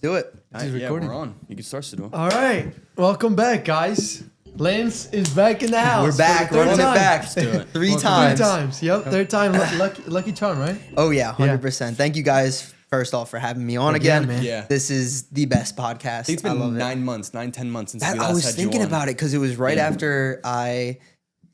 Do it. Yeah, recording. we're on. You can start, Shoutout. All right, welcome back, guys. Lance is back in the house. We're back. for the Running third it time. back. Let's do it. Three Three times. times. Yep, third time. Lucky charm, right? Oh, yeah, 100%. Thank you guys, first off, for having me on Heck yeah, again. man. Yeah. This is the best podcast. I think it's I love been it. 10 months since That, we I last was had thinking you on. about it because it was right after I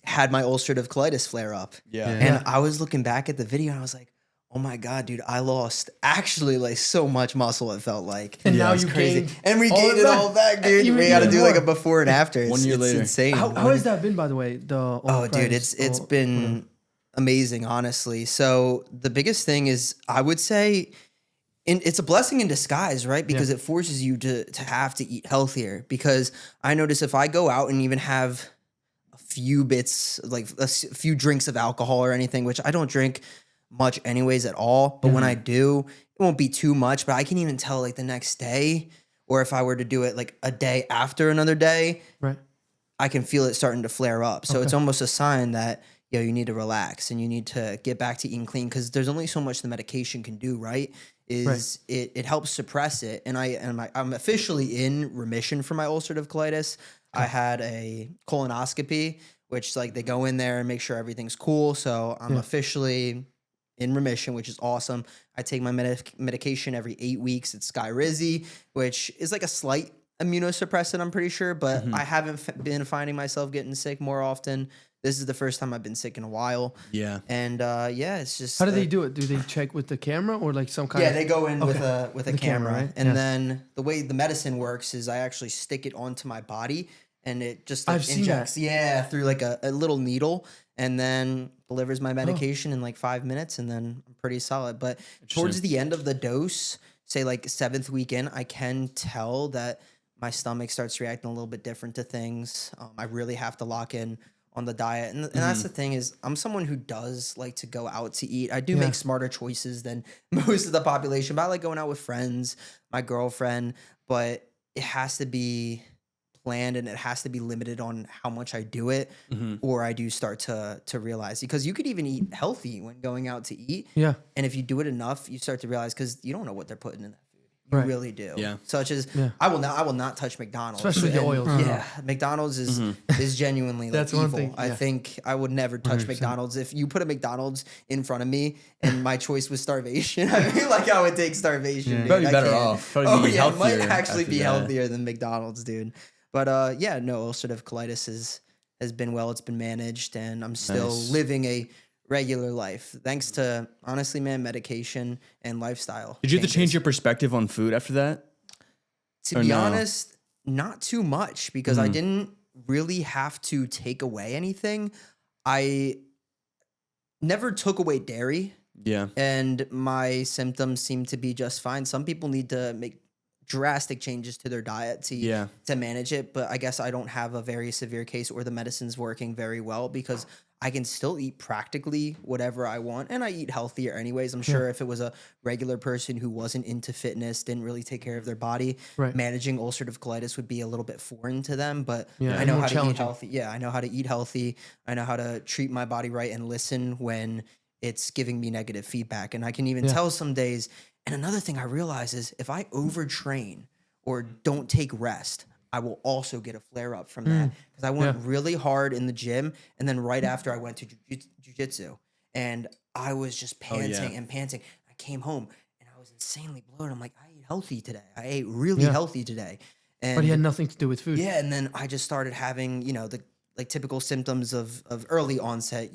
had my ulcerative colitis flare up. Yeah. And I was looking back at the video and I was like, oh my God, dude, I lost actually like so much muscle, it felt like. And now It's you crazy. gained And we all gained of it that. all back, dude. Even We got to do like a more. before and after. It's, 1 year it's later. insane. How has that been, by the way? Oh, dude, it's been amazing, honestly. So the biggest thing is, I would say, it's a blessing in disguise, right? Because it forces you to have to eat healthier. Because I notice if I go out and even have a few bits, like a few drinks of alcohol or anything, which I don't drink much anyways at all, but when I do, it won't be too much. But I can even tell like the next day, or if I were to do it like a day after another day, right. I can feel it starting to flare up. So it's almost a sign that, you need to relax and you need to get back to eating clean, because there's only so much the medication can do, right? It helps suppress it. And I'm officially in remission for my ulcerative colitis. I had a colonoscopy, which like they go in there and make sure everything's cool. So I'm officially in remission, which is awesome. I take my medication every 8 weeks. It's Skyrizi, which is like a slight immunosuppressant, I'm pretty sure, but I haven't been finding myself getting sick more often. This is the first time I've been sick in a while. Yeah. And it's just How do they do it? Do they check with the camera or like some kind of? Yeah, they go in with a camera, camera, right? and then the way the medicine works is I actually stick it onto my body, and it just like I've seen injects, that. through like a little needle, and then delivers my medication in like 5 minutes, and then I'm pretty solid. But towards the end of the dose, say like 7th week in, I can tell that my stomach starts reacting a little bit different to things. I really have to lock in on the diet. And that's the thing is, I'm someone who does like to go out to eat. I do make smarter choices than most of the population, but I like going out with friends, my girlfriend, but it has to be planned and it has to be limited on how much I do it, or I do start to realize, because you could even eat healthy when going out to eat. Yeah. And if you do it enough, you start to realize, because you don't know what they're putting in that. You really do. Yeah. Such as I will not touch McDonald's. Especially the oils. Yeah. McDonald's is genuinely like That's evil. one thing. I think I would never touch McDonald's. If you put a McDonald's in front of me and my choice was starvation, I feel like I would take starvation. You'd dude. probably I better can't. off. Probably be it might healthier actually after be that. healthier than McDonald's, dude. But no, ulcerative colitis has been well. It's been managed, and I'm still living a regular life, thanks to, honestly, man, medication and lifestyle. Did you have to changes. change your perspective on food after that? To be honest, not too much, because I didn't really have to take away anything. I never took away dairy, Yeah. and my symptoms seem to be just fine. Some people need to make drastic changes to their diet to manage it, but I guess I don't have a very severe case, or the medicine's working very well, because I can still eat practically whatever I want, and I eat healthier anyways. I'm sure if it was a regular person who wasn't into fitness, didn't really take care of their body, managing ulcerative colitis would be a little bit foreign to them, but I know how to eat healthy. Yeah, I know how to eat healthy. I know how to treat my body right and listen when it's giving me negative feedback. And I can even tell some days. And another thing I realize is, if I overtrain or don't take rest, I will also get a flare up from that, because I went really hard in the gym, and then right after I went to jujitsu, and I was just panting and panting. I came home and I was insanely bloated. I'm like, I ate healthy today. I ate really healthy today. And But it had nothing to do with food. yeah, and then I just started having, the like typical symptoms of early onset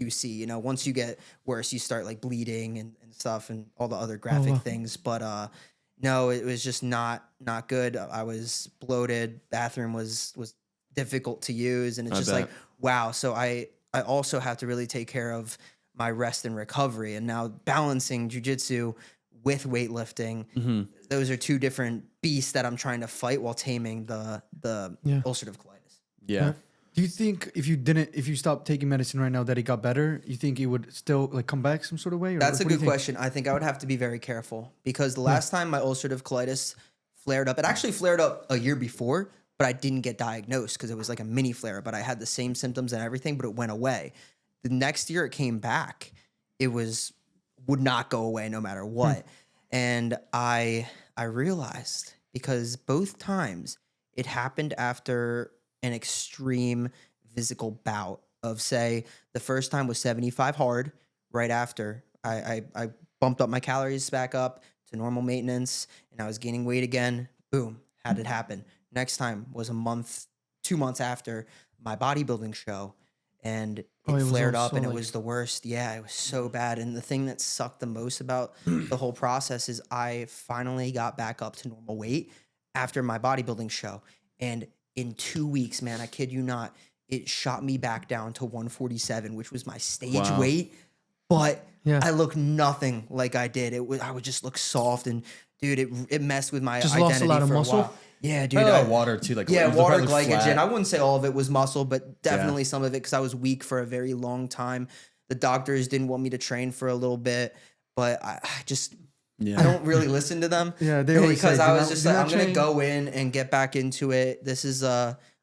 UC. Once you get worse, you start like bleeding and stuff, and all the other graphic things. But no, it was just not good. I was bloated. Bathroom was difficult to use, and it's just like, wow. So I also have to really take care of my rest and recovery, and now balancing jujitsu with weightlifting. Those are two different beasts that I'm trying to fight while taming the ulcerative colitis. Yeah. Do you think if you stopped taking medicine right now that it got better, you think it would still like come back some sort of way? Or That's a what do you good think? question. I think I would have to be very careful, because the last time my ulcerative colitis flared up, it actually flared up a year before, but I didn't get diagnosed because it was like a mini flare. But I had the same symptoms and everything, but it went away. The next year it came back. It would not go away no matter what. And I I realized because both times it happened after an extreme physical bout of, say, the first time was 75 hard. Right after I bumped up my calories back up to normal maintenance and I was gaining weight again. Boom, had it happen. Next time was a month, 2 months after my bodybuilding show, and Oh, it it was flared up also and it like- was the worst. Yeah, it was so bad. And the thing that sucked the most about the whole process is I finally got back up to normal weight after my bodybuilding show. And in 2 weeks, man, I kid you not, it shot me back down to 147, which was my stage Wow. weight. But Yeah. I look nothing like I did. I would just look soft, and dude, it messed with my Just identity lost a lot of for muscle? a while. Yeah, dude. Probably water too, like Yeah, the water, part looked glycogen. flat. I wouldn't say all of it was muscle, but definitely some of it because I was weak for a very long time. The doctors didn't want me to train for a little bit, but I just Yeah. I don't really listen to them. Yeah, they always because say, I "Do was not- just do like, not I'm gonna train." go in and get back into it. This is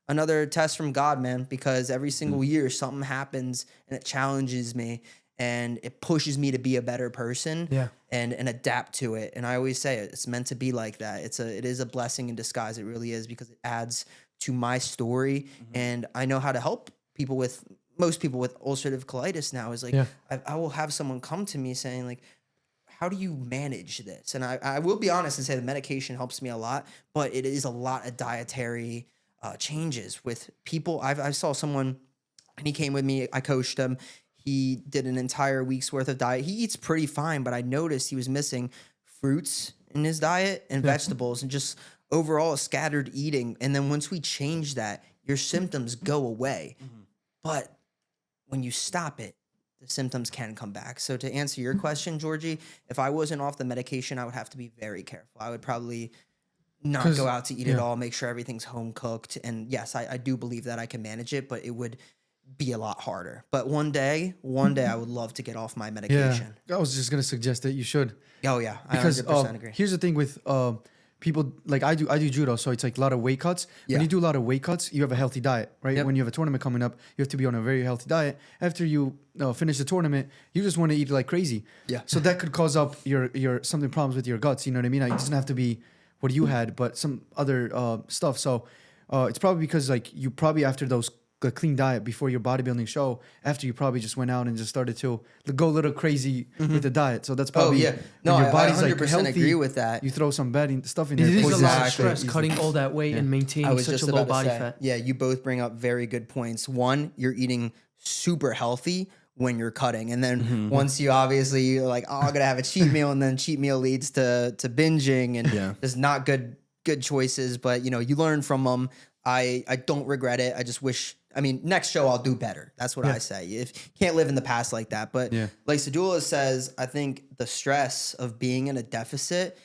another test from God, man, because every single year something happens and it challenges me and it pushes me to be a better person. Yeah. And adapt to it. And I always say it's meant to be like that. It is a blessing in disguise. It really is, because it adds to my story. And I know how to help most people with ulcerative colitis now. Is like, Yeah. I will have someone come to me saying like, how do you manage this? And I will be honest and say the medication helps me a lot, but it is a lot of dietary changes with people. I saw someone and he came with me. I coached him. He did an entire week's worth of diet. He eats pretty fine, but I noticed he was missing fruits in his diet and vegetables and just overall scattered eating. And then once we change that, your symptoms go away. But when you stop it, the symptoms can come back. So to answer your question, Georgie, if I wasn't off the medication, I would have to be very careful. I would probably not 'Cause- go out to eat at yeah. all, make sure everything's home cooked. And yes, I do believe that I can manage it, but it would be a lot harder. But one day I would love to get off my Yeah, medication. I was just gonna suggest that you should, Oh yeah, I because 100% agree. here's the thing with people like I do judo, so it's like a lot of weight cuts. Yeah. When you do a lot of weight cuts, you have a healthy diet, right? Yep. When you have a tournament coming up, you have to be on a very healthy diet. After you finish the tournament, you just want to eat like crazy. Yeah. So that could cause up your something problems with your guts. You know what I mean? Like, it doesn't have to be what you had, but some other stuff. So it's probably because like you probably after those a clean diet before your bodybuilding show, after you probably just went out and just started to go a little crazy with the diet. So that's Oh probably yeah, no, when I your body's 100% like healthy, agree with that. you throw some bad stuff in It there. is a lot of Exactly. stress cutting all that weight and I maintaining was such just a low about to body say, fat. yeah, you both bring up very good points. One, you're eating super healthy when you're cutting, and then once you're like, oh, I'm gonna have a cheat meal, and then cheat meal leads to binging, and there's not good choices, but you learn from them. I don't regret it. I just wish. I mean, next show I'll do better. That's what I say. If can't live in the past like that. But like Sadula says, I think the stress of being in a deficit,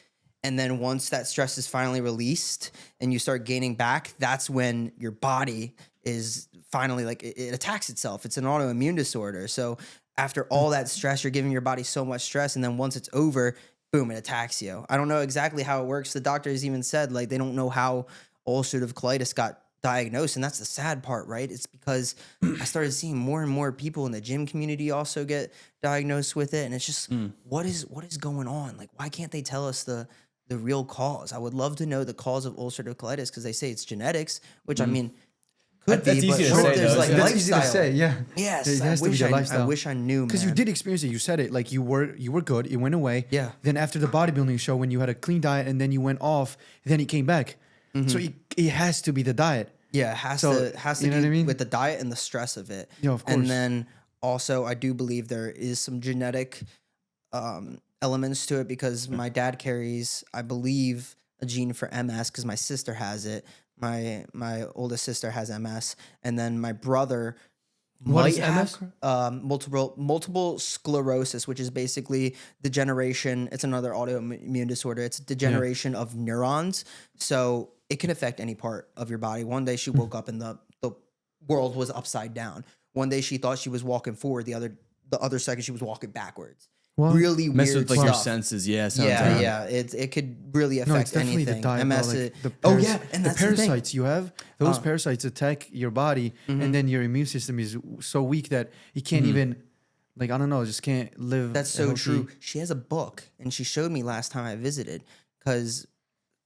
and then once that stress is finally released and you start gaining back, that's when your body is finally like it attacks itself. It's an autoimmune disorder. So after all that stress, you're giving your body so much stress, and then once it's over, boom, it attacks you. I don't know exactly how it works. The doctors even said like they don't know how ulcerative colitis got diagnosed, and that's the sad part, right? It's because I started seeing more and more people in the gym community also get diagnosed with it, and it's just what is going on? Like, why can't they tell us the real cause? I would love to know the cause of ulcerative colitis, because they say it's genetics, which I mean could That's be, easy but to what say, if there's though, like isn't it? That's easy to lifestyle? say, yeah. Yes, It has to be the I lifestyle. wish I knew, Because man. you did experience it. You said it. Like you were good. It went away. Yeah. Then after the bodybuilding show, when you had a clean diet and then you went off, then it came back. So it has to be the diet. Yeah, it has So, to you know be what I mean? with the diet and the stress of it. Yeah, of And course. then also, I do believe there is some genetic elements to it, because my dad carries, I believe, a gene for MS, because my sister has it. My oldest sister has MS, and then my brother What might is have MS? multiple sclerosis, which is basically degeneration. It's another autoimmune disorder. It's degeneration of neurons. So it can affect any part of your body. One day she woke up and the world was upside down. One day she thought she was walking forward. The other second she was walking backwards. What? Really Mess weird with like your stuff. senses. Yeah, sounds Yeah, right. yeah. It could really No, affect it's definitely anything. the diet. MS. Bro. Like the Oh yeah, and the that's the thing. parasites you have. Those parasites attack your body, and then your immune system is so weak that it can't even, like I don't know, just can't live. That's a so healthy- true. She has a book, and she showed me last time I visited, because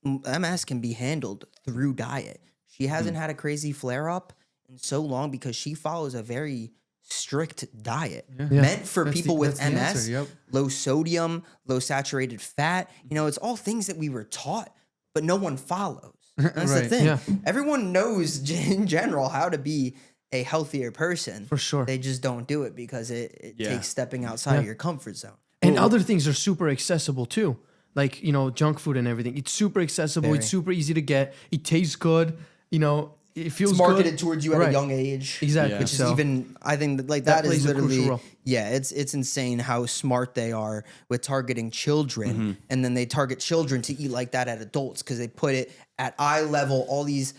MS can be handled through diet. She hasn't had a crazy flare up in so long because she follows a very strict diet meant for people with MS, low sodium, low saturated fat. You know, it's all things that we were taught, but no one follows. That's the thing. Everyone knows in general how to be a healthier person. For sure. They just don't do it because it takes stepping outside of your comfort zone. And other things are super accessible too. Like, you know, junk food and everything. It's super accessible. It's super easy to get. It tastes good. You know, it feels it's marketed good. Towards you at a young age. Exactly. Which is even, I think like that is plays a crucial literally, role. it's insane how smart they are with targeting children. And then they target children to eat like that at adults because they put it at eye level, all these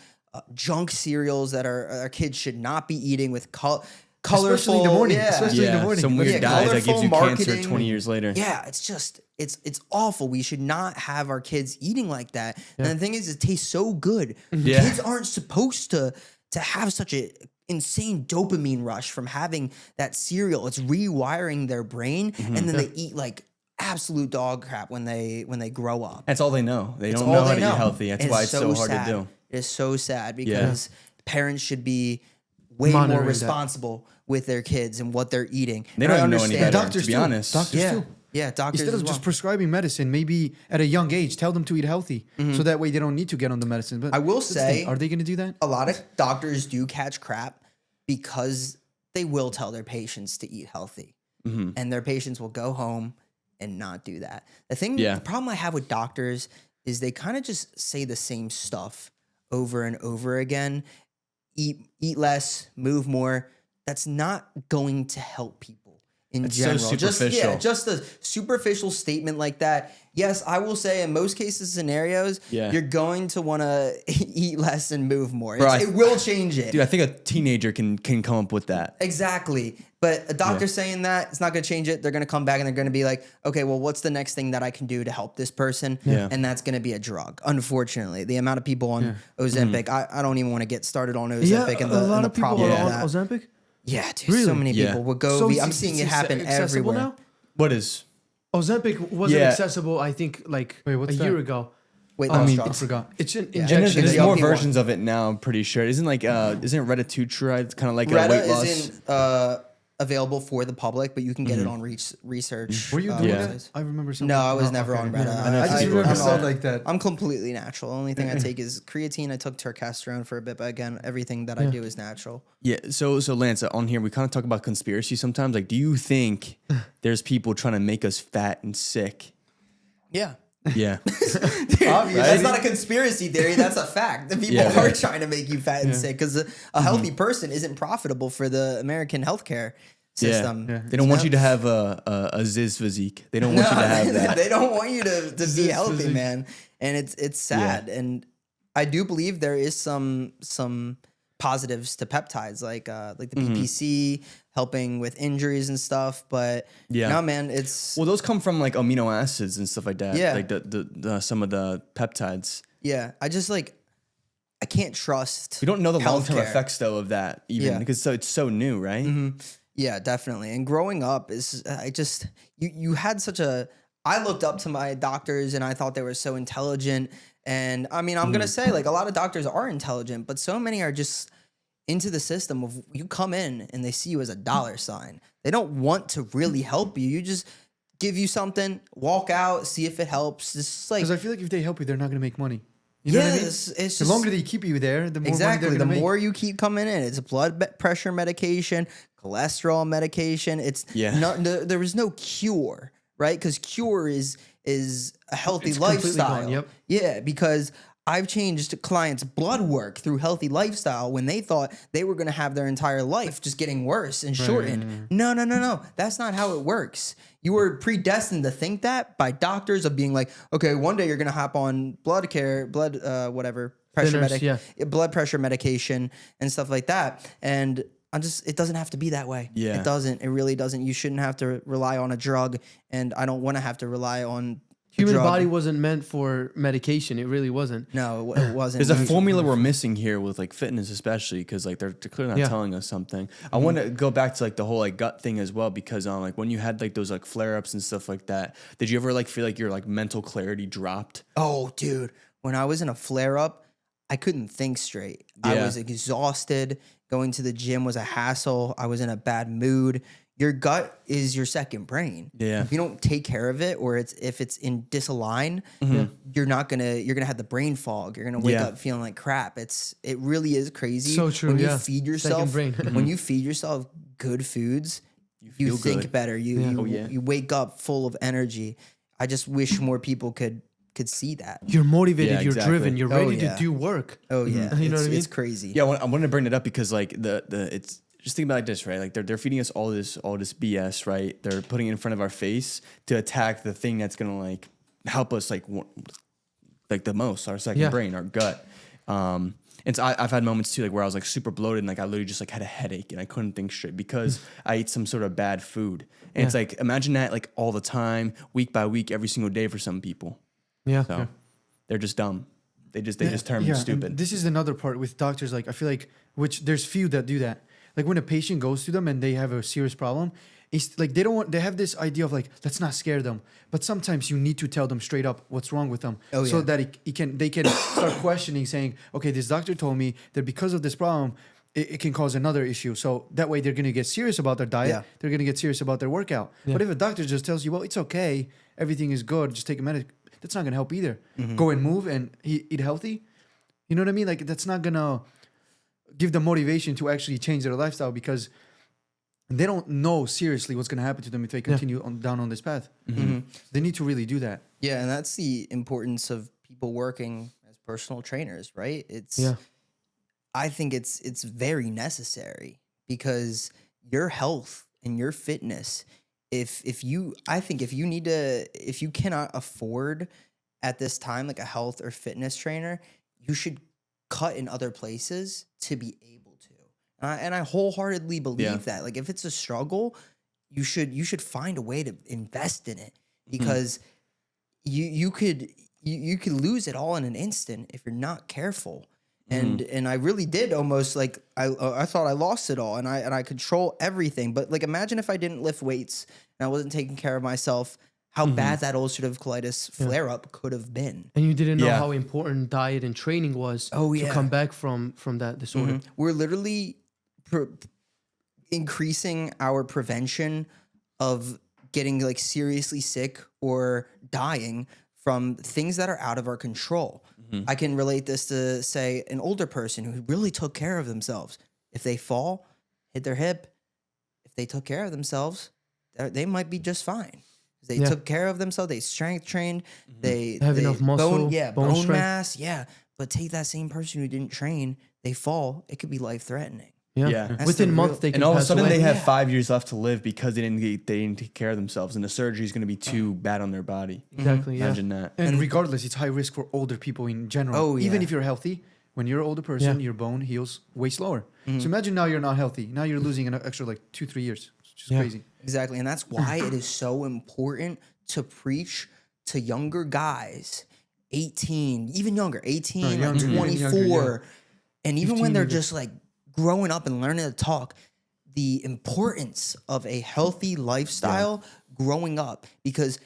junk cereals that our kids should not be eating with colorful. Especially in the morning. Especially in the morning. Some weird diet that gives you marketing. cancer 20 years later. Yeah, it's just it's awful. We should not have our kids eating like that. And the thing is, it tastes so good. Kids aren't supposed to have such a insane dopamine rush from having that cereal. It's rewiring their brain, and then they eat like absolute dog crap when they grow up. That's all they know. They don't know how to eat healthy. That's why it's so hard to do. It is so sad because parents should be way more responsible with their kids and what they're eating. They don't even know any better, Doctors to be too. honest. Doctors too. Yeah, doctors Instead of just prescribing medicine, maybe at a young age, tell them to eat healthy, so that way they don't need to get on the medicine. But I will say, are they going to do that? A lot of doctors do catch crap because they will tell their patients to eat healthy, and their patients will go home and not do that. The problem I have with doctors is they kind of just say the same stuff over and over again. Eat less, move more. That's not going to help people in general. So superficial. Just a superficial statement like that. Yes, I will say in most cases, scenarios, you're going to want to eat less and move more. It will change it. Dude, I think a teenager can come up with that. Exactly. But a doctor saying that, it's not going to change it. They're going to come back and they're going to be like, okay, well, what's the next thing that I can do to help this person? And that's going to be a drug. Unfortunately, the amount of people on Ozempic, I don't even want to get started on Ozempic and the problem of of that. Ozempic? Yeah, dude, so many people. Wegovy, I'm seeing it happen everywhere. Now? What is? Ozempic wasn't accessible, I think, like a year ago. Wait, I forgot. It's an And injection. there's more versions of it now, I'm pretty sure. Isn't Retatrutide? It's kind of like a weight loss. Isn't available for the public, but you can get it on research. Were you doing that? I remember something. No, I was never on Reta. I just remember something like that. I'm completely natural. The only thing I take is creatine. I took testosterone for a bit, but again, everything that I do is natural. Yeah. So Lance, on here we kind of talk about conspiracy sometimes. Like, do you think there's people trying to make us fat and sick? Yeah. Yeah. Dude, that's not a conspiracy theory. That's a fact. The people are trying to make you fat and sick because a healthy person isn't profitable for the American healthcare system. They don't want you to have a Ziz physique. They don't want you to have that. They don't want you to be healthy, physique. Man. And it's sad. And I do believe there is some positives to peptides, like the PPC helping with injuries and stuff. But no, man, it's those come from like amino acids and stuff like that. Yeah, like the some of the peptides. Yeah, I just I can't trust. We don't know the long-term effects though of that even because it's so new, right? Mm-hmm. Yeah, definitely. And growing up is you had such a. I looked up to my doctors and I thought they were so intelligent. And I mean, I'm gonna say like a lot of doctors are intelligent, but so many are just into the system of you come in and they see you as a dollar sign. They don't want to really help you. You just give you something, walk out, see if it helps. It's like because I feel like if they help you, they're not gonna make money. You know what I mean? It's just, the longer they keep you there, the more money they're the gonna more make. you keep coming in. It's blood pressure medication, cholesterol medication. It's there is no cure, right? Because cure is a healthy lifestyle. Gone, Yeah, because I've changed clients' blood work through healthy lifestyle when they thought they were going to have their entire life just getting worse and shortened. No. That's not how it works. You were predestined to think that by doctors of being like, okay, one day you're going to hop on blood pressure medication and stuff like that. And it doesn't have to be that way. Yeah. It doesn't. It really doesn't. You shouldn't have to rely on a drug. And I don't want to have to rely on human body wasn't meant for medication. It really wasn't. No, it wasn't. There's a formula we're missing here with like fitness, especially because like they're clearly not telling us something. I want to go back to like the whole like gut thing as well because like when you had like those like flare ups and stuff like that, did you ever like feel like your like mental clarity dropped? Oh, dude. when I was in a flare up, I couldn't think straight. I was exhausted. Going to the gym was a hassle. I was in a bad mood. Your gut is your second brain. Yeah. If you don't take care of it, or if it's in disalign, you're gonna have the brain fog. You're gonna wake up feeling like crap. It really is crazy. So true. When you feed yourself, brain. when you feed yourself good foods, you think good. better. You wake up full of energy. I just wish more people could see that. You're motivated. Yeah, you're exactly. driven. You're ready to do work. Oh yeah, You know what I mean? It's crazy. Yeah, I wanted to bring it up because like it's just think about it like this, right? Like they're feeding us all this BS, right? They're putting it in front of our face to attack the thing that's gonna like help us like the most, our second brain, our gut. And so I've had moments too, like where I was like super bloated and like I literally just like had a headache and I couldn't think straight because I ate some sort of bad food. And it's like imagine that like all the time, week by week, every single day for some people. Yeah. So they're just dumb. They just turn stupid. This is another part with doctors. Like I feel like, which there's few that do that. Like when a patient goes to them and they have a serious problem, it's like they have this idea of like, let's not scare them. But sometimes you need to tell them straight up what's wrong with them, so that they can start questioning, saying, okay, this doctor told me that because of this problem, it can cause another issue. So that way they're gonna get serious about their diet. Yeah. They're gonna get serious about their workout. Yeah. But if a doctor just tells you, well, it's okay, everything is good, just take a medic, that's not gonna help either. Go and move and eat healthy. You know what I mean? Like that's not gonna give them motivation to actually change their lifestyle because they don't know seriously what's going to happen to them if they continue down on this path. They need to really do that. Yeah, and that's the importance of people working as personal trainers, right? I think it's very necessary because your health and your fitness, if you cannot afford at this time like a health or fitness trainer, you should cut in other places to be able to. And I wholeheartely believe that. Like if it's a struggle, you should find a way to invest in it because you could lose it all in an instant if you're not careful. And I really did almost like I thought I lost it all and I control everything. But like imagine if I didn't lift weights and I wasn't taking care of myself, how bad that ulcerative colitis flare up could have been. And you didn't know how important diet and training was to come back from that disorder. We're literally increasing our prevention of getting like seriously sick or dying from things that are out of our control. I can relate this to, say, an older person who really took care of themselves. If they fall, hit their hip, if they took care of themselves, they might be just fine. They took care of themselves. They strength trained. They have enough muscle, bone mass. Yeah, but take that same person who didn't train. They fall. It could be life threatening. Yeah. Within a month, they can and all of a pass sudden away. they have 5 years left to live because they didn't take care of themselves, and the surgery is going to be too bad on their body. Exactly. Imagine that. And regardless, it's high risk for older people in general. Oh, yeah. Even if you're healthy, when you're an older person, your bone heals way slower. So imagine now you're not healthy. Now you're losing an extra like 2-3 years. It's just crazy. Exactly. And that's why it is so important to preach to younger guys, 18, even younger, 18, like 24. And even when they're just like growing up and learning to talk, the importance of a healthy lifestyle growing up, because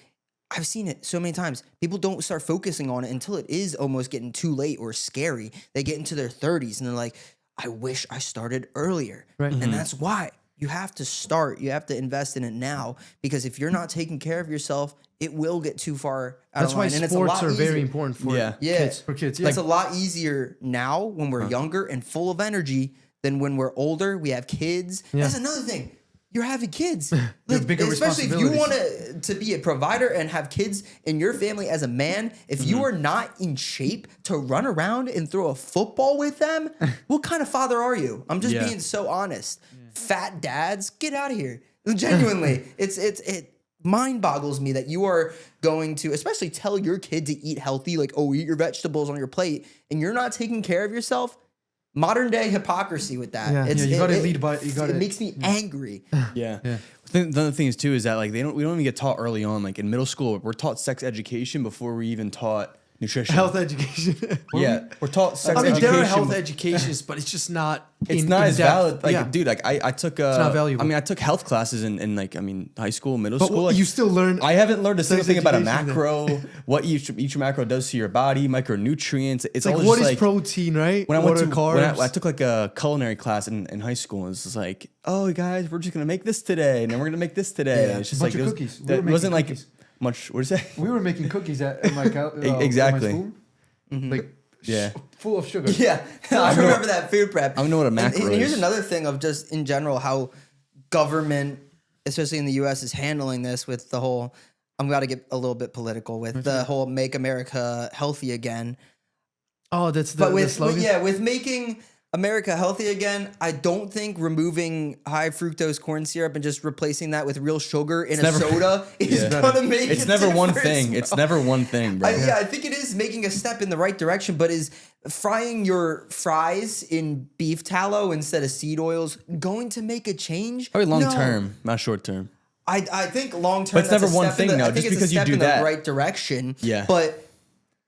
I've seen it so many times. People don't start focusing on it until it is almost getting too late or scary. They get into their 30s and they're like, I wish I started earlier. Right. And that's why you have to start. You have to invest in it now, because if you're not taking care of yourself, it will get too far out That's of why line. And sports are very important for kids. For kids, It's a lot easier now when we're younger and full of energy than when we're older. We have kids. That's another thing. You're having kids. Like, bigger especially if you want to be a provider and have kids in your family as a man, if you are not in shape to run around and throw a football with them, what kind of father are you? I'm just being so honest. Fat dads, get out of here. Genuinely. It mind boggles me that you are going to, especially tell your kid to eat healthy, like, oh, eat your vegetables on your plate, and you're not taking care of yourself. Modern day hypocrisy with that. You got to lead by. It makes me angry. Yeah. The other thing is too is that like we don't even get taught early on. Like in middle school, we're taught sex education before we even taught nutrition. Health education. Yeah, we're taught sex I mean, education. there are health educations, but it's just not. It's not as depth. valid. Like, Yeah. dude, like I took. not valuable. I mean, I took health classes in like high school, middle But school. Like, you still learn. I haven't learned a single thing about a education there. macro, what each macro does to your body, micronutrients. It's like all what just is like, protein, right? when I what went are to carbs? when I took like a culinary class in high school, and it's just like, oh guys, we're just gonna make this today, and then we're gonna make this today. Yeah. It's just Bunch like of it was, cookies. We that were wasn't making like cookies. much. What is that? We were making cookies at my Exactly. my school. Like Yeah. full of sugar. Yeah, I remember that food prep. I don't know what a macro and here's is. another thing of just in general how government, especially in the U.S., is handling this with the whole. I'm going to get a little bit political with the whole "Make America Healthy Again." Oh, that's the, But the with slogan. with making America healthy again, I don't think removing high fructose corn syrup and just replacing that with real sugar in a soda is Yeah. gonna make. It's a never one difference, thing. bro. It's never one thing, bro. I think it is making a step in the right direction, but is frying your fries in beef tallow instead of seed oils going to make a change? Probably long No. term, not short term. I think long term. But it's never one thing, though, I think just it's because a you step do in that. the right direction. Yeah. But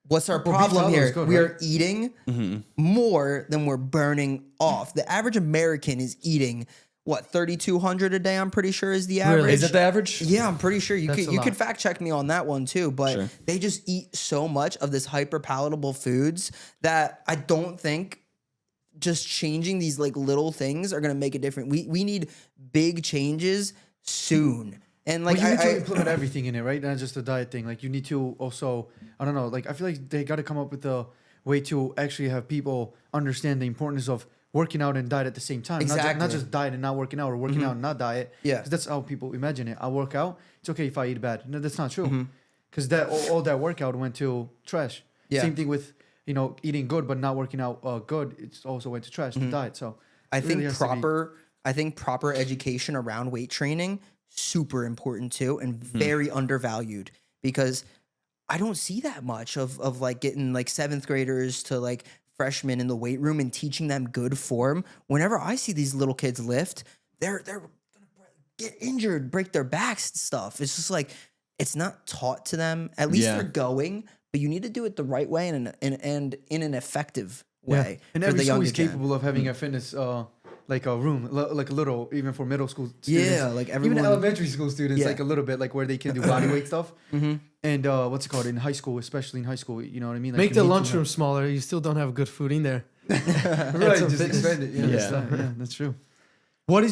what's our beef problem tallow here? is good, We right? are eating Mm-hmm. more than we're burning off. The average American is eating what 3,200 a day. I'm pretty sure is the average. Really? Is that the average? Yeah, I'm pretty sure you That's could a you could lot. fact check me on that one too. But Sure. they just eat so much of this hyper palatable foods that I don't think just changing these like little things are gonna make a difference. We need big changes soon. And like Like you need to I implement everything in it, right? Not just the diet thing. Like you need to also, I don't know. Like I feel like they got to come up with a way to actually have people understand the importance of working out and diet at the same time. Not Exactly. just diet and not working out, or working out and not diet. Yeah. 'Cause that's how people imagine it. I work out. It's okay if I eat bad. No, that's not true. Mm-hmm. Because that all that workout went to trash. Yeah. Same thing with eating good but not working out good. It's also went to trash. The diet. So I it really think has to be- proper education around weight training super important too and Hmm. very undervalued because I don't see that much of like getting like 7th graders to like freshmen in the weight room and teaching them good form. Whenever I see these little kids lift, they're gonna get injured, break their backs and stuff. It's just like it's not taught to them. At least Yeah. they're going, but you need to do it the right way and in an effective Yeah. way. And for every the school is younger gen. capable of having a fitness, like a room, like a little, even for middle school students. Yeah, like everyone- even elementary school students, Yeah. like a little bit, like where they can do body weight stuff. And what's it called in high school, especially in high school? You know what I mean? Like Make you the need to lunchroom smaller. You still don't have good food in there. know- right? some Just fitness. expand it. Yeah, Yeah. yeah, that's true. What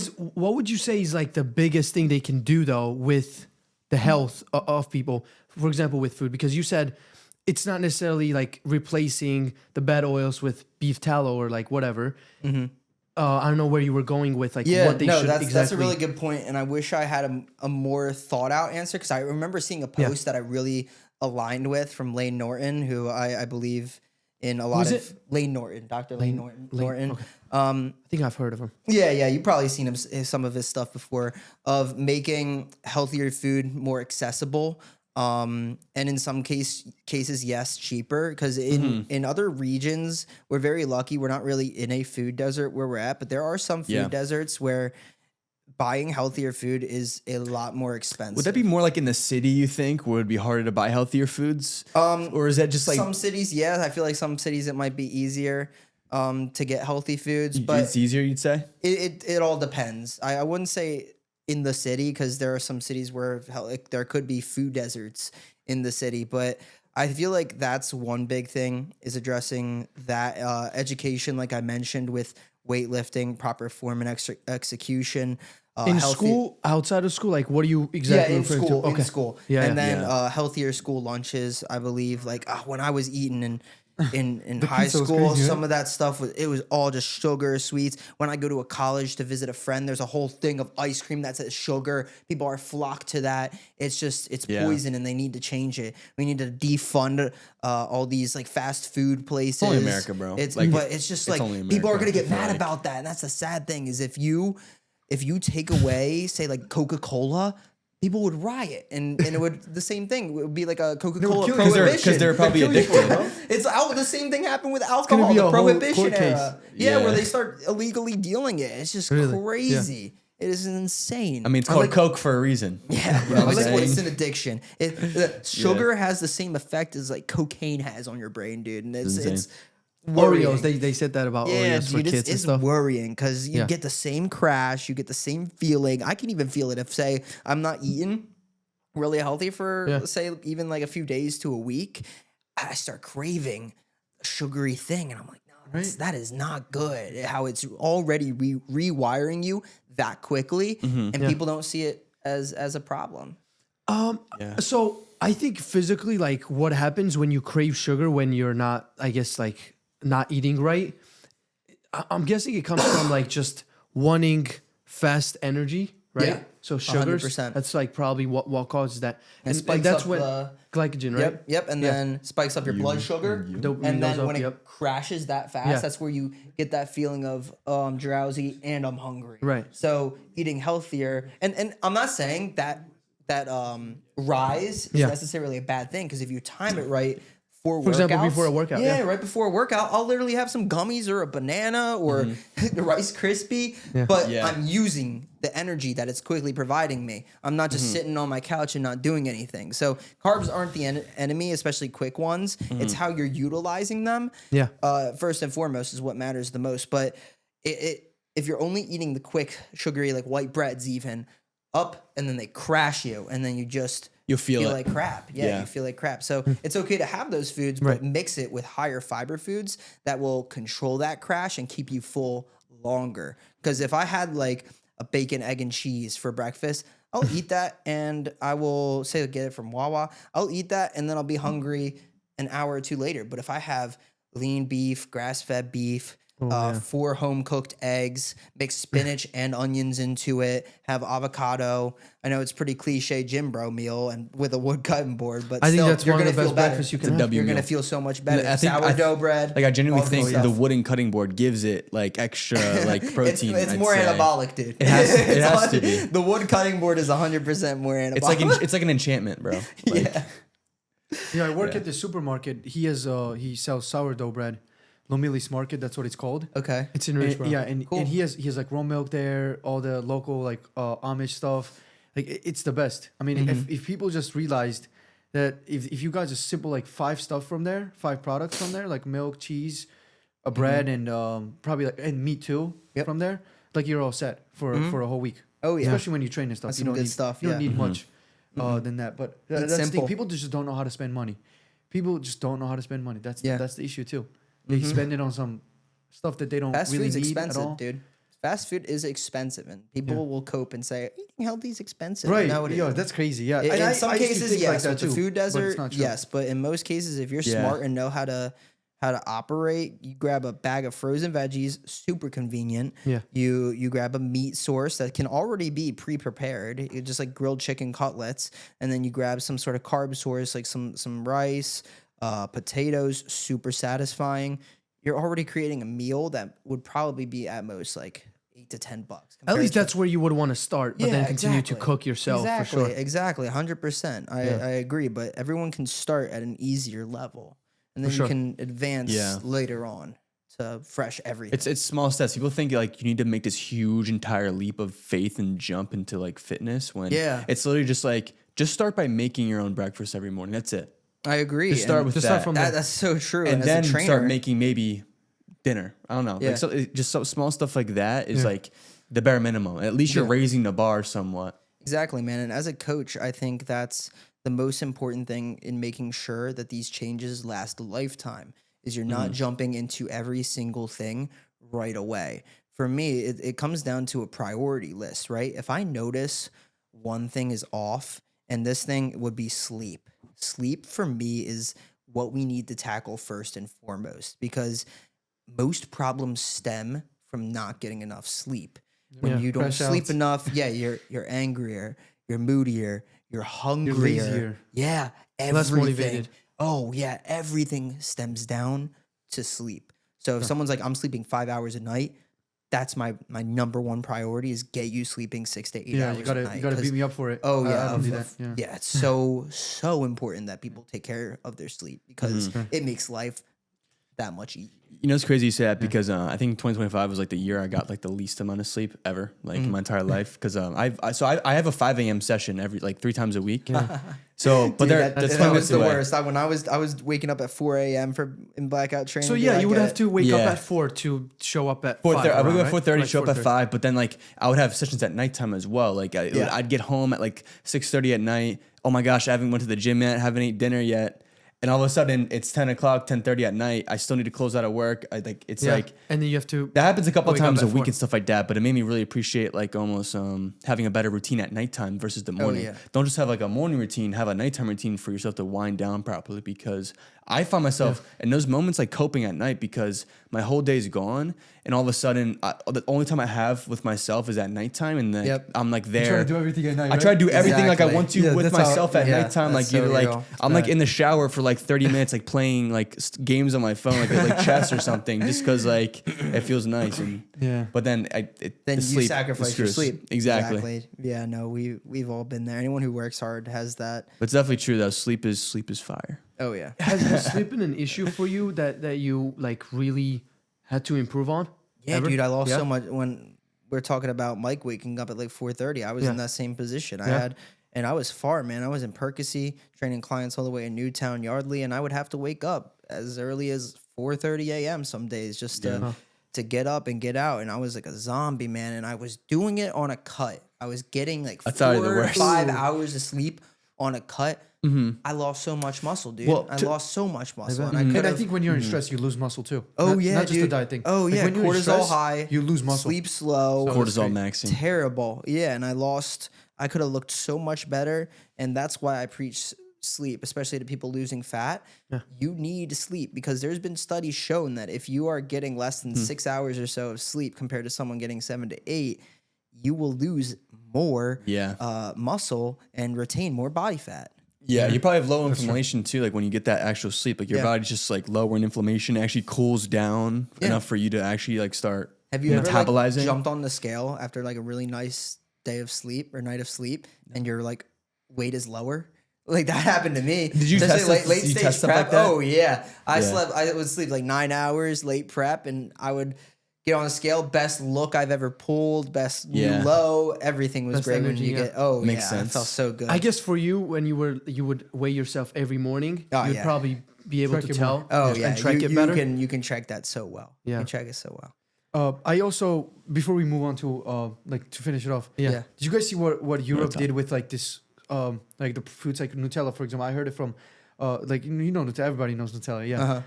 would you say is like the biggest thing they can do though with the health of people? For example, with food, because you said it's not necessarily like replacing the bad oils with beef tallow or like whatever. I don't know where you were going with like what they should that's exactly. a really good point, and I wish I had a more thought out answer because I remember seeing a post that I really aligned with from Lane Norton, who I believe in a lot Who's of it? Lane Norton, Dr. Lane Norton. okay. Um, I think I've heard of him. yeah, you probably seen him some of his stuff before of making healthier food more accessible. And in some cases, yes, cheaper because in other regions we're very lucky. We're not really in a food desert where we're at, but there are some food deserts where buying healthier food is a lot more expensive. Would that be more like in the city, you think, where it'd be harder to buy healthier foods? Or is that just like some cities? Yeah, I feel like some cities it might be easier to get healthy foods, but it's easier, you'd say? it all depends. I wouldn't say in the city because there are some cities where like, there could be food deserts in the city, but I feel like that's one big thing is addressing that education, like I mentioned, with weightlifting, proper form and execution. In healthy- school, outside of school, like what are you exactly in referring school, to? in school, Yeah, and yeah. then healthier school lunches. I believe, like when I was eating in high pizza was school, crazy, right? some of that stuff was all just sugar, sweets. When I go to a college to visit a friend, there's a whole thing of ice cream that says sugar. People are flocked to that. It's poison, and they need to change it. We need to defund all these like fast food places. only America, bro. But it's just it's like only people are America, gonna get I feel mad like. about that, and that's the sad thing is if you take away, say like Coca-Cola, people would riot, and it would the same thing. It would be like a Coca-Cola kill you. prohibition. Because they're probably addicted. It's the same thing happened with gonna alcohol, be a the whole prohibition court case. era. Yeah, Yeah. where they start illegally dealing it. It's just Really? crazy. It is insane. I mean, it's called Coke for a reason. Yeah, You know what I'm it's saying? an addiction. Sugar has the same effect as like cocaine has on your brain, dude, and it's worrying. Oreos, they said that about Yeah, Oreos for dude, kids and it's stuff. worrying because you Yeah. get the same crash, you get the same feeling. I can even feel it if, say, I'm not eating really healthy for, say, even like a few days to a week. I start craving a sugary thing, and I'm like, no, that is not good. How it's already rewiring you that quickly, and people don't see it as a problem. So I think physically, like what happens when you crave sugar when you're not, I guess, like not eating right. I'm guessing it comes from like just wanting fast energy, right? Yeah, So sugars, 100%. that's like probably what causes that. And spikes that's up when the- glycogen, right? Yep, and then spikes up your blood sugar, Dopamine and then goes up, when it crashes that fast, Yeah. that's where you get that feeling of oh, I'm drowsy and I'm hungry. Right. So eating healthier, and I'm not saying that rise is Yeah. necessarily a bad thing because if you time it right. For example, workouts, before a workout, yeah. right before a workout, I'll literally have some gummies or a banana or the Rice Krispie, but I'm using the energy that it's quickly providing me. I'm not just sitting on my couch and not doing anything. So carbs aren't the enemy, especially quick ones. It's how you're utilizing them. Yeah. First and foremost is what matters the most. But if you're only eating the quick, sugary, like white breads even, up and then they crash you and then you just... You'll feel it. like crap. Yeah, you feel like crap. So it's okay to have those foods, but mix it with higher fiber foods that will control that crash and keep you full longer. Because if I had like a bacon, egg, and cheese for breakfast, I'll eat that and I will say get it from Wawa. I'll eat that and then I'll be hungry an hour or two later. But if I have lean beef, grass-fed beef, 4 home-cooked eggs, mix spinach and onions into it, have avocado. I know it's pretty cliche gym bro meal and with a wood cutting board, but I think still, that's you're one of gonna the feel best better. breakfasts you It's can a have. W You're meal. gonna feel so much better. I think- Sourdough bread. Like I genuinely all think good the stuff. wooden cutting board gives it like extra like protein. It's I'd more say. anabolic, dude. It has to be. The wood cutting board is 100% more anabolic. It's like an enchantment, bro. Like, Yeah, I work at the supermarket. He sells sourdough bread. Lomili's Market, that's what it's called. Okay. It's in Richboro. Yeah, and he has like raw milk there, all the local like Amish stuff. Like it's the best. I mean, if people just realized that if you guys just simple like 5 products from there, like milk, cheese, a bread, and probably like and meat too from there, like you're all set for a whole week. Oh, yeah. Especially when you train and stuff. That's You some don't good need stuff, You don't yeah. need much than that. But that's the simple. thing. People just don't know how to spend money. People just don't know how to spend money. That's the issue too. They spend it on some stuff that they don't Fast really food's need expensive, at all. dude. Fast food is expensive, and people will cope and say eating healthy is expensive. Right. No, it Yo, isn't. that's crazy. Yeah. In And some I used to cases, think yes. like that With the too, food but it's desert, not true. yes. But in most cases, if you're smart and know how to operate, you grab a bag of frozen veggies, super convenient. Yeah. You grab a meat source that can already be pre-prepared, just like grilled chicken cutlets, and then you grab some sort of carb source like some rice, potatoes, super satisfying. You're already creating a meal that would probably be at most like $8 to $10. At least that's where you would want to start, but Yeah, then continue to exactly. cook yourself Exactly, for sure. exactly, 100%. I agree, but everyone can start at an easier level, and then For sure. you can advance later on to fresh everything. it's small steps. People think like you need to make this huge entire leap of faith and jump into like fitness when it's literally just start by making your own breakfast every morning. That's it. I agree. Just start and with Just that. start from there. that's so true. and as then a trainer, start making maybe dinner. I don't know. Yeah. Like just so small stuff like that is like the bare minimum. At least you're raising the bar somewhat. Exactly, man. And as a coach, I think that's the most important thing in making sure that these changes last a lifetime is you're not jumping into every single thing right away. For me, it comes down to a priority list, right? If I notice one thing is off, and this thing would be sleep. Sleep for me is what we need to tackle first and foremost because most problems stem from not getting enough sleep. When you don't crash sleep outs. enough, you're angrier, you're moodier, you're hungrier. lazier. Yeah, Less everything. motivated. Oh, yeah, everything stems down to sleep. So if someone's like, I'm sleeping 5 hours a night, that's my number one priority is get you sleeping 6 to 8 hours you a night. gotta 'Cause- beat me up for it. Oh yeah, I don't do that. yeah. It's so important that people take care of their sleep because it makes life that much easier. You know, it's crazy you say that because I think 2025 was like the year I got like the least amount of sleep ever, like in my entire life. Because I have a 5 a.m. session every like 3 times a week. So, but Dude, that's that was the worst. When I was waking up at 4 a.m. in blackout training. So yeah, you would have to wake up at 4 to show up at 5. I would wake up at 4:30, Like show up at 4:30. 5. But then like I would have sessions at nighttime as well. Like I'd get home at like 6:30 at night. Oh my gosh, I haven't went to the gym yet. Haven't eaten dinner yet. And all of a sudden, it's 10 o'clock, 10:30 at night. I still need to close out of work. It's like... And then you have to... That happens a couple of wake up times a at week 4. and stuff like that, but it made me really appreciate like almost having a better routine at nighttime versus the morning. yeah. Don't just have like a morning routine, have a nighttime routine for yourself to wind down properly, because I find myself in those moments like coping at night because my whole day's gone and all of a sudden the only time I have with myself is at nighttime, and then I'm like there. You try to do everything at night, I try to do everything like I Exactly. want to with myself at nighttime. Like so either like real. I'm like in the shower for like 30 minutes like playing like games on my phone like chess or something just because like it feels nice. And but then Then the you sleep, sacrifice your sleep. Exactly. Yeah, no, we've all been there. Anyone who works hard has that. But it's definitely true though. Sleep is fire. Oh yeah. Has sleep been an issue for you that you like really had to improve on? Yeah, Ever? dude, I lost Yeah? so much when we're talking about Mike waking up at like 4:30. I was in that same position. I was far, man. I was in Percy training clients all the way in Newtown, Yardley, and I would have to wake up as early as 4:30 a.m. some days just to get up and get out. And I was like a zombie, man. And I was doing it on a cut. I was getting like That's already the 4 or worst. 5 hours of sleep on a cut. I lost so much muscle, dude. Well, I lost so much muscle. And I think when you're in stress, you lose muscle too. Oh Not- yeah, not just dude. the diet thing. Oh Like, yeah, when you're in cortisol stress, high. you lose muscle. Sleep slow. Cortisol maxing. Terrible. Yeah, and I could have looked so much better, and that's why I preach sleep, especially to people losing fat. You need sleep because there's been studies shown that if you are getting less than 6 hours or so of sleep compared to someone getting 7 to 8, you will lose more muscle and retain more body fat. Yeah, you probably have low inflammation too. Like when you get that actual sleep, like your body's just like lower in inflammation, it actually cools down enough for you to actually like start Have you ever metabolizing. like, jumped on the scale after like a really nice day of sleep or night of sleep, and your like weight is lower? Like that happened to me. Did you test late, stuff- late did you stage test stuff prep? like that? Oh yeah, I would sleep like 9 hours late prep, and I would get on a scale. Best look I've ever pulled. Best low. Everything was Best great when energy, you yeah. get. Oh Makes yeah, sense. I felt so good. I guess for you, when you would weigh yourself every morning, Oh, you'd yeah. probably be able Track to it tell more. oh yeah, and track you, it better. You can track that so well. Yeah. You can track it so well. I also, before we move on to like to finish it off, Yeah. Yeah. did you guys see what Europe did with like this like the foods like Nutella, for example? I heard it from like you know Nutella, everybody knows Nutella, yeah.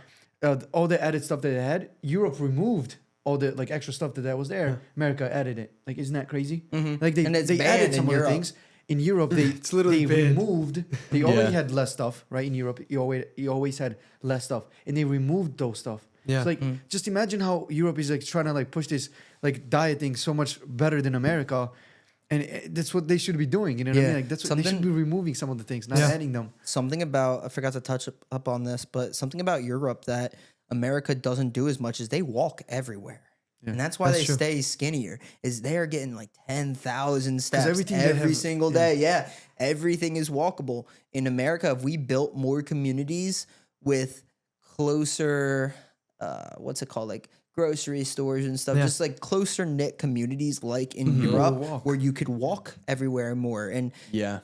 All the added stuff that they had, Europe removed all the like extra stuff that was there. America added it. Like, isn't that crazy? Like And it's they banned added some in of the Europe. things. In Europe, they It's literally they banned. removed. They already had less stuff, right? In Europe, you always had less stuff, and they removed those stuff. Yeah. It's like just imagine how Europe is like trying to like push this like diet thing so much better than America, and that's what they should be doing. You know what I mean? Like that's what they should be removing some of the things, not adding them. Something about, I forgot to touch up on this, but something about Europe that America doesn't do as much is they walk everywhere. And that's why they stay skinnier, is they're getting like 10,000 steps everything they every have- single day. Yeah. Everything is walkable. In America, if we built more communities with closer, what's it called? Like grocery stores and stuff, just like closer knit communities like in Europe where you could walk everywhere more and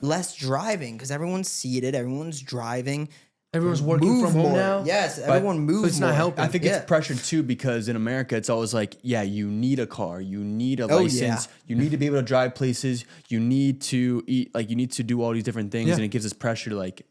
less driving because everyone's seated, everyone's driving. Everyone's working from home more. now. Yes, everyone moves so it's not more. helping. I think it's pressured too because in America it's always like, yeah, you need a car, you need a license, you need to be able to drive places, you need to eat, like you need to do all these different things, and it gives us pressure to like,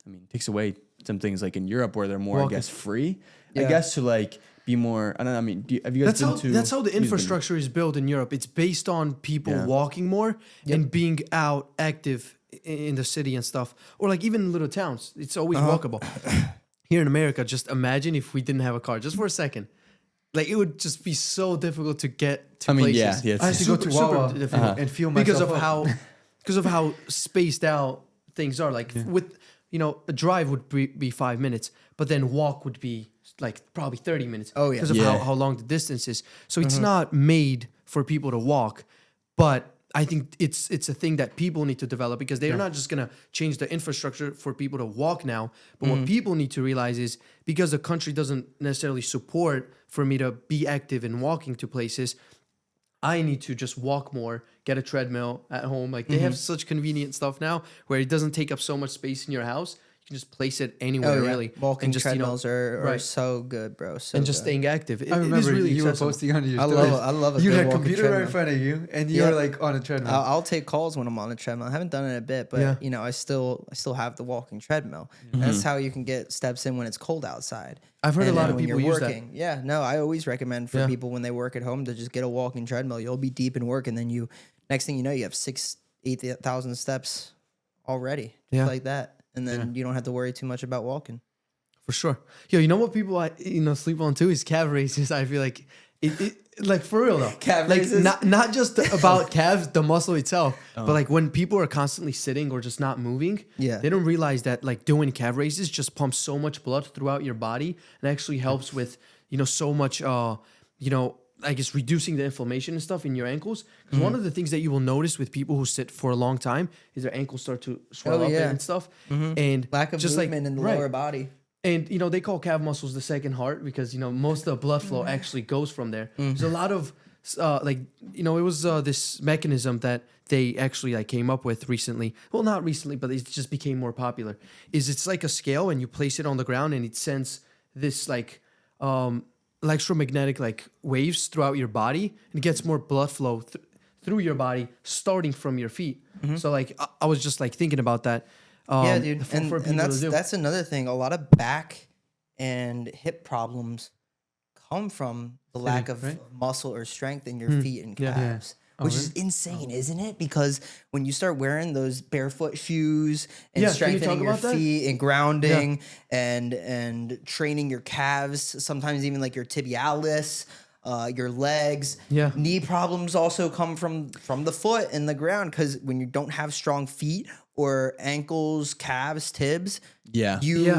I mean, it takes away some things like in Europe where they're more, I guess, free. I guess to like be more. I don't know. I mean, have you guys been to? That's how the you've been- infrastructure is built in Europe. It's based on people walking more and being out active in the city and stuff, or like even in little towns. It's always walkable. Here in America, just imagine if we didn't have a car, just for a second. Like it would just be so difficult to get to places. yeah, I have to go to Wawa and feel myself because of up. how spaced out things are. Like with a drive would be 5 minutes, but then walk would be like probably 30 minutes. Oh, yeah. Because of how long the distance is. So it's not made for people to walk, but I think it's a thing that people need to develop because they're not just gonna change the infrastructure for people to walk now. But what people need to realize is because the country doesn't necessarily support for me to be active in walking to places, I need to just walk more, get a treadmill at home. Like they have such convenient stuff now where it doesn't take up so much space in your house. You can just place it anywhere, really. Walking and just, treadmills are right. so good, bro. So and just good. staying active. It I is remember really you were accessible. posting on your I stories. love a You good had a walking computer right in treadmill. front of you, and you Yeah. were like on a treadmill. I'll take calls when I'm on a treadmill. I haven't done it in a bit, but you know, I still have the walking treadmill. That's how you can get steps in when it's cold outside. I've heard a And lot then of when people you're use working. Yeah, no, I always recommend for Yeah. people when they work at home to just get a walking treadmill. You'll be deep in work, and then next thing you know, you have 8,000 steps already, just like that, and then you don't have to worry too much about walking. For sure. Yo, you know what people sleep on too is calf raises. I feel like it like for real though. Calf like raises? not just about calves, the muscle itself, but like when people are constantly sitting or just not moving, they don't realize that like doing calf raises just pumps so much blood throughout your body and actually helps with so much I guess reducing the inflammation and stuff in your ankles. Because one of the things that you will notice with people who sit for a long time is their ankles start to swell up and stuff. And Lack of just movement in the lower body. And they call calf muscles the second heart because most of the blood flow actually goes from there. There's a lot of it was this mechanism that they actually like came up with recently. Well, not recently, but it just became more popular. It's like a scale and you place it on the ground and it sends this like electromagnetic like waves throughout your body and it gets more blood flow through your body starting from your feet. So like I was just like thinking about that. Yeah, dude, for people and to do. that's another thing. A lot of back and hip problems come from the lack of muscle or strength in your feet and calves, which is insane, isn't it? Because when you start wearing those barefoot shoes and strengthening your feet and grounding and training your calves, sometimes even like your tibialis. Your legs, knee problems also come from the foot and the ground because when you don't have strong feet or ankles, calves, tibs,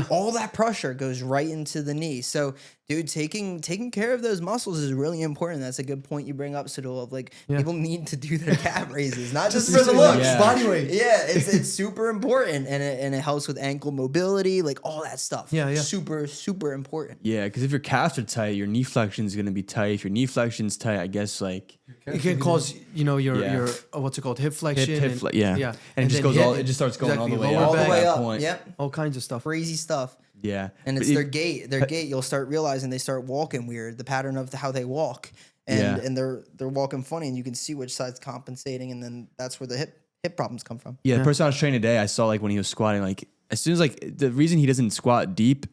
all that pressure goes right into the knee. So, dude, taking care of those muscles is really important. That's a good point you bring up, Sadul, of like people need to do their calf raises, not just for the looks, body weight. Yeah, it's super important and it helps with ankle mobility, like all that stuff. Yeah. Super, super important. Yeah, because if your calves are tight, your knee flexion is going to be tight. If your knee flexion's tight, I guess like it can cause your what's it called, hip flexion, and it just goes it just starts going all the way All up. the way up. Point. Yep. all kinds of stuff. Crazy stuff. Yeah. And it's their gait. Their gait, you'll start realizing they start walking weird, the pattern of how they walk. And they're walking funny and you can see which side's compensating and then that's where the hip problems come from. Yeah, the person I was training today, I saw like when he was squatting, like as soon as like the reason he doesn't squat deep,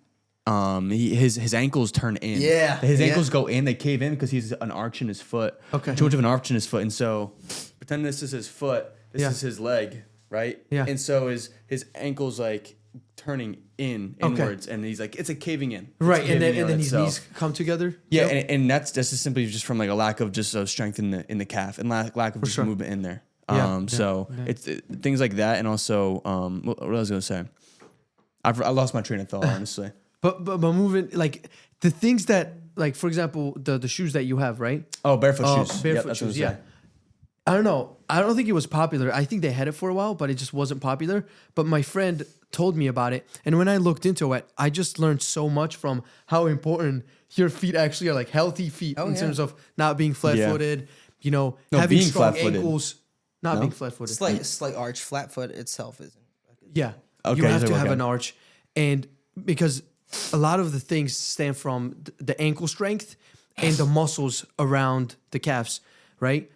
his ankles turn in. Yeah. His ankles go in, they cave in because he's an arch in his foot. Okay. Too much of an arch in his foot. And so pretend this is his foot, this is his leg, right? Yeah. And so his ankles like turning inwards and he's like it's like caving in. Right, It's and caving in then on his itself. knees come together. Yeah, and that's just simply just from like a lack of just strength in the calf and lack of just movement in there. It's things like that, and also what I was gonna say, I lost my train of thought honestly. But moving like the things that like for example the shoes that you have, right? Oh, barefoot shoes. Barefoot that's what I was shoes. gonna Yeah. say. I don't know. I don't think it was popular. I think they had it for a while, but it just wasn't popular. But my friend told me about it. And when I looked into it, I just learned so much from how important your feet actually are, like healthy feet in terms of not being flat-footed, having being strong flat-footed. ankles, not being flat-footed. Slight arch. Flat foot itself isn't. Yeah. Okay, You have to okay. have an arch. And because a lot of the things stem from the ankle strength and the muscles around the calves, right?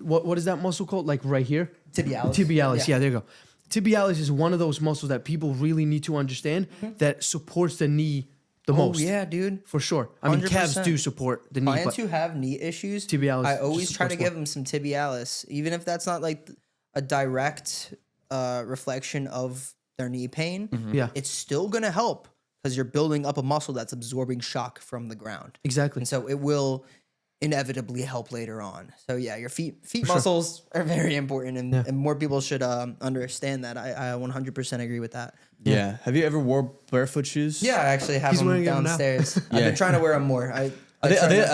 What is that muscle called? Like right here? Tibialis. Tibialis. Yeah, there you go. Tibialis is one of those muscles that people really need to understand that supports the knee the most. Oh, yeah, dude. For sure. I mean, calves 100%. do support the knee. Clients But who have knee issues, Tibialis I always just try to supports give them some tibialis, even if that's not like a direct reflection of their knee pain. Yeah. It's still gonna help because you're building up a muscle that's absorbing shock from the ground, Exactly. and so it will inevitably help later on. So yeah, your feet muscles are very important, and more people should understand that. I 100% agree with that. Yeah. Have you ever wore barefoot shoes? Yeah, I actually have He's them wearing them now. downstairs. I've been trying to wear them more. Are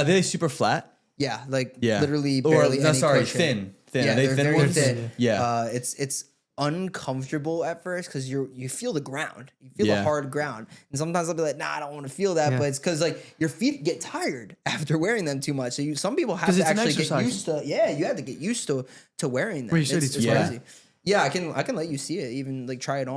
they super flat? Yeah, like Yeah. literally Or barely any sorry, cushion. thin. thin. Yeah, Are they they're thin very ones? thin. Yeah. It's uncomfortable at first because you feel the ground, you feel the Yeah. hard ground, and sometimes I'll be like, nah, I don't want to feel that, Yeah. but it's because like your feet get tired after wearing them too much. So some people have 'Cause to it's an actually get exercise. used to. Yeah, you have to get used to wearing them. Where you said it's Yeah. crazy. Yeah, I can let you see it, even like try it on.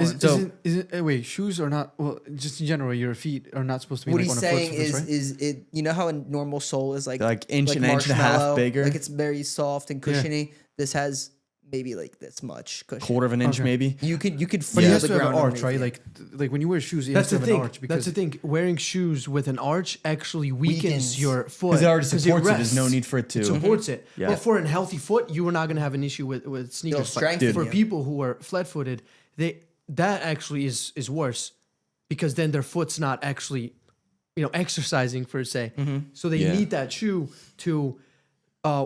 Wait, shoes are not, well, just in general, your feet are not supposed to be What like he's on a foot saying surface, is right? is it, you know how a normal sole is like Like an inch and a half marshmallow? bigger? Like it's very soft and cushiony. This has maybe like this much cushion. Quarter of an inch, Okay. maybe. You could But feel it the has to have an ground arch, underneath right? you. Like when you wear shoes, it That's has the to have thing. an arch That's the thing. Wearing shoes with an arch actually weakens Weakens. your foot Because it already it supports it. There's rests. no need for it to. It supports it. Yeah. But for a healthy foot, you are not going to have an issue with sneakers. But strengthen for you. people who are flat-footed, that actually is worse because then their foot's not actually, exercising per se. So they Yeah. need that shoe to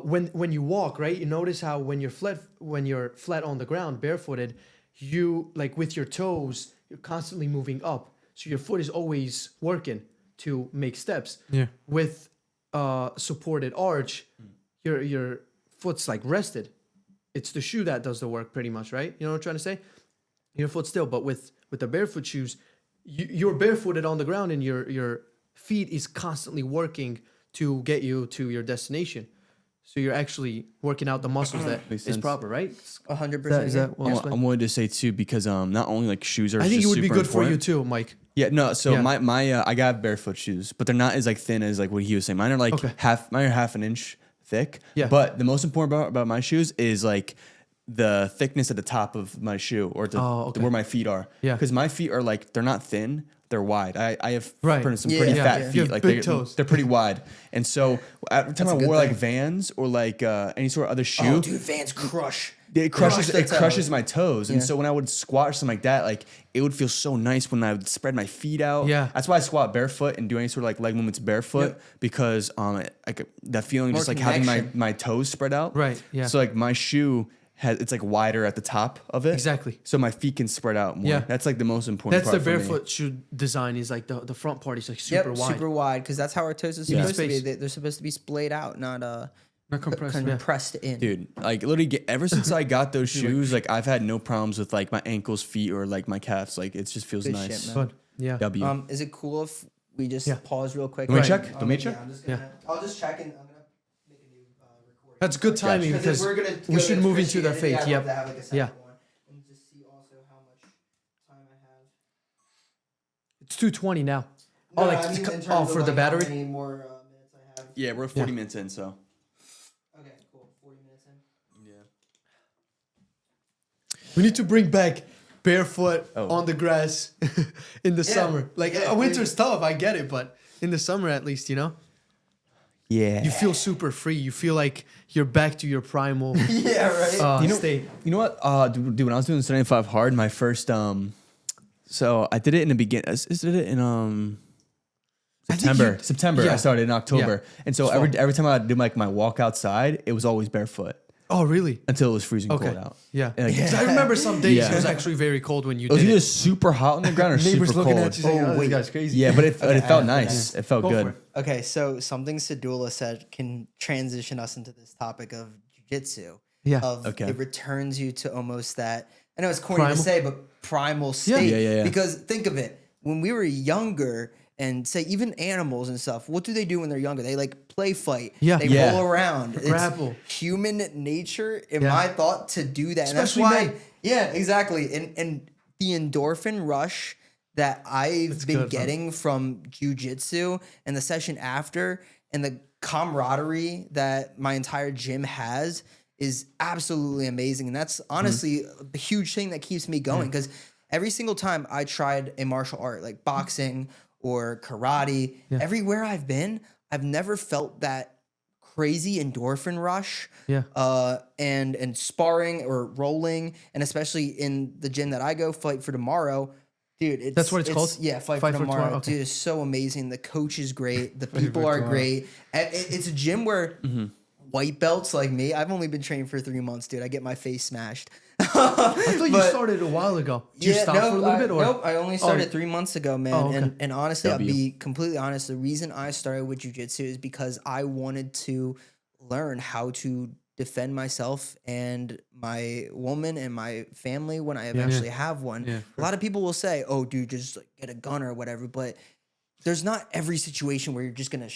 when you walk, right? You notice how when you're flat on the ground, barefooted, you like with your toes, you're constantly moving up. So your foot is always working to make steps. Yeah. With supported arch, your foot's like rested. It's the shoe that does the work pretty much, right? You know what I'm trying to say? Your foot still, but with the barefoot shoes, you're barefooted on the ground and your feet is constantly working to get you to your destination. So you're actually working out the muscles that Makes is sense. proper, right? 100%. Is that well I'm explained? willing to say too because not only like shoes are. I think just it would be super good for you important. too, Mike. Yeah, no. So Yeah. my I got barefoot shoes, but they're not as like thin as like what he was saying. Mine are like Okay. mine are half an inch thick. Yeah. But the most important about my shoes is like the thickness at the top of my shoe or where my feet are. Yeah. Because my feet are like they're not thin. They're wide. I have Right. some Yeah, pretty yeah, fat yeah. feet. You have Like big they're, toes. they're pretty wide. And so every time That's a I good wore like thing. Vans or like any sort of other shoe, Oh, dude, Vans crush. it Crush crushes the my toes. toes. And Yeah. so when I would squat or something like that, like it would feel so nice when I would spread my feet out. Yeah. That's why I squat barefoot and do any sort of like leg movements barefoot because like that feeling More just like having connection. my toes spread out. Right, yeah. So like my shoe it's like wider at the top of it. Exactly. So my feet can spread out more. Yeah. That's like the most important That's the part for me. barefoot shoe design is like the front part is like super Yep, wide. super wide, because that's how our toes are Yeah. supposed to be. Space. They're supposed to be splayed out, not Not compressed. compressed in. Dude, like literally ever since I got those shoes, like I've had no problems with like my ankles, feet, or like my calves. Like it just feels Good nice. shit, man. Good. Yeah. W. Is it cool if we just Yeah. pause real quick? Do we Right. check? Do we check? Yeah, I'm just gonna, I'll just check and I'm gonna make a new recording. That's good timing Because because if we're gonna we go should to move into the Christianity, faith. I'd love Yep. to have, like, a second Yeah. one and just see also how much time I have. It's 2:20 now. No, Oh, like I mean in terms oh, of, for the like, battery. How many more minutes I have? Yeah, we're 40 minutes in, so. Okay, cool. 40 minutes in. Yeah. We need to bring back barefoot Oh. on the grass in the summer. Like Yeah, winter's tough, I get it, but in the summer at least, Yeah. you feel super free. You feel like you're back to your primal Yeah, right. state. You know what? Dude, when I was doing 75 hard, my first so I did it in the beginning. I did it in September. Yeah. I started in October, and so every time I would do like my walk outside, it was always barefoot Oh, really? until it was freezing Okay. cold out. Yeah. And, like, 'Cause I remember some days Yeah. it was actually very cold when you It was did either it. super hot on the ground or Neighbors super looking cold. at you saying, Oh, "Oh, wait. this guy's crazy." Yeah, but it I felt have nice. It felt Go good. for it. Okay, so something Sadula said can transition us into this topic of jujitsu. Yeah. Of Okay. it returns you to almost that. I know it's corny Primal? to say, but primal state. Yeah. Because think of it, when we were younger, and say even animals and stuff, what do they do when they're younger? They like play fight. Yeah. They Yeah. roll around. Grapple. It's human nature, in Yeah. my thought, to do that. And Especially that's why. men. Yeah, exactly. And the endorphin rush that I've been good, man. getting from jujitsu and the session after, and the camaraderie that my entire gym has is absolutely amazing. And that's honestly a huge thing that keeps me going, because every single time I tried a martial art like boxing or karate, everywhere I've been, I've never felt that crazy endorphin rush. Yeah. And sparring or rolling, and especially in the gym that I go, Fight for Tomorrow, dude. That's what it's called? Yeah, Fight for Tomorrow. Dude, it's so amazing. The coach is great. The people are great. It's a gym where white belts like me, I've only been training for 3 months, dude. I get my face smashed. I thought you started a while ago. Did you stop for a little bit? Or? Nope, I only started 3 months ago, man. Oh, okay. And honestly, I'll W. be completely honest. The reason I started with jujitsu is because I wanted to learn how to defend myself and my woman and my family when I eventually have one. Yeah. A lot of people will say, "Oh, dude, just like, get a gun or whatever," but there's not every situation where you're just gonna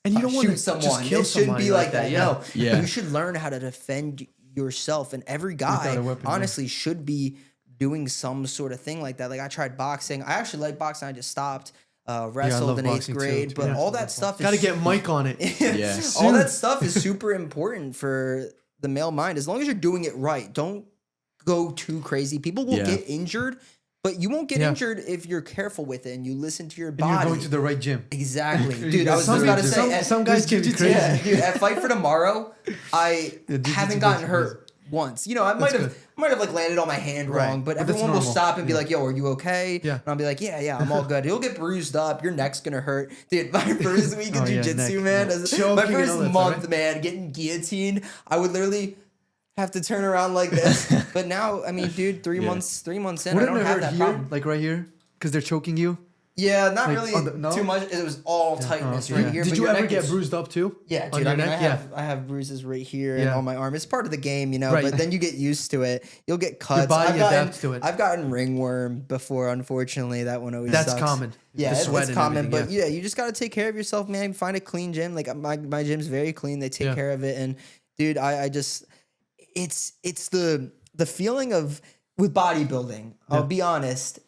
And you don't want shoot to someone. just kill It shouldn't somebody be like that. Yeah. No, Yeah. you should learn how to defend yourself, and every Without guy a weapon, yeah. honestly should be doing some sort of thing like that. Like I tried boxing. I actually like boxing. I just stopped. Wrestled love in 8th boxing too, grade, to be but honest. all that stuff Got to is get Mike on it. Yeah. all that stuff is super important for the male mind. As long as you're doing it right, don't go too crazy. People will Yeah. get injured, but you won't get Yeah. injured if you're careful with it and you listen to your And body. you're going to the right gym. Exactly, dude. I was Some just about to people- say, some guys can be crazy. Yeah, dude. At Fight for Tomorrow, I haven't gotten hurt once. You know, I might have like landed on my hand wrong, but that's everyone will normal. stop and be like, "Yo, are you okay?" Yeah. And I'll be like, "Yeah, I'm all good." You'll get bruised up. Your neck's gonna hurt, dude. My first week of Oh, yeah, jujitsu, neck. man. Yeah. My Choking and first all that stuff, month, right? man, getting guillotined. I would literally have to turn around like this. But now, I mean, dude, 3 months in, I Wouldn't don't it have hurt that here? problem. Like right here? Because they're choking you? Yeah, not Like, really on the- no? too much. It was all tightness okay. right here. Did but you your ever neck get is- bruised up too? Yeah, On dude. your neck? I have bruises right here and Yeah. on my arm. It's part of the game, you know. Right. But then you get used to it. You'll get cuts. body adapts to it. I've gotten ringworm before. Unfortunately, that one always That's sucks. common. Yeah, The sweat it's and common. everything, But yeah, you just got to take care of yourself, man. Find a clean gym. Like my gym's very clean. They take Yeah. care of it. And dude, I just it's the feeling of with bodybuilding. I'll be honest.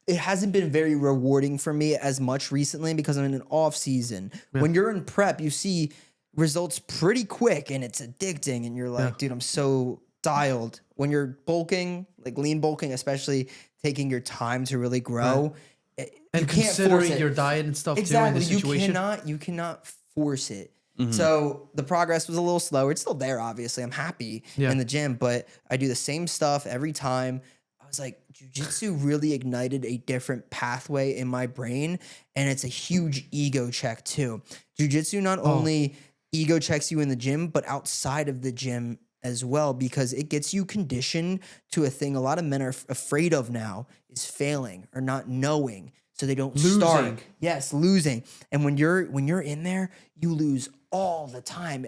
It hasn't been very rewarding for me as much recently because I'm in an off season. When you're in prep, you see results pretty quick and it's addicting and you're like, dude, I'm so dialed. When you're bulking, like lean bulking, especially taking your time to really grow, And you can't force considering it. your diet and stuff Exactly. too in the situation. You cannot force it. So the progress was a little slower. It's still there, obviously. I'm happy Yeah. in the gym, but I do the same stuff every time. I was like, jujitsu really ignited a different pathway in my brain, and it's a huge ego check too. Jujitsu not only ego checks you in the gym, but outside of the gym as well, because it gets you conditioned to a thing a lot of men are afraid of now is failing or not knowing. So they don't start. Yes, losing. And when you're in there, you lose all the time.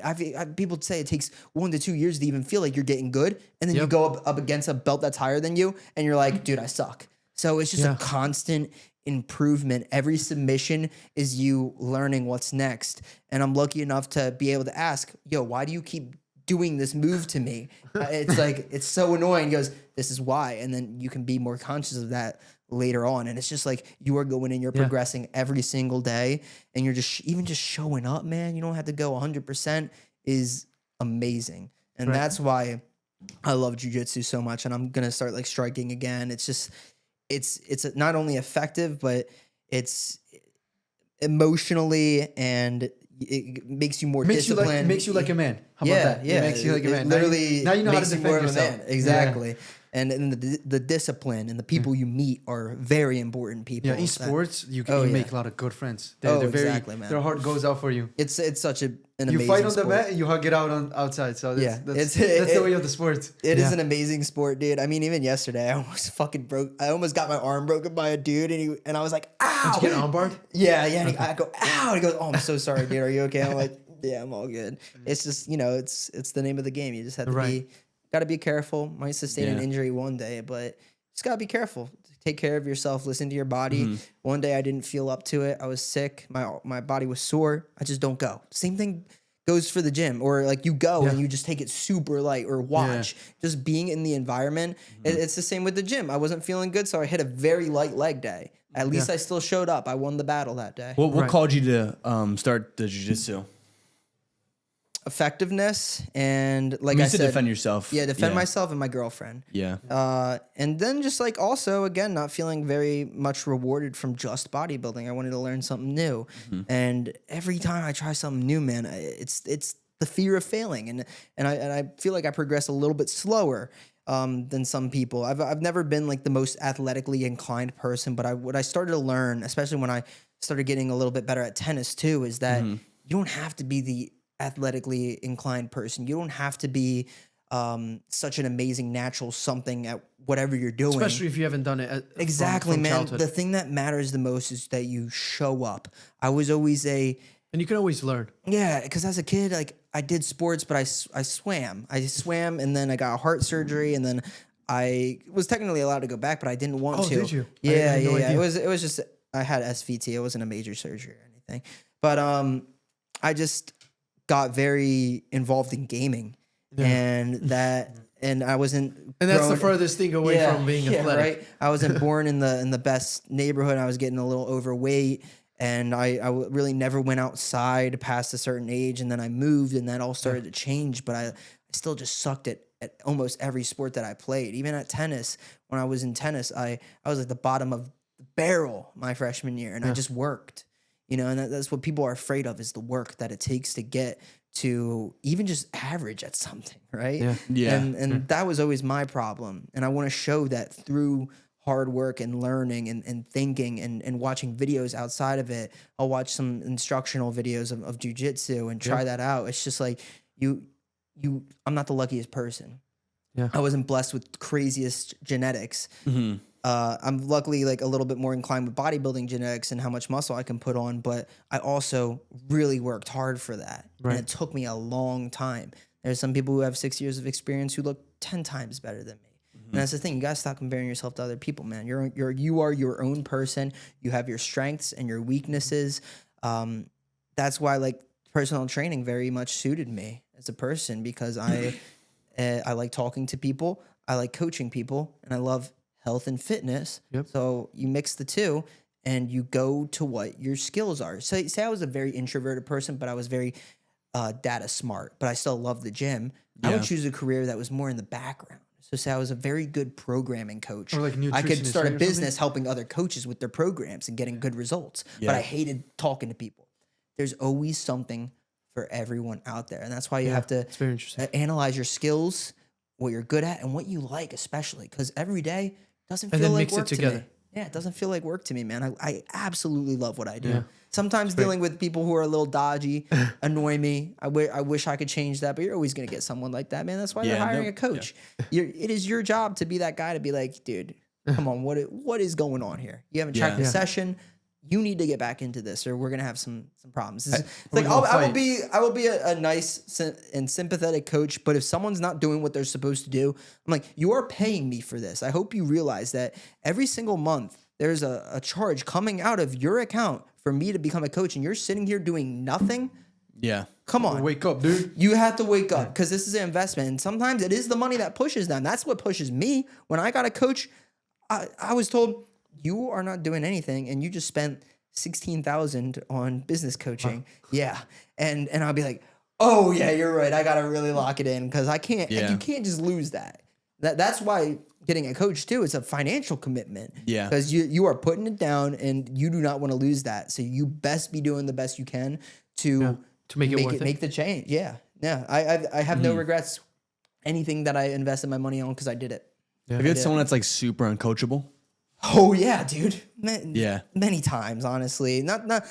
People say it takes 1 to 2 years to even feel like you're getting good, and then you go up against a belt that's higher than you, and you're like, dude, I suck. So it's just a constant improvement. Every submission is you learning what's next. And I'm lucky enough to be able to ask, yo, why do you keep doing this move to me? It's like, it's so annoying. He goes, this is why. And then you can be more conscious of that later on. And it's just like you are going in, you're progressing every single day, and you're just even just showing up, man. You don't have to go 100% is amazing. And that's why I love jujitsu so much. And I'm gonna start like striking again. It's just it's not only effective, but it's emotionally and it makes you more disciplined. It makes you like a man. How about that? Yeah, It makes you like a man. Literally, now you know how to makes you defend more of a yourself. man. Exactly. And the discipline and the people you meet are very important people. Yeah, in That- sports, you Oh, you yeah. make a lot of good friends. Oh, They're very, exactly, man. their heart goes out for you. it's such an You amazing fight on sport. the mat and you hug it out on outside. So that's, Yeah, that's it's- the way of the sport. It is an amazing sport, dude. I mean, even yesterday, I almost got my arm broken by a dude, and I was like, "Ow!" Did you get armbarred? Yeah. And I go, "Ow!" And he goes, "Oh, I'm so sorry, dude. Are you okay?" I'm like, "Yeah, I'm all good." It's just, it's the name of the game. You just have to got to be careful. Might sustain an injury one day, but just gotta be careful. Take care of yourself. Listen to your body. One day I didn't feel up to it. I was sick. My body was sore. I just don't go. Same thing goes for the gym, or like you go and you just take it super light, or watch. Just being in the environment. It's the same with the gym. I wasn't feeling good, so I hit a very light leg day. At least I still showed up. I won the battle that day. What called you to start the jiu-jitsu? Effectiveness and like You I said said, defend yourself. Yeah, defend myself and my girlfriend. Yeah. And then just like also again not feeling very much rewarded from just bodybuilding. I wanted to learn something new, and every time I try something new, man, it's the fear of failing, and I feel like I progress a little bit slower than some people. I've never been like the most athletically inclined person, but what I started to learn, especially when I started getting a little bit better at tennis too, is that you don't have to be the athletically inclined person. You don't have to be such an amazing natural something at whatever you're doing. Especially if you haven't done it Exactly, from man. childhood. The thing that matters the most is that you show up. I was always a And you can always learn. Yeah, because as a kid, like I did sports, but I swam. I swam, and then I got heart surgery, and then I was technically allowed to go back, but I didn't want to. Did you? Yeah, I had no yeah. idea. It was just I had SVT. It wasn't a major surgery or anything, but I just got very involved in gaming, and I wasn't. And that's the grown- furthest thing away from being athletic. Right. I wasn't born in the best neighborhood. I was getting a little overweight, and I really never went outside past a certain age. And then I moved, and that all started to change. But I still just sucked at almost every sport that I played. Even at tennis, when I was in tennis, I was at the bottom of the barrel my freshman year, and I just worked. You know, and that's what people are afraid of, is the work that it takes to get to even just average at something, right? Yeah. And that was always my problem. And I want to show that through hard work and learning and thinking and watching videos outside of it. I'll watch some instructional videos of jujitsu and try that out. It's just like I'm not the luckiest person. Yeah. I wasn't blessed with craziest genetics. I'm luckily like a little bit more inclined with bodybuilding genetics and how much muscle I can put on, but I also really worked hard for that. Right. And it took me a long time. There's some people who have 6 years of experience who look 10 times better than me. And that's the thing. You gotta stop comparing yourself to other people, man. You are your own person. You have your strengths and your weaknesses. That's why like personal training very much suited me as a person, because I like talking to people. I like coaching people, and I love health and fitness. Yep. So you mix the two and you go to what your skills are. So say I was a very introverted person, but I was very data smart, but I still love the gym. I would choose a career that was more in the background. So say I was a very good programming coach. Or like I could nutritionist, start a right, or business helping other coaches with their programs and getting good results. But I hated talking to people. There's always something for everyone out there. And that's why you have to It's very interesting. analyze your skills, what you're good at, and what you like, especially because every day doesn't And feel then like mix it work to together. me. Yeah, it doesn't feel like work to me, man. I absolutely love what I do. Sometimes dealing with people who are a little dodgy annoy me. I wish I could change that, but you're always going to get someone like that, man. That's why they're hiring a coach. It is your job to be that guy, to be like, dude, come on, what is going on here? You haven't tracked the session. You need to get back into this, or we're gonna have some problems. It's like I will be a nice and sympathetic coach, but if someone's not doing what they're supposed to do, I'm like, you are paying me for this. I hope you realize that every single month there's a charge coming out of your account for me to become a coach, and you're sitting here doing nothing. Yeah. Come on, Wake up, dude. you have to wake up, because this is an investment, and sometimes it is the money that pushes them. That's what pushes me. When I got a coach, I was told, you are not doing anything, and you just spent $16,000 on business coaching. Yeah, and I'll be like, oh yeah, you're right. I gotta really lock it in, because I can't. Yeah. You can't just lose that. That's why getting a coach too is a financial commitment. Yeah. because you are putting it down, and you do not want to lose that. So you best be doing the best you can to make it worth it. make the change. Yeah. I have no regrets. Anything that I invested my money on, because I did it. Have you had someone that's like super uncoachable? Oh yeah, dude. Yeah. Many times, honestly. Not.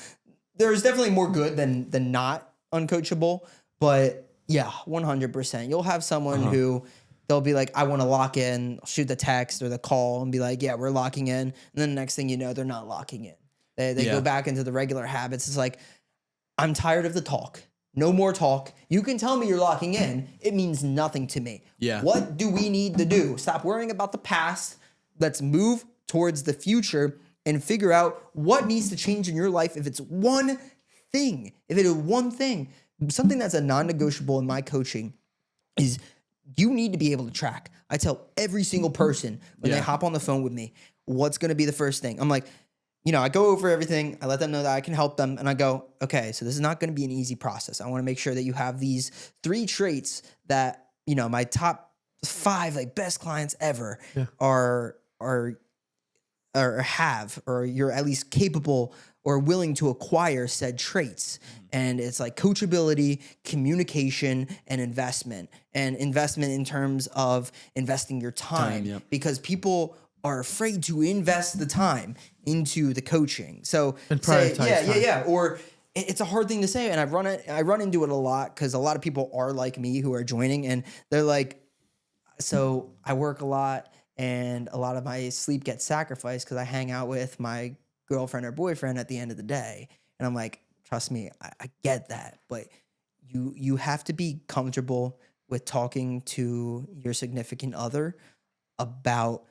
There's definitely more good than not uncoachable, but yeah, 100%. You'll have someone who they'll be like, I want to lock in, shoot the text or the call, and be like, yeah, we're locking in, and then the next thing you know, they're not locking in. They go back into the regular habits. It's like, I'm tired of the talk. No more talk. You can tell me you're locking in. It means nothing to me. Yeah. What do we need to do? Stop worrying about the past. Let's move towards the future and figure out what needs to change in your life. If it's one thing, something that's a non-negotiable in my coaching is you need to be able to track. I tell every single person when they hop on the phone with me, what's going to be the first thing? I'm like, I go over everything. I let them know that I can help them. And I go, okay, so this is not going to be an easy process. I want to make sure that you have these 3 traits that, my top 5 like best clients ever are have, or you're at least capable or willing to acquire said traits. And it's like coachability, communication, and investment. And investment in terms of investing your time. Because people are afraid to invest the time into the coaching. So And prioritize time. yeah. Or it's a hard thing to say, and I run into it a lot, because a lot of people are like me who are joining, and they're like, so I work a lot, and a lot of my sleep gets sacrificed because I hang out with my girlfriend or boyfriend at the end of the day. And I'm like, trust me, I get that, but you have to be comfortable with talking to your significant other about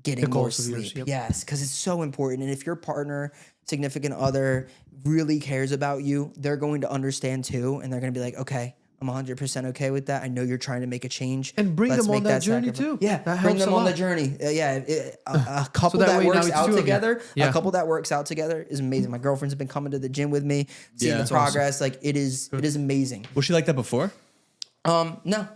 getting more goals of yours, sleep. yep. Yes, because it's so important. And if your partner, significant other really cares about you, they're going to understand too. And they're going to be like, okay, I'm 100% okay with that. I know you're trying to make a change. And bring Let's them on make that journey sacrifice. too. Yeah, That bring helps them a on the lot. journey. A couple that that way now works it's out two of you. together. Yeah. A couple that works out together is amazing. My girlfriend's been coming to the gym with me, seeing Yeah. the That's progress. Like it is amazing. Was she like that before? No.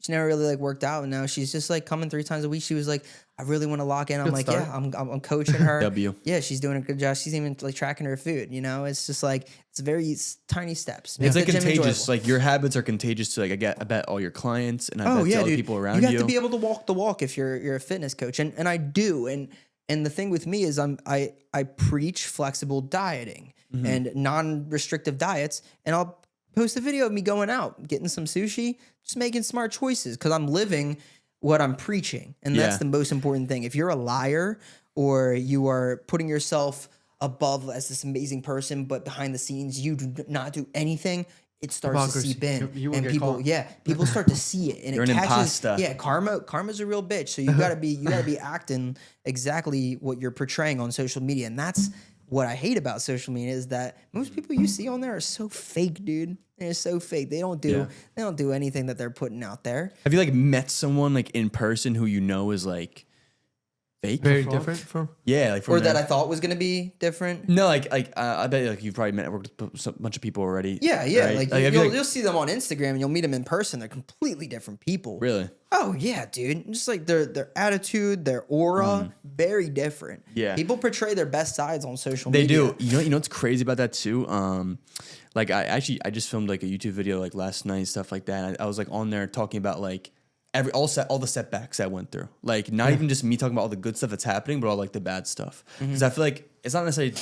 She never really like worked out, and now she's just like coming 3 times a week. She was like, I really want to lock in. I'm Good like, start. yeah, I'm coaching her. W. Yeah, she's doing a good job. She's even like tracking her food. You know, it's just like it's very tiny steps. It's like the gym contagious. enjoyable. Like your habits are contagious to like I bet all your clients and I bet to other dude. people around You you. have to be able to walk the walk if you're a fitness coach, and I do. And the thing with me is I preach flexible dieting and non-restrictive diets, and I'll post a video of me going out, getting some sushi, just making smart choices because I'm living what I'm preaching. And that's Yeah. the most important thing. If you're a liar or you are putting yourself above as this amazing person, but behind the scenes, you do not do anything, it starts Hypocrisy. to seep in. You will and get people, caught. people start to see it. And You're it an catches. imposter. Yeah, karma's a real bitch. So you gotta be acting exactly what you're portraying on social media. And that's what I hate about social media is that most people you see on there are so fake, dude. They're so fake. They don't do anything that they're putting out there. Have you like met someone like in person who you know is like fake? Very different from. Yeah, like from Or that there. I thought was gonna be different. No, I bet like you've probably worked with a bunch of people already. Yeah. right? Like, have you, you'll see them on Instagram and you'll meet them in person. They're completely different people. really. Oh yeah, dude. Just like their attitude, their aura, very different. Yeah. People portray their best sides on social They media. do. You know what's crazy about that too? Like I just filmed like a YouTube video like last night, stuff like that. I was like on there talking about like all the setbacks I went through. Like not even just me talking about all the good stuff that's happening, but all like the bad stuff. Because I feel like it's not necessarily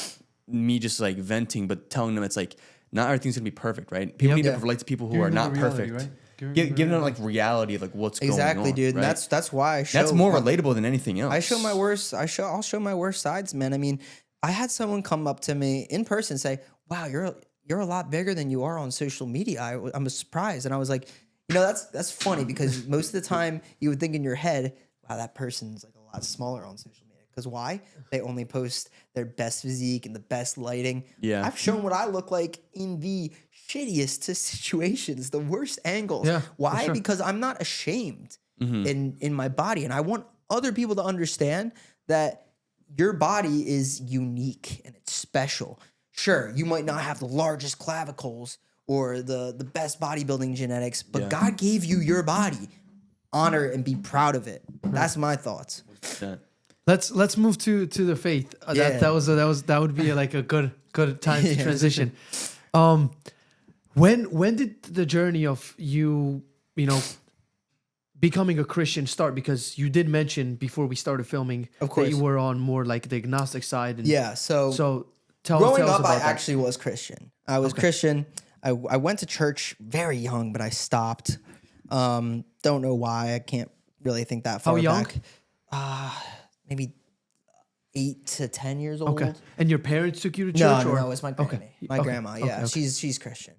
me just like venting, but telling them it's like not everything's gonna be perfect, right? People need to relate to people who are not perfect. Giving them like reality of like what's going on. Exactly, dude. Right? And that's why I show. That's more relatable than anything else. I show my worst. I'll show my worst sides, man. I mean, I had someone come up to me in person and say, "Wow, you're a lot bigger than you are on social media." I'm surprised, and I was like, you know, that's funny because most of the time you would think in your head, "Wow, that person's like a lot smaller on social media." Because why? They only post their best physique and the best lighting. Yeah. I've shown what I look like in the shittiest situations, the worst angles. Yeah, Why? Because I'm not ashamed in my body. And I want other people to understand that your body is unique and it's special. Sure, you might not have the largest clavicles or the best bodybuilding genetics, but God gave you your body. Honor and be proud of it. That's my thoughts. Yeah. Let's move to the faith. Yeah. That would be like a good time to transition. When did the journey of you becoming a Christian start? Because you did mention before we started filming Of course. that you were on more like the agnostic side. And Yeah, so tell growing us up, about I that. actually was Christian. I was Christian. I went to church very young, but I stopped. Don't know why. I can't really think that far How young? back. Maybe 8 to 10 years old. Okay. And your parents took you to No, church? no, or? no, it's my granny. My Okay. grandma. Yeah, Okay. she's Christian.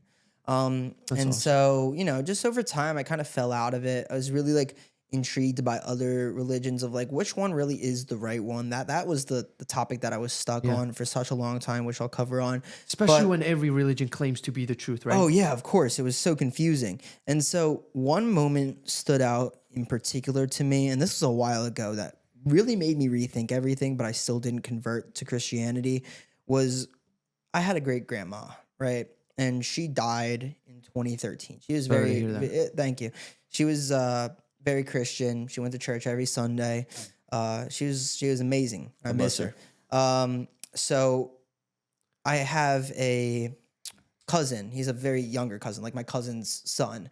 So just over time, I kind of fell out of it. I was really like intrigued by other religions of like which one really is the right one. That was the topic that I was stuck on for such a long time, which I'll cover on. Especially But- when every religion claims to be the truth, right? Oh yeah, of course. It was so confusing. And so one moment stood out in particular to me, and this was a while ago that really made me rethink everything, but I still didn't convert to Christianity, was I had a great grandma, right? And she died in 2013. She was Sorry to hear that. thank you. She was very Christian. She went to church every Sunday. She was amazing. I miss her. So I have a cousin. He's a very younger cousin, like my cousin's son.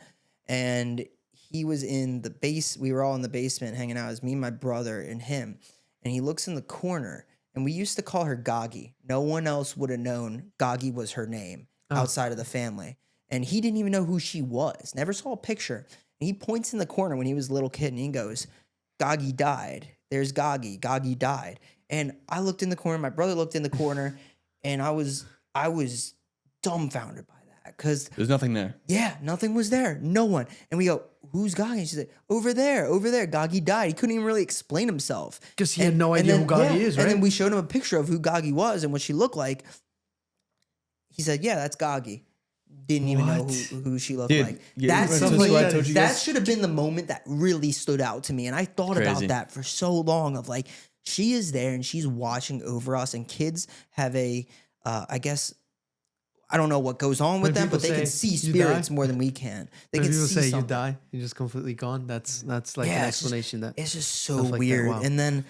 And he was in the base. We were all in the basement hanging out. It was me, my brother, and him. And he looks in the corner. And we used to call her Gagi. No one else would have known Gagi was her name outside of the family. And he didn't even know who she was. Never saw a picture. And he points in the corner when he was a little kid and he goes, Gagi died. There's Gagi. Gagi died. And I looked in the corner. My brother looked in the corner. And I was dumbfounded by that because There's nothing there. yeah, nothing was there, no one. And we go, who's Gagi? And she's like, over there. Gagi died. He couldn't even really explain himself Because he had no idea who Gagi is, right? And then we showed him a picture of who Gagi was and what she looked like. He said, yeah, that's Gagi. Didn't even know who she looked Dude, like. yeah, That's remember something what I told you that guys? should have been the moment that really stood out to me. And I thought about Crazy. that for so long of like, she is there and she's watching over us, and kids have a, I guess, I don't know what goes on with When them, but people they can say, see "You spirits die?" more than we can. They When can people see say something. you die, you're just completely gone. That's like Yeah, an it's just- explanation that It's just so Stuff like that, weird. wow. And then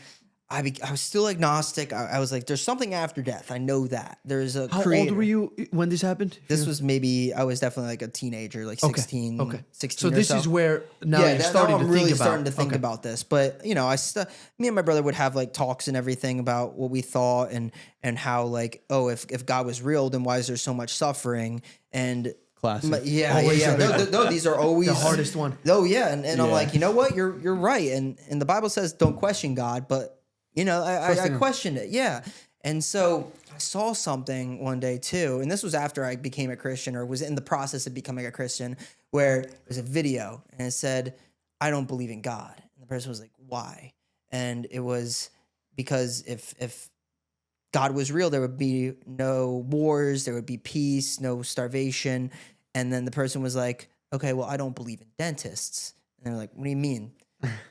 I was still agnostic. I was like, there's something after death. I know that. There's a How creator. old were you when this happened? This was maybe, I was definitely like a teenager, like 16, Okay. 16 So or this so. is where now Yeah, you're now starting I'm to really think about. starting to think Okay. about this. But you know, me and my brother would have like talks and everything about what we thought and how like, oh, if God was real, then why is there so much suffering? And Classic. Always a big No, these are always The hardest one. Oh yeah, and I'm Yeah. like, you know what? You're right. And the Bible says don't question God, but you know, I questioned it. Yeah. And so I saw something one day too, and this was after I became a Christian or was in the process of becoming a Christian, where it was a video and it said, I don't believe in God. And the person was like, why? And it was because if God was real, there would be no wars, there would be peace, no starvation. And then the person was like, okay, well, I don't believe in dentists. And they're like, what do you mean?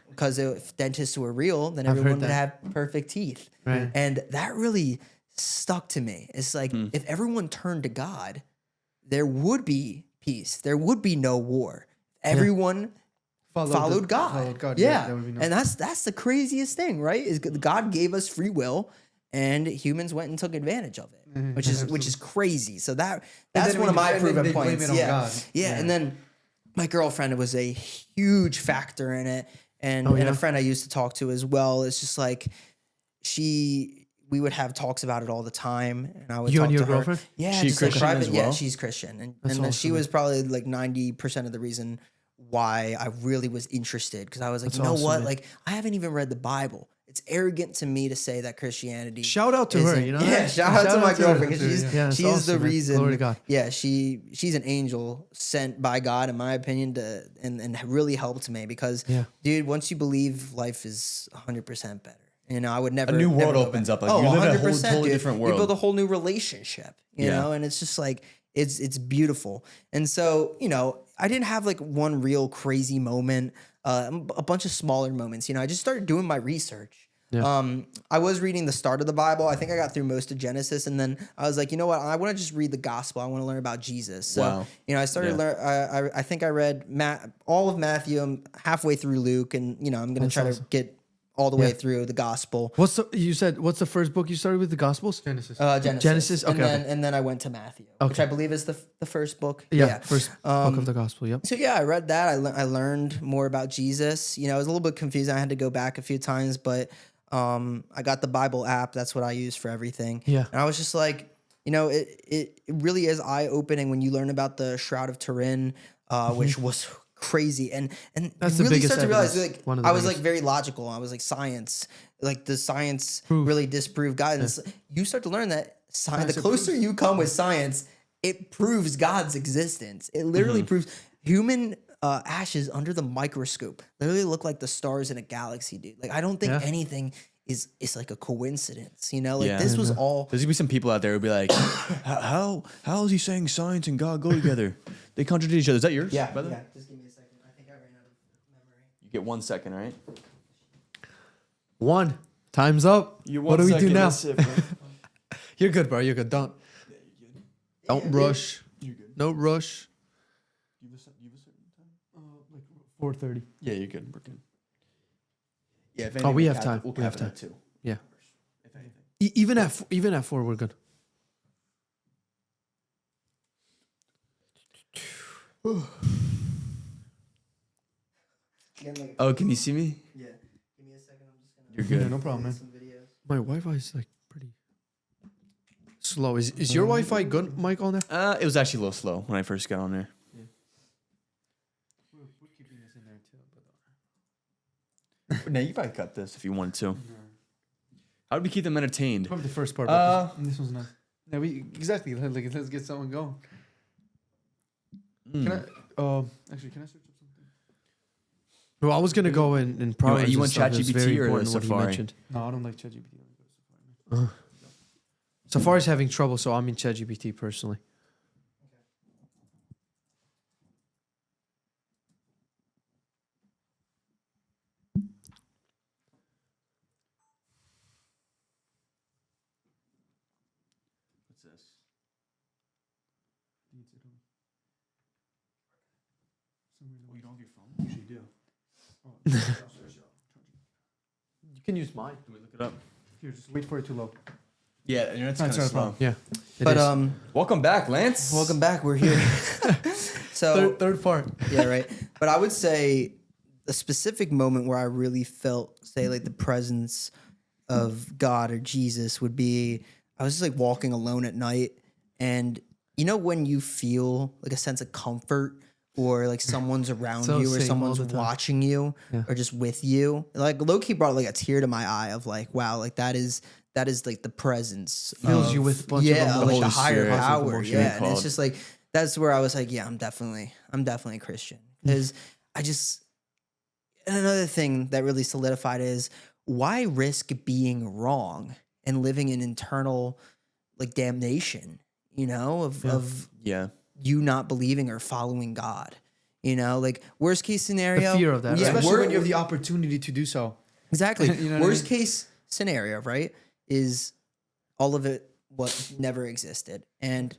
Because if dentists were real, then I've heard everyone would that. have perfect teeth. Right. And that really stuck to me. It's like, if everyone turned to God, there would be peace. There would be no war. Everyone followed God. Followed God. Yeah. there would be no- And that's the craziest thing, right? Is God gave us free will and humans went and took advantage of it, which is crazy. So that's then one of my and then proven they blame points. it on Yeah. God. Yeah. And then my girlfriend was a huge factor in it. And, Oh, and yeah? a friend I used to talk to as well. It's just like we would have talks about it all the time. And I would You talk and your to her. girlfriend? Yeah, She just like Christian as Yeah, well? she's Christian. And That's then she awesome. was probably like 90% of the reason why I really was interested. Because I was like, That's you know awesome, what? man. Like, I haven't even read the Bible. It's arrogant to me to say that Christianity. Shout out to her, isn't- you know? Yeah, shout out to my her. girlfriend because Yeah, it's she's awesome, the man. reason. Glory to God. Yeah, she's an angel sent by God, in my opinion, and really helped me because, Yeah. dude, once you believe, life is 100% better. You know, I would never. A new never world go opens back. up. Like, Oh, you live in a whole 100%, totally dude. different You world. build a whole new relationship, you Yeah. know, and it's just like it's beautiful. And so, you know, I didn't have like one real crazy moment. A bunch of smaller moments. You know, I just started doing my research. Yeah. I was reading the start of the Bible. I think I got through most of Genesis, and then I was like, you know what? I want to just read the gospel. I want to learn about Jesus. So, Wow. you know, I started learn. I think I read all of Matthew. I'm halfway through Luke, and you know, I'm gonna try to get all the way Yeah. through the gospel. What's the first book you started with? The Gospels? Genesis. Genesis. Okay, And then I went to Matthew, which Okay. I believe is the first book. Yeah, first book of the Gospel. Yep. So yeah, I read that. I learned more about Jesus. You know, I was a little bit confused. I had to go back a few times, but I got the Bible app. That's what I use for everything. Yeah. And I was just like, you know, it really is eye opening when you learn about the Shroud of Turin, which was crazy. And That's you the really biggest start to realize evidence. like One of the I was like biggest. very logical. I was like science, like the science Proof. really disproved God. And you start to learn that the closer you come with science, it proves God's existence. It literally proves human ashes under the microscope literally look like the stars in a galaxy, dude. Like I don't think Yeah. anything is like a coincidence, you know? Like Yeah. this was all There's gonna be some people out there who'll be like, how is he saying science and God go together? They contradict each other. Is that yours, brother? Yeah, just give me a second. I think I ran out of memory. You get 1 second, all right? One. Time's up. What do we do now? You're good, bro. You're good. Don't rush. No rush. You have a certain time? Like 4:30. Yeah, you're good. We're good. Yeah. If Oh, anything, we we'll have cap time. it- We'll We have cap it at time. 2. Yeah. If anything. Even at 4, we're good. Oh, can you see me? Yeah. Give me a second. I'm just gonna You're good. Yeah, no problem, man. some videos. My Wi-Fi is like pretty slow. Is your Wi-Fi good, Mike, on there? It was actually a little slow when I first got on there. Now you probably cut this if you wanted to. How do we keep them entertained? Probably the first part. Uh, But this one's nice. Yeah, exactly. Like, let's get someone going. Can I? Actually, can I search up something? Well, I was gonna go in progress. You want ChatGPT or what he Safari? mentioned. No, I don't like ChatGPT. Safari's having trouble, so I'm in ChatGPT personally. What's this? Oh, you don't have your phone? You usually do. You can use mine. Can we look it up? Here, just wait for it to load. Yeah, internet's That's kind of not a slow. problem. Yeah. But Welcome back, Lance. welcome back. We're here. So third part. yeah, right. But I would say the specific moment where I really felt, say, like the presence of God or Jesus would be I was just like walking alone at night, and you know when you feel like a sense of comfort or like someone's around So you or same all someone's the time. watching you Yeah. or just with you. Like low-key brought like a tear to my eye of like, wow, like that is like the presence. Fills you of- with a bunch of yeah, emotions. like Holy the higher Spirit. power. Emotions. Yeah. And it's Called. just like that's where I was like, yeah, I'm definitely a Christian. Because I just and another thing that really solidified is why risk being wrong and living in internal like damnation, you know, of Yeah. you not believing or following God. You know, like worst case scenario. The fear of that, Yeah, right? Especially when you have the opportunity to do so. exactly. You know what I Worst mean? case scenario, right? Is all of it what never existed and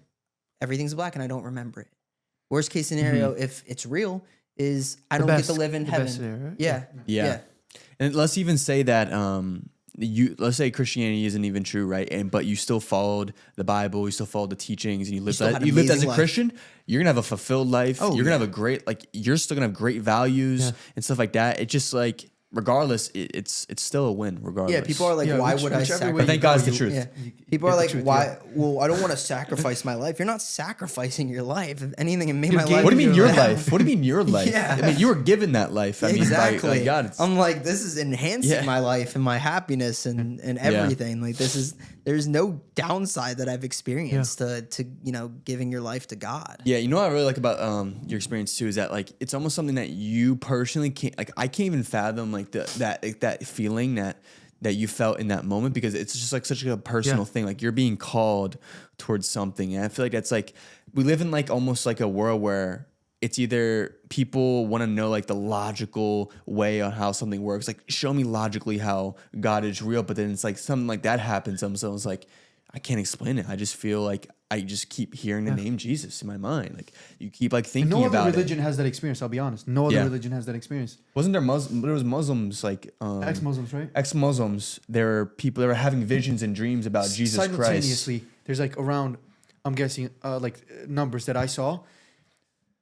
everything's black and I don't remember it. Worst case scenario, if it's real, is I don't get to live in the heaven. best scenario, right? Yeah. Yeah. And let's even say that let's say Christianity isn't even true, right? But you still followed the Bible, you still followed the teachings, and you still had an lived as amazing a life. Christian. You're gonna have a fulfilled life. Oh, you're gonna yeah. have a great you're still gonna have great values Yeah. and stuff like that. It just like regardless, it's still a win regardless. Yeah, people are like, why would I whichever sacrifice? way But thank you God go, it's the you- truth. Yeah. you People get are the like, truth, why? yeah. Well, I don't want to sacrifice my life. You're not sacrificing your life. If anything, it made You're my giving life. What do you mean your Yeah. life? What do you mean your life? Yeah. I mean you were given that life. I mean Exactly. by God. It's, I'm like, this is enhancing Yeah. my life and my happiness and everything. Like there's no downside that I've experienced to giving your life to God. yeah, you know what I really like about your experience too is that like it's almost something that you personally can't like I can't even fathom like that feeling that you felt in that moment because it's just like such a personal thing. Like you're being called towards something. And I feel like that's like we live in like almost like a world where it's either people want to know like the logical way on how something works. Like show me logically how God is real, but then it's like something like that happens. So it's like I can't explain it. I just feel like I just keep hearing the name Jesus in my mind. Like you keep like thinking No other about religion it. has that experience. I'll be honest. No other Yeah. religion has that experience. Wasn't there there was Muslims like Ex-Muslims, right? ex-Muslims, there were people that were having visions and dreams about Jesus Christ. Simultaneously, there's like around, I'm guessing, numbers that I saw.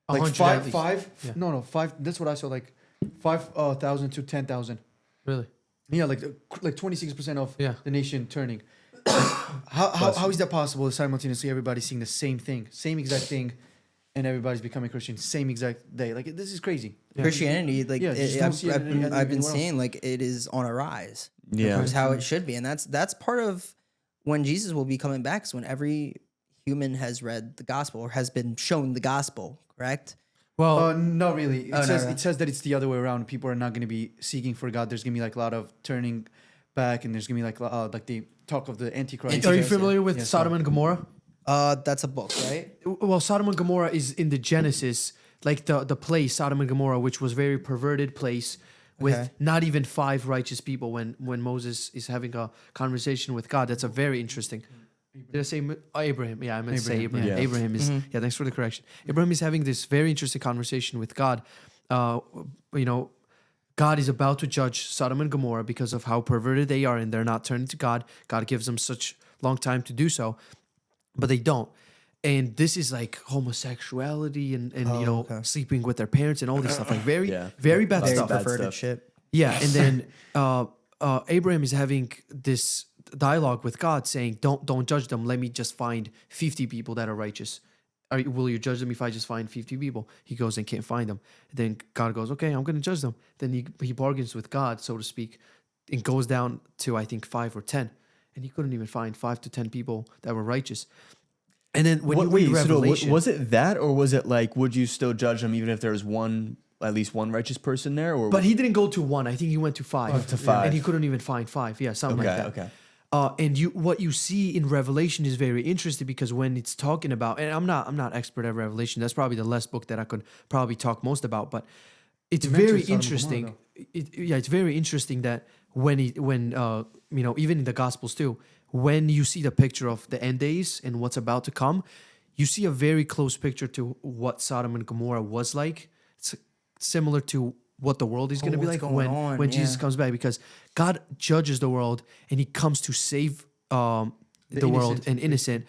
Like 100 five, at least. five, Yeah. no, five. That's what I saw. Like 5,000 to 10,000. Really? Yeah, like 26% of Yeah. the nation turning. How is that possible? Simultaneously, everybody's seeing the same thing, same exact thing, and everybody's becoming Christian same exact day. Like this is crazy. Christianity, like Yeah, just don't see it I've been anywhere else. seeing, like it is on a rise. Yeah. Is how it should be, and that's part of when Jesus will be coming back. Is when every human has read the gospel or has been shown the gospel. Correct? Well, Not really. It Oh, no, says no. it says that it's the other way around. People are not going to be seeking for God. There's going to be like a lot of turning back, and there's going to be like the talk of the Antichrist. are you Antichrist, familiar with Yeah, Sodom and Gomorrah? That's a book, right? Well, Sodom and Gomorrah is in the Genesis, like the place Sodom and Gomorrah, which was very perverted place with Okay. not even 5 righteous people. When Moses is having a conversation with God, that's a very interesting. Did I say Abraham? Yeah, I meant to say Abraham. yeah. Abraham is Thanks for the correction. Abraham is having this very interesting conversation with God. God is about to judge Sodom and Gomorrah because of how perverted they are, and they're not turning to God. God gives them such long time to do so, but they don't. And this is like homosexuality and okay. sleeping with their parents and all this stuff, like very Yeah. very bad Very stuff. bad perverted stuff. shit. Yeah, and then Abraham is having this dialogue with God, saying, "Don't judge them. Let me just find 50 people that are righteous. Will you judge them if I just find 50 people?" He goes and can't find them. Then God goes, "Okay, I'm going to judge them." Then he bargains with God, so to speak, and goes down to I think 5 or 10, and and he couldn't even find 5 to 10 people that were righteous. And then when you Wait, read so Revelation, was it that, or was it like, would you still judge them even if there was at least one righteous person there? Or but he didn't go to 1. I think he went to 5. to 5. And he couldn't even find 5. Yeah, something like that. Okay. And what you see in Revelation is very interesting, because when it's talking about, and I'm not expert at Revelation. That's probably the less book that I could probably talk most about, but it's You mentioned very Sodom and interesting. Gomorrah, It's very interesting that when even in the Gospels too, when you see the picture of the end days and what's about to come, you see a very close picture to what Sodom and Gomorrah was like. It's similar to what the world is going to be what's like going on, when Jesus yeah. comes back, because God judges the world and he comes to save the world innocent, and innocent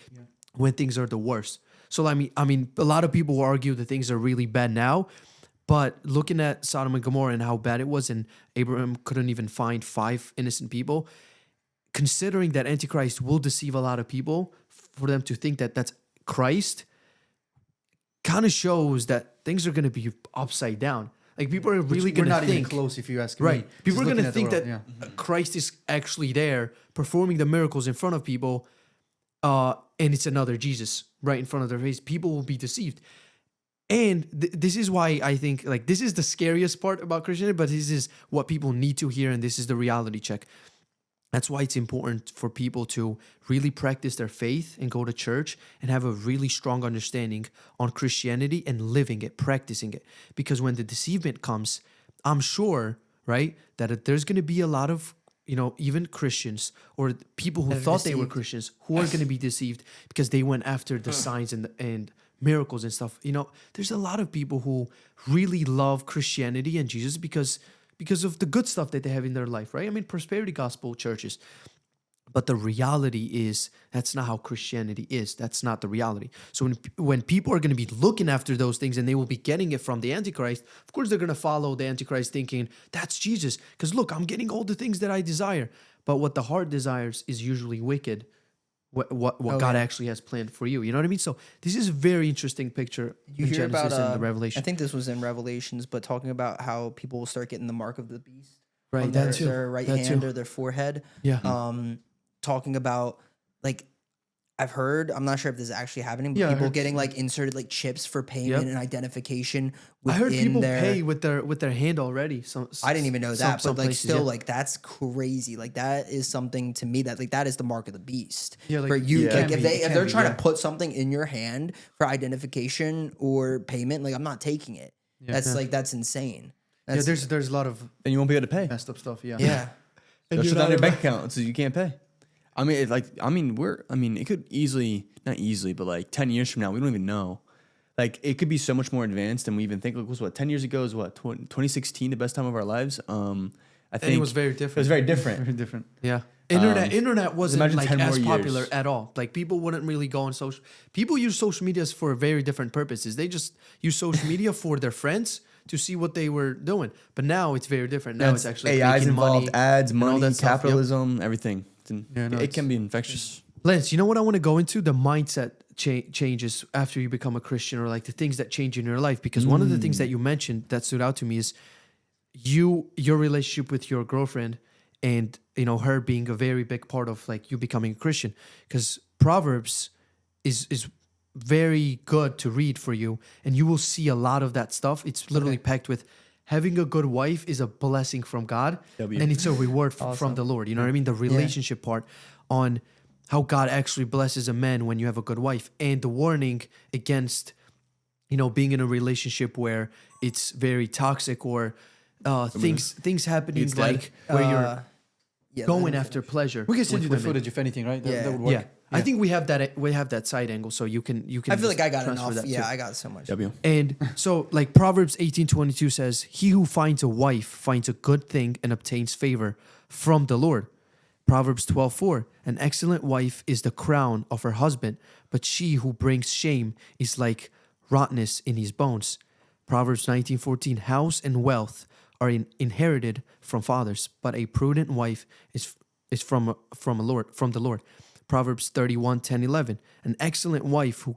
when things are the worst. So I mean, a lot of people will argue that things are really bad now, but looking at Sodom and Gomorrah and how bad it was, and Abraham couldn't even find 5 innocent people, considering that Antichrist will deceive a lot of people for them to think that that's Christ, kind of shows that things are going to be upside down. Like people are really going to not think, even close if you ask me. right? People Just are going looking to at the think world, that Christ is actually there performing the miracles in front of people, and it's another Jesus right in front of their face. People will be deceived. And this is why I think, like, this is the scariest part about Christianity, but this is what people need to hear, and this is the reality check. That's why it's important for people to really practice their faith and go to church and have a really strong understanding on Christianity and living it, practicing it. Because when the deceivement comes, I'm sure, right, that there's going to be a lot of, even Christians or people who thought they were Christians who are going to be deceived because they went after the signs and miracles and stuff. There's a lot of people who really love Christianity and Jesus because of the good stuff that they have in their life, right? I mean, prosperity gospel churches. But the reality is that's not how Christianity is. That's not the reality. So when people are going to be looking after those things and they will be getting it from the Antichrist, of course they're going to follow the Antichrist thinking, that's Jesus. Because look, I'm getting all the things that I desire. But what the heart desires is usually wicked. What God actually has planned for you. You know what I mean? So this is a very interesting picture You in hear Genesis about and the Revelation. I think this was in Revelations, but talking about how people will start getting the mark of the beast Right, on that too. their right That hand too. or their forehead. Yeah. Talking about, like, I've heard, I'm not sure if this is actually happening, but Yeah, I people heard- getting like inserted like chips for payment Yep. and identification. I heard within people their, pay with their hand already. I didn't even know that, some but like places, still, yeah. like that's crazy. Like that is something to me that like that is the mark of the beast. Yeah, like, for you, it like can if be, they it if can they're be, trying yeah. to put something in your hand for identification or payment, like I'm not taking it. That's insane. That's, there's a lot of Then you won't be able to pay. messed up stuff. Yeah. yeah. They'll shut down your bank account so you can't pay. I mean, it could easily, not easily, but like 10 years from now, we don't even know. Like, it could be so much more advanced than we even think. Like, it was 10 years ago is 2016, the best time of our lives? I think it was very different. It was very different. Very different. Yeah. Internet wasn't imagine like 10 as more popular years. at all. Like people wouldn't really go on social. People use social medias for very different purposes. They just use social media for their friends to see what they were doing. But now it's very different. Now it's actually AI's making involved, money, ads, and all money, that stuff. Yep. capitalism, everything. Yeah, no, It it's- can be infectious. Lance, you know what I want to go into? The mindset changes after you become a Christian, or like the things that change in your life. Because one of the things that you mentioned that stood out to me is your relationship with your girlfriend, and her being a very big part of like you becoming a Christian. Because Proverbs is very good to read for you, and you will see a lot of that stuff. It's literally packed with having a good wife is a blessing from God, and it's a reward from the Lord. You know what I mean? The relationship part on how God actually blesses a man when you have a good wife, and the warning against being in a relationship where it's very toxic or things happening It's dead. like where you're Yeah, going let him after pleasure. We can send with you the women. footage if anything, right? That, Yeah. that would work. Yeah. I think we have that side angle, so you can. I feel like I got transfer enough. that Yeah, too. I got so much. W. And so, like Proverbs 18:22 says, "He who finds a wife finds a good thing and obtains favor from the Lord." Proverbs 12:4, "An excellent wife is the crown of her husband, but she who brings shame is like rottenness in his bones." Proverbs 19:14, "House and wealth are inherited from fathers, but a prudent wife is from the Lord." Proverbs 31:10-11, "An excellent wife who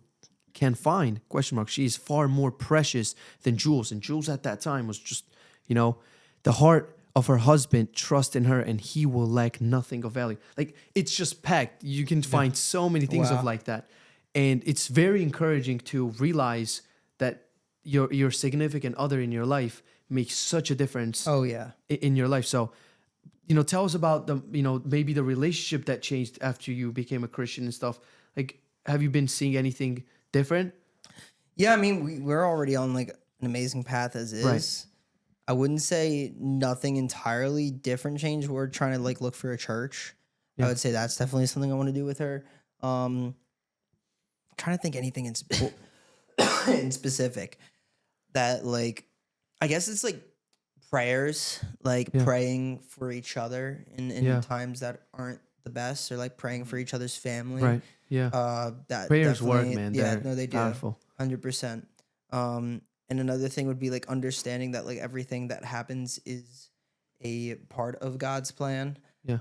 can find, she is far more precious than jewels." And jewels at that time was just, the heart of her husband, trust in her, and he will lack nothing of value. Like, it's just packed. You can find so many things of Wow. like that. And it's very encouraging to realize that your significant other in your life makes such a difference Oh yeah. in your life. So, tell us about maybe the relationship that changed after you became a Christian and stuff. Like, have you been seeing anything different? Yeah, I mean, we're already on like an amazing path as is. Right. I wouldn't say nothing entirely different changed. We're trying to like look for a church. Yeah. I would say that's definitely something I want to do with her. Trying to think anything in specific that like, I guess it's like prayers, like Yeah. praying for each other in Yeah. times that aren't the best, or like praying for each other's family. Right. Yeah. That Prayers work, definitely- man. Yeah, They're no, they do. powerful. 100%. And another thing would be like understanding that like everything that happens is a part of God's plan. Yeah.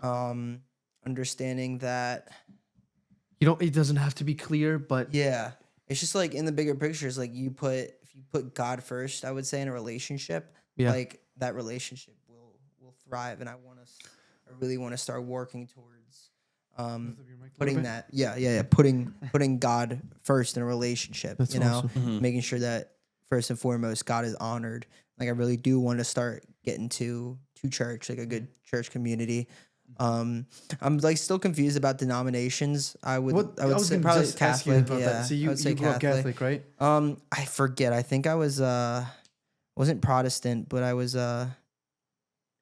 Understanding that, It doesn't have to be clear, but yeah, it's just like in the bigger picture, it's like if you put God first, I would say in a relationship, Yeah. like that relationship will thrive. And I really want to start working towards putting that, putting God first in a relationship. That's awesome. Making sure that first and foremost God is honored. Like I really do want to start getting to church, like a good church community. I'm like still confused about denominations. I would say gonna probably just ask you Catholic. about Yeah, that. So I you would say grew up Catholic, right? I forget. I think I was wasn't Protestant, but I was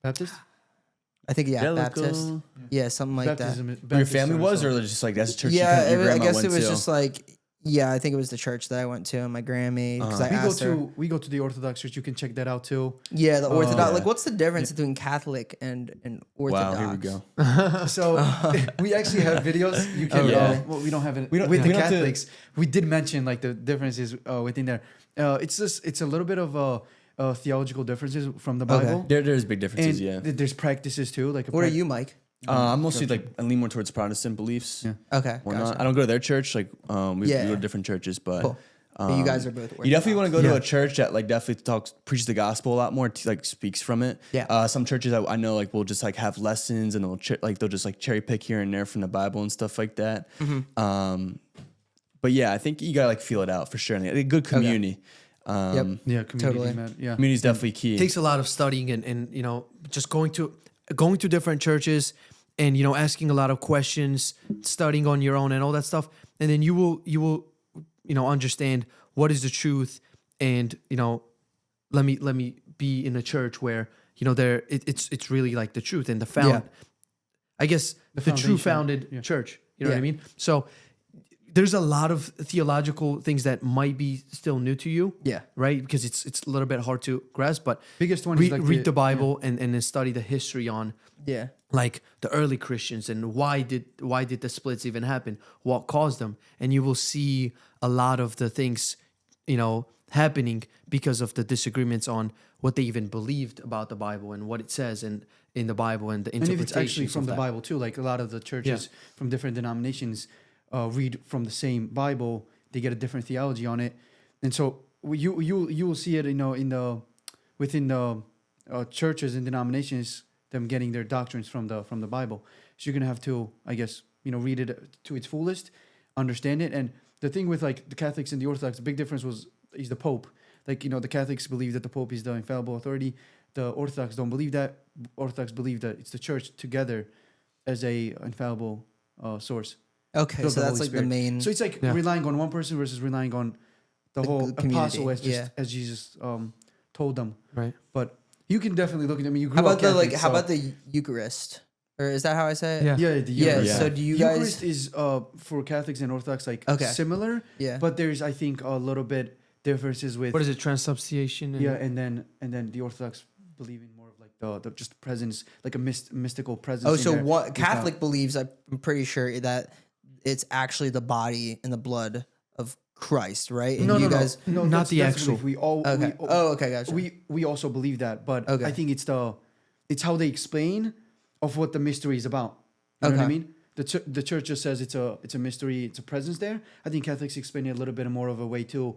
Baptist? I think Baptist. Yeah, something like Baptism. Where your family was, or just like that's a church? that. your I grandma guess went it was to? just like I think it was the church that I went to, and my Grammy because I we go asked her. we go to the Orthodox Church. You can check that out too. Yeah, the Orthodox. yeah. Like, what's the difference between Catholic and Orthodox? Wow, here we go. So we actually have videos. You can. Okay. Well, we don't have it We don't- with we the don't have to- Catholics. We did mention like the differences within there. It's a little bit of theological differences from the Okay. Bible. There's big And differences, yeah. there's practices too. Like What are you, Mike? I'm mostly like I lean more towards Protestant beliefs. Yeah. Okay, Or gotcha. not. I don't go to their church. Like we Yeah. go to different churches, but Cool. But you guys are both. you definitely want to go Yeah. to a church that like definitely preaches the gospel a lot more, like speaks from it. Yeah. Some churches I know like will just like have lessons and they'll just like cherry pick here and there from the Bible and stuff like that. But yeah, I think you gotta like feel it out for sure. And a good community. Yep. Yeah, community, Totally. man. Yeah. Community is definitely key. it takes a lot of studying and just going to different churches and asking a lot of questions, studying on your own and all that stuff, and then you will understand what is the truth, and let me be in a church where it's really like the truth and the Yeah. I guess the true foundation. founded Yeah. church. You know what I Yeah. mean? So there's a lot of theological things that might be still new to you. Yeah. Right? Because it's a little bit hard to grasp, but Biggest one read, is like read the Bible and then study the history on Yeah. like the early Christians and why did the splits even happen? What caused them? And you will see a lot of the things, happening because of the disagreements on what they even believed about the Bible and what it says in the Bible and the And if interpretations it's actually from of the that. Bible too, like a lot of the churches from different denominations read from the same Bible, they get a different theology on it, and so you will see it, within the churches and denominations, them getting their doctrines from the Bible. So you're gonna have to, I guess, read it to its fullest, understand it, and the thing with like the Catholics and the Orthodox, the big difference is the Pope. Like the Catholics believe that the Pope is the infallible authority. The Orthodox don't believe that. Orthodox believe that it's the church together as a infallible source. Okay, of so the that's Holy like the Spirit. main. So it's like Yeah. relying on one person versus relying on the whole community, apostle yeah. as Jesus told them. Right. But you can definitely look at them. You grew how about up the Catholic, how so- about the Eucharist? Or is that how I say it? Yeah. Yeah, the Yeah. Eucharist. So do you guys? Eucharist is for Catholics and Orthodox Okay. similar, Yeah. but there's I think a little bit differences with What is it? Transubstantiation? And and then the Orthodox believe in more of like the just presence, like a mystical presence. Oh, in so there what with Catholic God. believes? I'm pretty sure that it's actually the body and the blood of Christ, right? And No, you no, guys. no, Not that's- the that's actual- belief. We all Okay. we, Okay, gotcha. we also believe that, but Okay. I think it's how they explain of what the mystery is about. You know what I Okay. mean? The church just says it's a mystery, it's a presence there. I think Catholics explain it a little bit more of a way to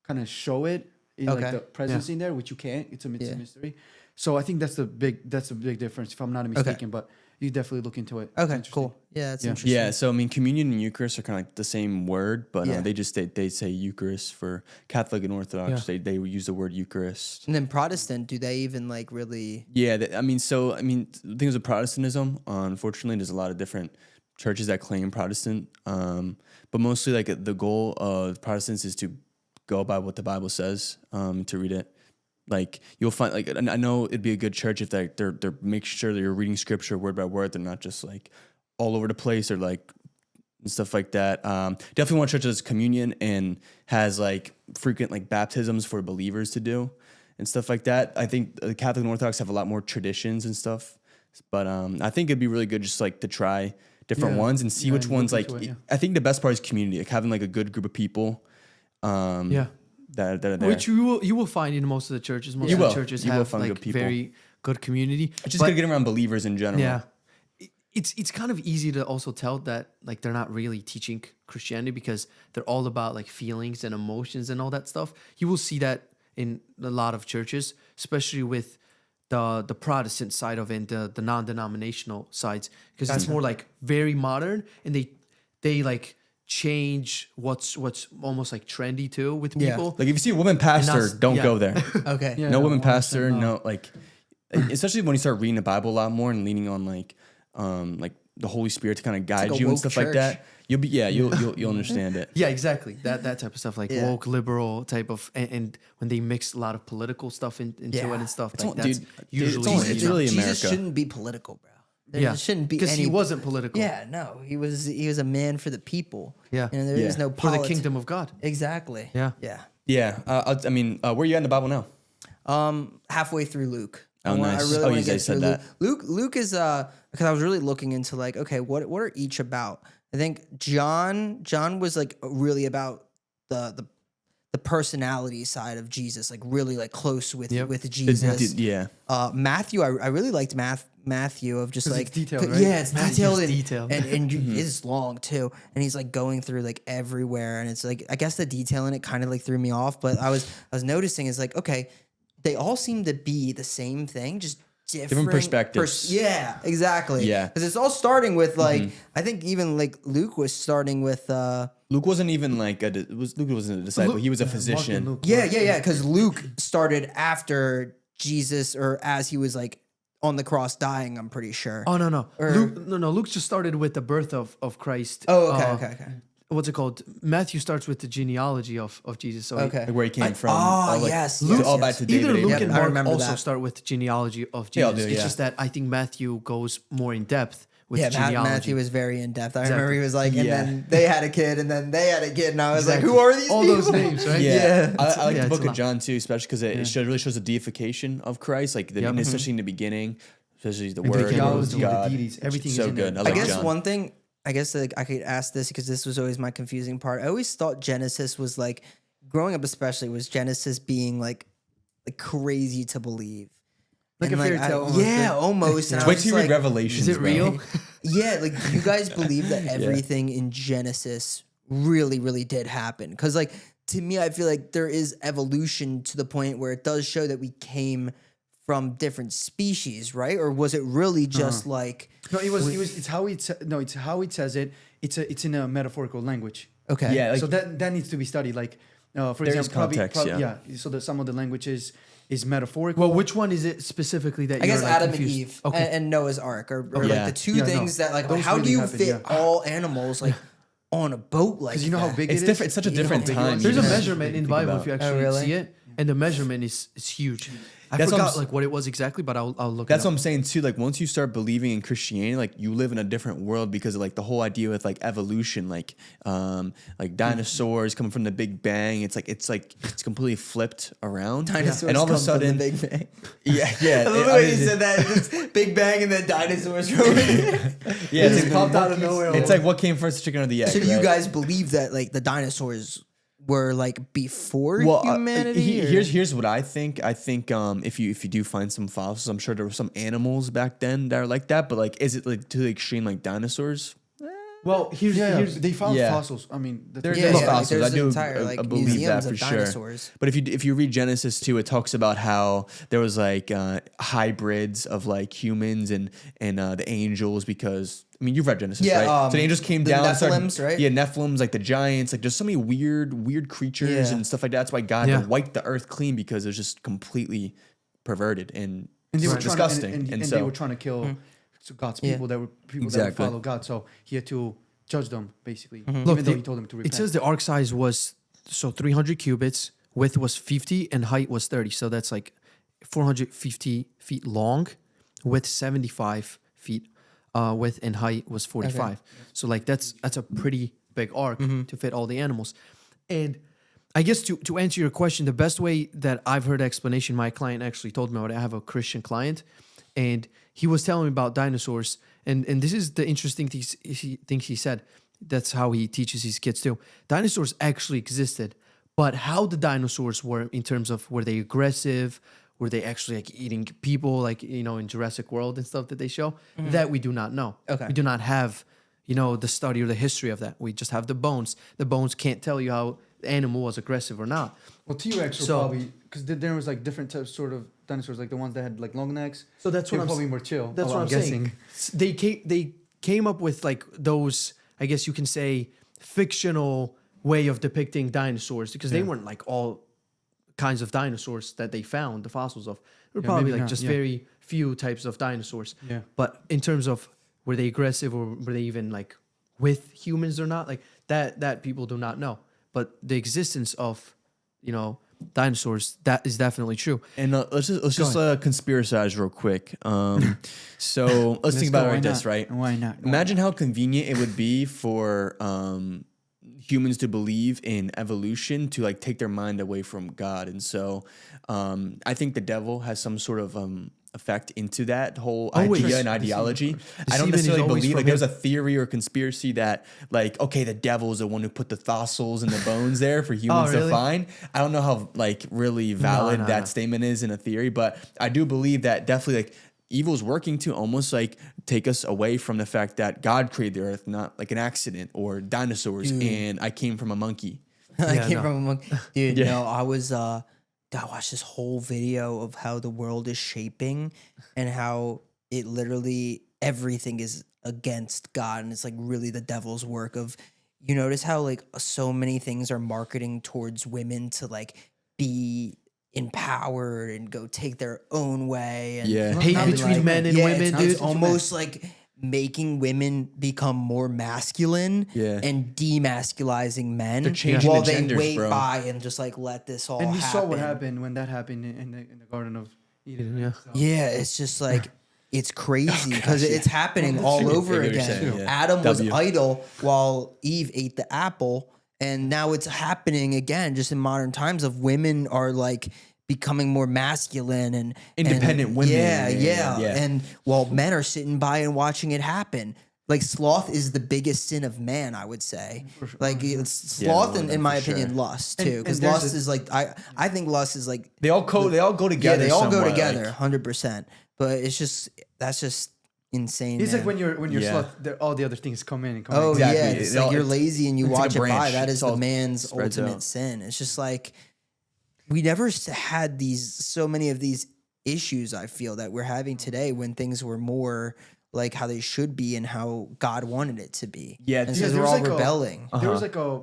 kind of show it in Okay. like the presence in there, which you can't. It's a Yeah. mystery. So I think that's the big difference, if I'm not mistaken. But you definitely look into it. It's Okay, interesting. cool. Yeah, that's Yeah. interesting. Yeah, so I mean, communion and Eucharist are kind of like the same word, but Yeah. they say Eucharist for Catholic and Orthodox. They use the word Eucharist. And then Protestant, do they even like really? Yeah, things with Protestantism. Unfortunately, there's a lot of different churches that claim Protestant, but mostly like the goal of Protestants is to go by what the Bible says, to read it. Like you'll find, like I know it'd be a good church if they're make sure that you're reading scripture word by word. They're not just like all over the place or like and stuff like that. Definitely want church that has communion and has like frequent like baptisms for believers to do and stuff like that. I think the Catholic and Orthodox have a lot more traditions and stuff, but I think it'd be really good just like to try different ones and see which ones like. I think the best part is community, like having like a good group of people. That are there. Which you will find in most of the churches. Most of the churches have like good people. very good community. Just gotta get around believers in general. Yeah, it's kind of easy to also tell that like they're not really teaching Christianity because they're all about like feelings and emotions and all that stuff. You will see that in a lot of churches, especially with the Protestant side of it and the non-denominational sides, because it's more like very modern and they like change what's almost like trendy too with people. Like if you see a woman pastor, don't go there. Okay. Yeah, no no, woman 100% pastor, no. no like, especially when you start reading the Bible a lot more and leaning on like the Holy Spirit to kind of guide like a you and woke stuff like church. that. You'll understand it. Yeah, exactly. That type of stuff, like Yeah. woke, liberal type of, and when they mix a lot of political stuff into it and stuff, like that's usually it's really Jesus America. shouldn't be political, bro. There yeah, shouldn't be because any. he wasn't political. Yeah, no, he was a man for the people. Yeah. and there is no For the politi- kingdom of God. Exactly. Yeah. yeah. Yeah. Where are you at in the Bible now? Halfway through Luke. Oh, nice. I really Oh, want you to get guys said through that. Luke is because I was really looking into like, okay, what are each about? I think John was like really about the personality side of Jesus, like really like close with Jesus. Matthew, I really liked Matthew of just like it's detailed, right? Yeah, it's detailed and detailed. it's long too, and he's like going through like everywhere, and it's like I guess the detail in it kind of like threw me off, but I was noticing is like okay, they all seem to be the same thing, just different perspectives. Yeah, exactly. Yeah. because it's all starting with like I think even like Luke was starting with. Luke wasn't even like Luke wasn't a disciple. He was a physician. Yeah. Because Luke started after Jesus, or as he was like on the cross dying. I'm pretty sure. Oh no. Luke just started with the birth of Christ. Oh, okay. What's it called? Matthew starts with the genealogy of Jesus. So Okay. Like where he came from. Yes. All back to David. either Luke Yep, and I Mark remember also that. start with the genealogy of They all Jesus. do, It's yeah. just that I think Matthew goes more in depth with Yeah, genealogy. Matthew was very in depth. I remember Exactly. he was like, and Yeah. then they had a kid, and then they had a kid, and I was Exactly. like, who are these all people? those names, right? Yeah, I like yeah, the it's book a of lot. John too, especially because it really shows the deification of Christ, like especially in the beginning, especially the And Word, the theology of of the God. deities, everything so is in good. there. I like I guess John. one thing, I guess like I could ask this because this was always my confusing part. I always thought Genesis was like, growing up especially, was Genesis being like crazy to believe. Like And, a fairy tale almost, Yeah, yeah. almost. And I Wait was till you just read like, Revelations. Is it bro. real? yeah, like do you guys believe that everything in Genesis really, really did happen? Because like to me, I feel like there is evolution to the point where it does show that we came from different species, right? Or was it really just like No, it's how it says it. It's in a metaphorical language. okay? Yeah, like, So that needs to be studied. Like, for There is example, context, yeah. So that some of the language is metaphorical. Well, which one is it specifically that I guess you're like, Adam confused? and Eve Okay. and Noah's Ark are Yeah. like the two Yeah, no. things that like Those how do really you happen, fit yeah. all animals like on a boat like because you know how that? big it's it is. different. It's such a You know how different big it time. is? There's a Yeah. measurement in the Think Bible about if you it. actually really? see it, and the measurement is huge. I That's what forgot I'm like what it was exactly, but I'll look. That's it what up. I'm saying too. Like once you start believing in Christianity, like you live in a different world because of like the whole idea with like evolution, like dinosaurs coming from the Big Bang. It's completely flipped around. Dinosaurs and all of a come from the sudden, Big Bang. yeah. I love the way you said that. It's Big Bang and then dinosaurs were over here. Yeah, It just popped out of nowhere. It's like what came first, the chicken or the egg? So do you right? guys believe that like the dinosaurs were like before humanity? or- Here's what I think. I think if you do find some fossils, I'm sure there were some animals back then that are like that. But like, is it like to the extreme like dinosaurs? Well, here's they found Yeah. fossils. I mean, There's Yeah, no yeah, fossils. there's I do entire, like, believe museums that for of sure. dinosaurs. But if you read Genesis 2, it talks about how there was like hybrids of like humans and the angels, because I mean, you've read Genesis, Yeah, right? So the angels came the down. Nephilims, right? Yeah, Nephilims, like the giants, like there's so many weird creatures Yeah. and stuff like that. That's why God Yeah. wiped the earth clean, because it was just completely perverted and and they were disgusting. and so they were trying to kill God's Yeah. people that were people that Exactly. would follow God. So he had to judge them basically, Look, even though he told them to repent. It says the arc size was 300 cubits, width was 50, and height was 30. So that's like 450 feet long, width 75 feet, width and height was 45. So like that's a pretty big arc to fit all the animals. And I guess to answer your question, the best way that I've heard explanation, my client actually told me about it. I have a Christian client, and he was telling me about dinosaurs. And this is the interesting things he said. That's how he teaches his kids too. Dinosaurs actually existed, but how the dinosaurs were in terms of, were they aggressive? Were they actually like eating people, like, you know, in Jurassic World and stuff that they show? That we do not know. Okay. We do not have, you know, the study or the history of that. We just have the bones. The bones can't tell you how the animal was aggressive or not. Well, T-Rex were So- probably, because there was like different types sort of dinosaurs, like the ones that had like long necks. So that's They what were I'm probably more chill. That's what I'm guessing. saying. They came up with like those, I guess you can say, fictional way of depicting dinosaurs, because they weren't like all kinds of dinosaurs that they found the fossils of. There were Yeah, probably maybe like not, just yeah. very few types of dinosaurs. Yeah. But in terms of were they aggressive or were they even like with humans or not, like that people do not know. But the existence of, you know, dinosaurs, that is definitely true. And let's just conspiracize real quick. So let's think about it like this, right? Why not? Imagine how convenient it would be for humans to believe in evolution to like take their mind away from God. And so I think the devil has some sort of effect into that whole Always. idea and ideology. I don't Deceiving is necessarily always believe from like there's him. a theory or conspiracy that like, okay, the devil is the one who put the fossils and the bones there for humans to really? find. I don't know how like really valid no, that no. statement is in a theory, but I do believe that definitely like evil's working to almost like take us away from the fact that God created the earth, not like an accident or dinosaurs and I came from a monkey. I Yeah, came no. from a monkey. Dude, Yeah. no, I watched this whole video of how the world is shaping and how it literally, everything is against God. And it's like really the devil's work of, you notice how like so many things are marketing towards women to like be empowered and go take their own way. And Yeah. Hate and, between men and women, it's dude. almost like making women become more masculine Yeah. and demasculizing men They're changing while the they genders, wait bro. by and just like let this all And we happen. saw what happened when that happened in the Garden of Eden. Yeah. So- Yeah, it's just like it's crazy because it's happening all over Yeah, you're again. saying, yeah. Adam was W. idle while Eve ate the apple, and now it's happening again just in modern times of women are like becoming more masculine and Independent women. Yeah. Yeah. And while men are sitting by and watching it happen. Like sloth is the biggest sin of man, I would say. Like it's sloth no, and no, in my for opinion, sure. lust too. And Because there's lust is like I think lust is like They all go together. yeah, they all go somewhat, together, like- 100%. But it's just that's just insane. It's man. like when you're Yeah. sloth, all the other things come in and come oh in. Exactly. yeah, it's It like all- you're lazy and you it's like a watch it by. branch. That is It's the all man's spreads ultimate out. sin. It's just like we never had so many of these issues. I feel that we're having today when things were more like how they should be and how God wanted it to be. Yeah, and dude, because there we're was all like a- rebelling. There was like a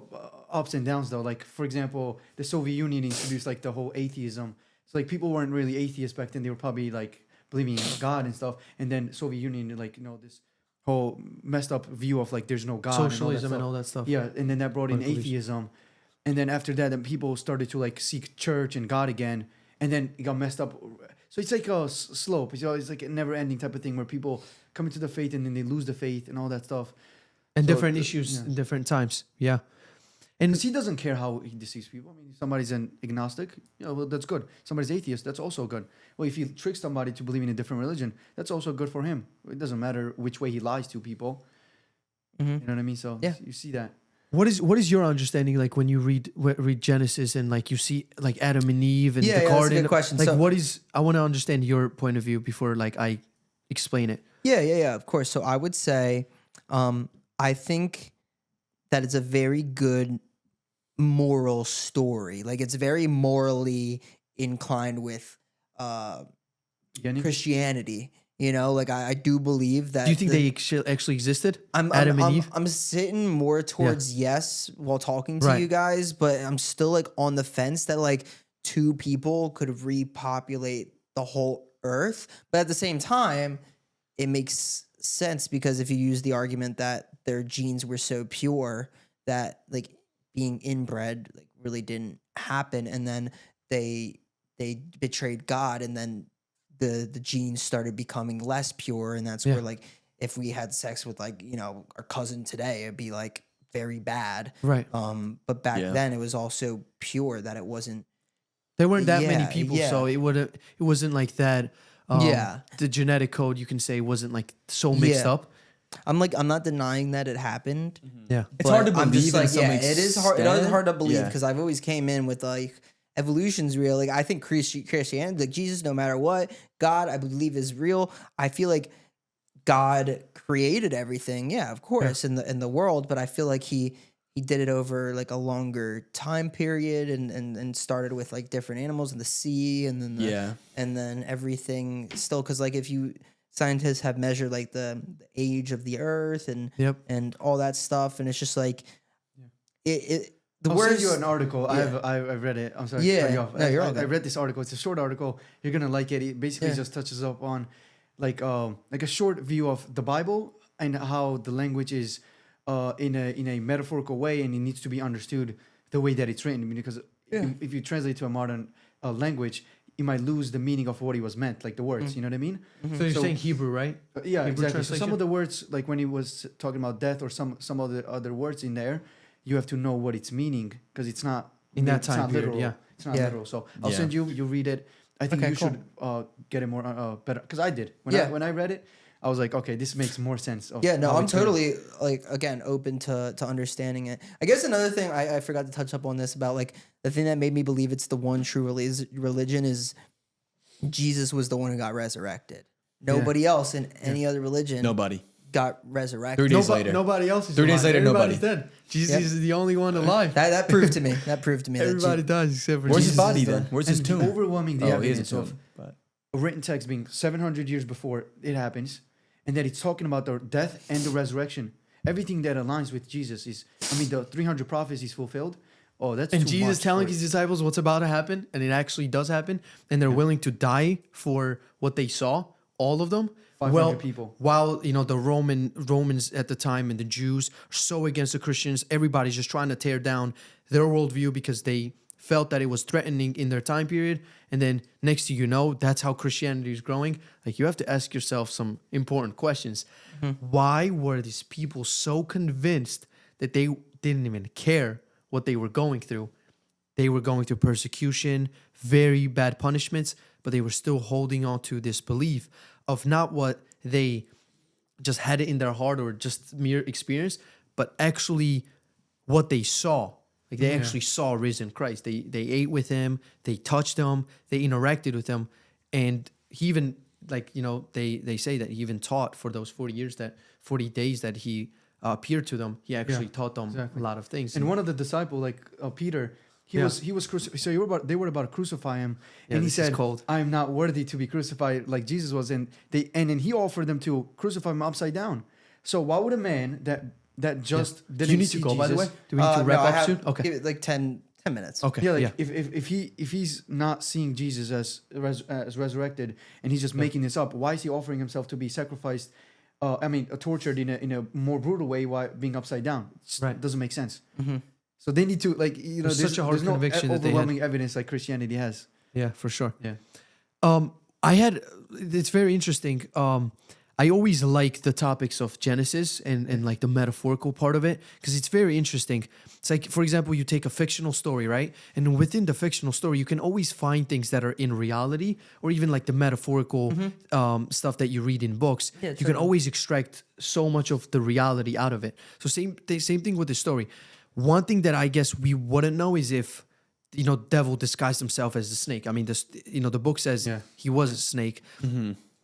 ups and downs though. Like for example, the Soviet Union introduced like the whole atheism. So like people weren't really atheists back then. They were probably like believing in God and stuff. And then Soviet Union, like this whole messed up view of like there's no God, Socialism and and all all that that stuff. stuff. Yeah, and then that brought in Political views. atheism. And then after that, then people started to like seek church and God again. And then it got messed up. So it's like a slope. It's like a never-ending type of thing where people come into the faith and then they lose the faith and all that stuff. And So different the- issues yeah. in different times. Yeah. And Because he doesn't care how he deceives people. I mean, if somebody's an agnostic, yeah, well, that's good. Somebody's atheist, that's also good. Well, if he tricks somebody to believe in a different religion, that's also good for him. It doesn't matter which way he lies to people. Mhm. You know what I mean? So Yeah. you see that. what is your understanding like when you read Genesis and like you see like Adam and Eve and Yeah, the yeah, that's a garden? good question. Like So- what is, I want to understand your point of view before like I explain it. Yeah, of course. So I would say I think that it's a very good moral story. Like it's very morally inclined with Christianity. You know, like I do believe that. Do you think they actually existed? Adam and Eve? I'm sitting more towards yes while talking to Right. you guys, but I'm still like on the fence that like two people could repopulate the whole earth. But at the same time, it makes sense because if you use the argument that their genes were so pure that like being inbred like really didn't happen, and then they betrayed God, and then the genes started becoming less pure, and that's where like if we had sex with like our cousin today, it'd be like very bad, Right. But back then it was also pure that it wasn't. There weren't that many people, so it wasn't like that. The genetic code, you can say, wasn't like so mixed up. I'm not denying that it happened. Yeah, It's hard to I'm believe. just like, in some it is hard. It is extent. hard to believe Yeah. because I've always came in with like evolution's real. Like I think Christianity, like Jesus, no matter what, God, I believe is real. I feel like God created everything. Yeah, of course, in the world, but I feel like he did it over like a longer time period and started with like different animals in the sea and then and then everything still because like if you scientists have measured like the age of the earth and all that stuff and it's just like I'll send you an article. I read it. I'm sorry. Yeah. To cut you off. No, you're all I good. read this article. It's a short article. You're gonna like it. It basically just touches up on like a short view of the Bible and how the language is in a metaphorical way and it needs to be understood the way that it's written. I mean, because if you translate to a modern language, you might lose the meaning of what it was meant, like the words. You know what I mean? So you're saying Hebrew, right? Yeah, Hebrew exactly. So some translation? of the words, like when he was talking about death or some of the other words in there, you have to know what it's meaning because it's not In that it's time not period, literal. yeah. It's not literal. So I'll send you. You read it. I think Okay, you cool. should get it more better because I did when I read it. I was like, okay, this makes more sense. Of Yeah, no, how I'm it's written. totally like again open to understanding it. I guess another thing I forgot to touch up on this about like the thing that made me believe it's the one true religion is Jesus was the one who got resurrected. Nobody else in any other religion Nobody. got resurrected. 3 days later. Nobody else is 3 days alive. later, Everybody's nobody. dead. Jesus is the only one alive. That proved to me. That proved to me. Everybody that dies except for Where's Jesus. his body is the- then? Where's his And tomb? the overwhelming the Oh, he is a evidence of tomb. But a written text being 700 years before it happens, and that it's talking about the death and the resurrection. Everything that aligns with Jesus is, I mean, the 300 prophecies fulfilled. Oh, that's And too Jesus much telling for- his disciples what's about to happen, and it actually does happen, and they're willing to die for what they saw, all of them. 500 people. While the Romans at the time and the Jews are so against the Christians, everybody's just trying to tear down their worldview because they felt that it was threatening in their time period. And then next thing you know, that's how Christianity is growing. Like you have to ask yourself some important questions. Why were these people so convinced that they didn't even care what they were going through? They were going through persecution, very bad punishments, but they were still holding on to this belief of not what they just had it in their heart or just mere experience, but actually what they saw. Like they actually saw risen Christ. They ate with him, they touched him, they interacted with him, and he even they say that he even taught for those 40 days that he appeared to them. He actually taught them a lot of things. And one of the disciples, like Peter, he was crucified. So they were about to crucify him, and he this is said, cold. "I am not worthy to be crucified like Jesus was." And then he offered them to crucify him upside down. So why would a man that just didn't Do you need see to go, Jesus, by the way? Do we need to wrap I up have- soon? Okay. give it like 10 minutes. Okay. Yeah, like if he's not seeing Jesus as resurrected and he's just making this up, why is he offering himself to be sacrificed? Tortured in a more brutal way while being upside down. It doesn't make sense. So they need to There's such a hard there's no conviction that they had. overwhelming evidence like Christianity has. Yeah, for sure. Yeah. It's very interesting. I always like the topics of Genesis and like the metaphorical part of it because it's very interesting. It's like, for example, you take a fictional story, right? And within the fictional story, you can always find things that are in reality or even like the metaphorical stuff that you read in books. Yeah, you can always extract so much of the reality out of it. So same thing with the story. One thing that I guess we wouldn't know is if devil disguised himself as a snake. I mean, the book says he was a snake.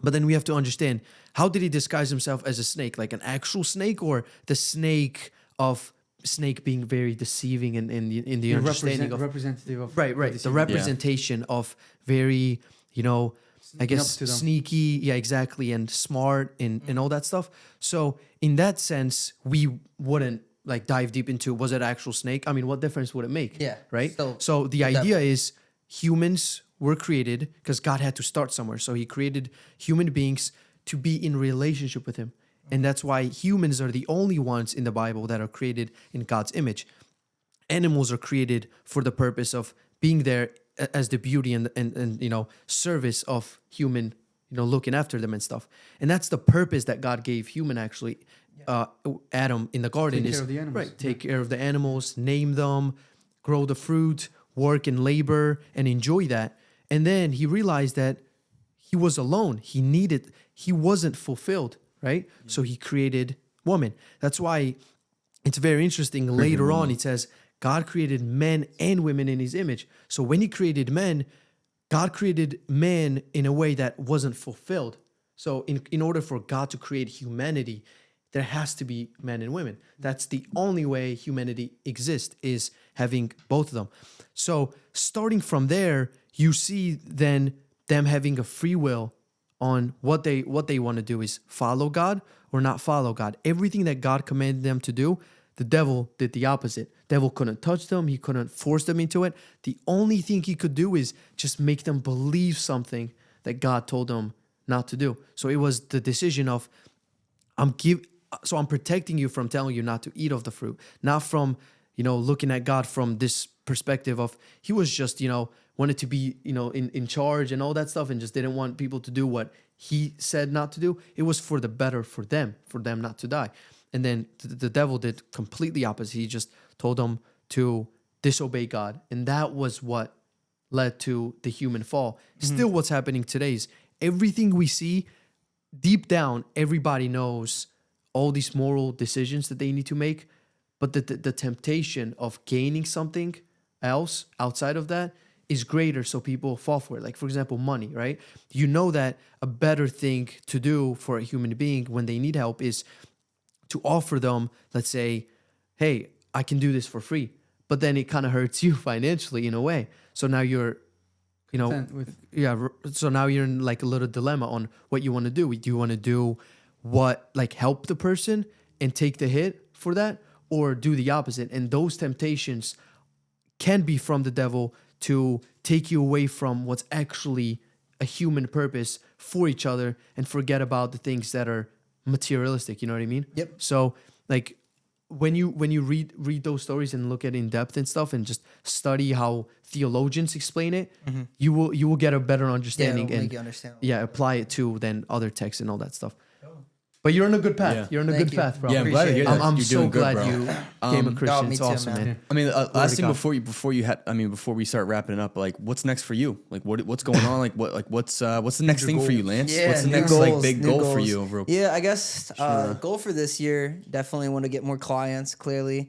But then we have to understand, how did he disguise himself as a snake? Like an actual snake, or the snake of snake being very deceiving in the understanding of representative of right, the representation of very, you know, I guess sneaky, yeah, exactly, and smart and all that stuff. So in that sense, we wouldn't like dive deep into, was it actual snake? I mean, what difference would it make? Yeah. Right. Still So the idea is humans were created because God had to start somewhere. So he created human beings to be in relationship with him. And that's why humans are the only ones in the Bible that are created in God's image. Animals are created for the purpose of being there as the beauty and you know, service of human, you know, looking after them and stuff. And that's the purpose that God gave human, actually. Adam in the garden Take is care of the animals. right. Take care of the animals, name them, grow the fruit, work and labor, and enjoy that. And then he realized that he was alone. He wasn't fulfilled, right? So he created woman. That's why it's very interesting. Later on, it says God created men and women in his image. So when he created men, God created man in a way that wasn't fulfilled. So in order for God to create humanity, there has to be men and women. That's the only way humanity exists, is having both of them. So starting from there, you see then them having a free will on what they want to do, is follow God or not follow God. Everything that God commanded them to do, the devil did the opposite. Devil couldn't touch them. He couldn't force them into it. The only thing he could do is just make them believe something that God told them not to do. So it was the decision of, I'm protecting you from telling you not to eat of the fruit, not from, you know, looking at God from this perspective of, he was just, you know, wanted to be, you know, in charge and all that stuff, and just didn't want people to do what he said not to do. It was for the better for them not to die. And then the devil did completely opposite. He just told them to disobey God. And that was what led to the human fall. Still what's happening today is everything we see, deep down, everybody knows all these moral decisions that they need to make. But the temptation of gaining something else outside of that is greater, so people fall for it. Like, for example, money, right? You know that a better thing to do for a human being when they need help is to offer them, let's say, hey, I can do this for free. But then it kind of hurts you financially in a way. So now you're, you know, so now you're in like a little dilemma on what you want to do. Do you want to do what, like, help the person and take the hit for that, or do the opposite? And those temptations can be from the devil to take you away from what's actually a human purpose for each other, and forget about the things that are materialistic. You know what I mean? Yep. So like when you read those stories and look at in depth and stuff, and just study how theologians explain it, you will get a better understanding, it'll and make you understand. apply it to then other texts and all that stuff. But you're on a good path. Yeah. You're on a Thank good you. path, bro. Yeah, I'm glad to hear that. I'm You're so doing good, glad bro. you became a Christian. me It's too, awesome, man. man. I mean, last thing God. before we start wrapping it up, like, what's next for you? Like, what's going on? What's the next thing for you, Lance? Yeah, What's the new next goals, like big new goal for goals. you? Real Yeah, I guess goal for this year, definitely want to get more clients. Clearly,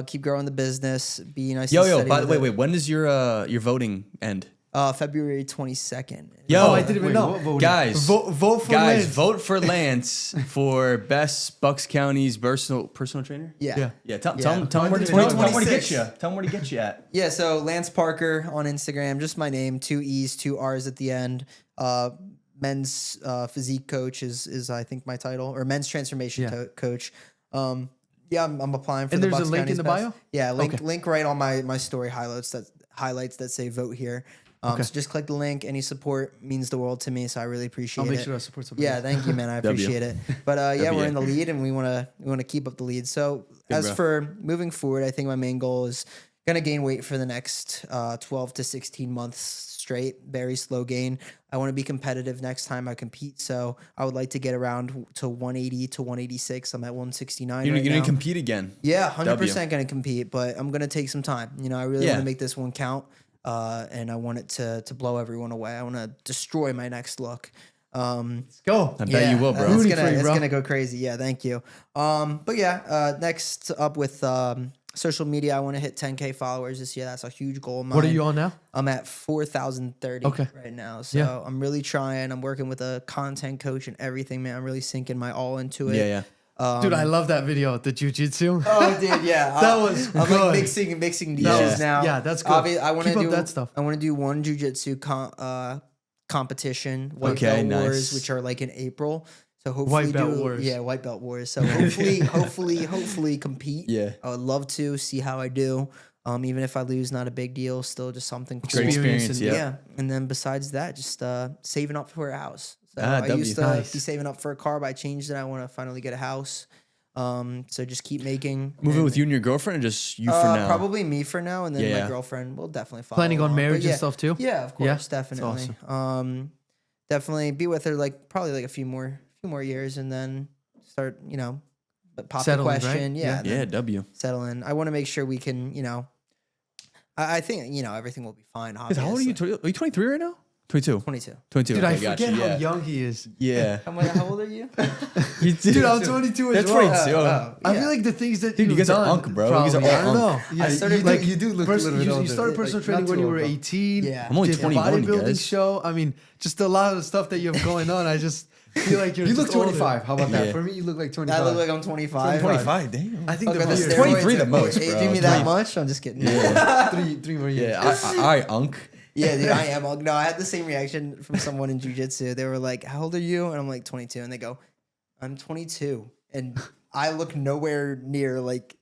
keep growing the business. Be nice. Yo. By the way, when does your voting end? February 22nd. Yo, I didn't even know. Guys, Vote for guys, Lance. vote for Lance for best Bucks County's personal trainer. Yeah. Tell him where to 2026. get you. Tell him where to get you at. Yeah, so Lance Parker on Instagram, just my name, 2 E's, 2 R's at the end. Men's physique coach is I think my title, or men's transformation coach. I'm applying for And the there's a Bucks link County's in the best. bio? Yeah, link Okay. link right on my story highlights that say vote here. So just click the link. Any support means the world to me, so I really appreciate I'll make it. sure I support somebody. Yeah, thank you, man. I appreciate it. But we're W. in the lead, and we want to keep up the lead. So as bro. for moving forward, I think my main goal is gonna gain weight for the next 12 to 16 months straight. Very slow gain. I want to be competitive next time I compete. So I would like to get around to 180 to 186. I'm at 169 You're right gonna now. compete again. Yeah, 100% going to compete, but I'm going to take some time. You know, I really Yeah. want to make this one count, and I want it to blow everyone away. I want to destroy my next look. Let's go. I bet you will, bro. It's Rooting for you, it's bro. gonna go crazy. Yeah, thank you. But yeah, next up with social media, I want to hit 10K followers this year. That's a huge goal of mine. What are you on now? I'm at 4,030 right now. So I'm really trying. I'm working with a content coach and everything, man. I'm really sinking my all into it. Yeah. Dude, I love that video, the jujitsu. Oh, dude, yeah. That was I'm good. like mixing niches now. Yeah, that's good. I want to Keep do up that stuff. I want to do one jujitsu competition, White Okay, Belt nice. Wars, which are like in April. So hopefully White Belt Wars. Yeah, White Belt Wars. So hopefully compete. Yeah. I would love to see how I do. Even if I lose, not a big deal. Still just something cool. Great experience. and- Yeah. And then besides that, just saving up for a house. So Ah, I W. used to Nice. be saving up for a car, but I changed it. I want to finally get a house. So just keep making. Moving and- with you and your girlfriend, or just you for now? Probably me for now, and then Yeah. my girlfriend will definitely follow. Planning on along. But marriage yeah, and stuff too? Yeah, of Yeah? course, definitely. Definitely be with her probably a few more years, and then start but pop Settling, the right? question. Yeah, and Yeah, then W. settle in. I want to make sure we can. I think everything will be fine. How old are you? Obviously. Are you 23 right now? 22. 22. 22. Dude, okay, I forget gotcha, how yeah. young he is. Yeah. How old are you? Dude, I'm 22 as That's well. 22. I feel like the things that Dude, you you've guys are done, unk, bro. You guys are probably, all I don't know. unk. Yeah, I started you do look a little bit you older. started personal Like, training not when too you were old, bro. 18. Yeah. I'm only did the 21, you bodybuilding guys. show. I mean, just a lot of stuff that you have going on. I just feel like you're You look just older. 25. How about that? Yeah. For me, you look like 25. I look like I'm 25. 25, damn. I think Okay, the the beard. steroids 23 the are most, aging bro. me that 20. much. I'm just kidding. Yeah. three more years. Yeah, I unk. Yeah, dude, I am. No, I had the same reaction from someone in jujitsu. They were like, "How old are you?" And I'm like, 22. And they go, "I'm 22," and I look nowhere near like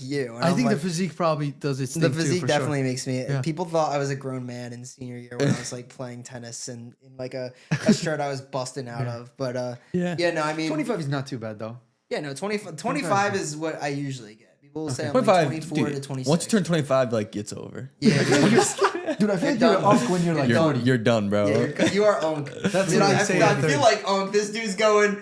you. And I I'm think like, the physique probably does its the thing too, physique for definitely sure. makes me. Yeah. People thought I was a grown man in senior year when I was like playing tennis and in like a shirt I was busting out of. But Yeah. no, I mean, 25 is not too bad, though. yeah, no, 25 is what I usually get. People will say I'm like 25, 24 to dude, 26. once you turn 25, like, it's over. yeah, Dude, I feel like You're you're done. unk when you're like You're 40. You're done, bro. yeah, you are unk. That's Dude, what I, I say. I at 30. feel like unk. This dude's going.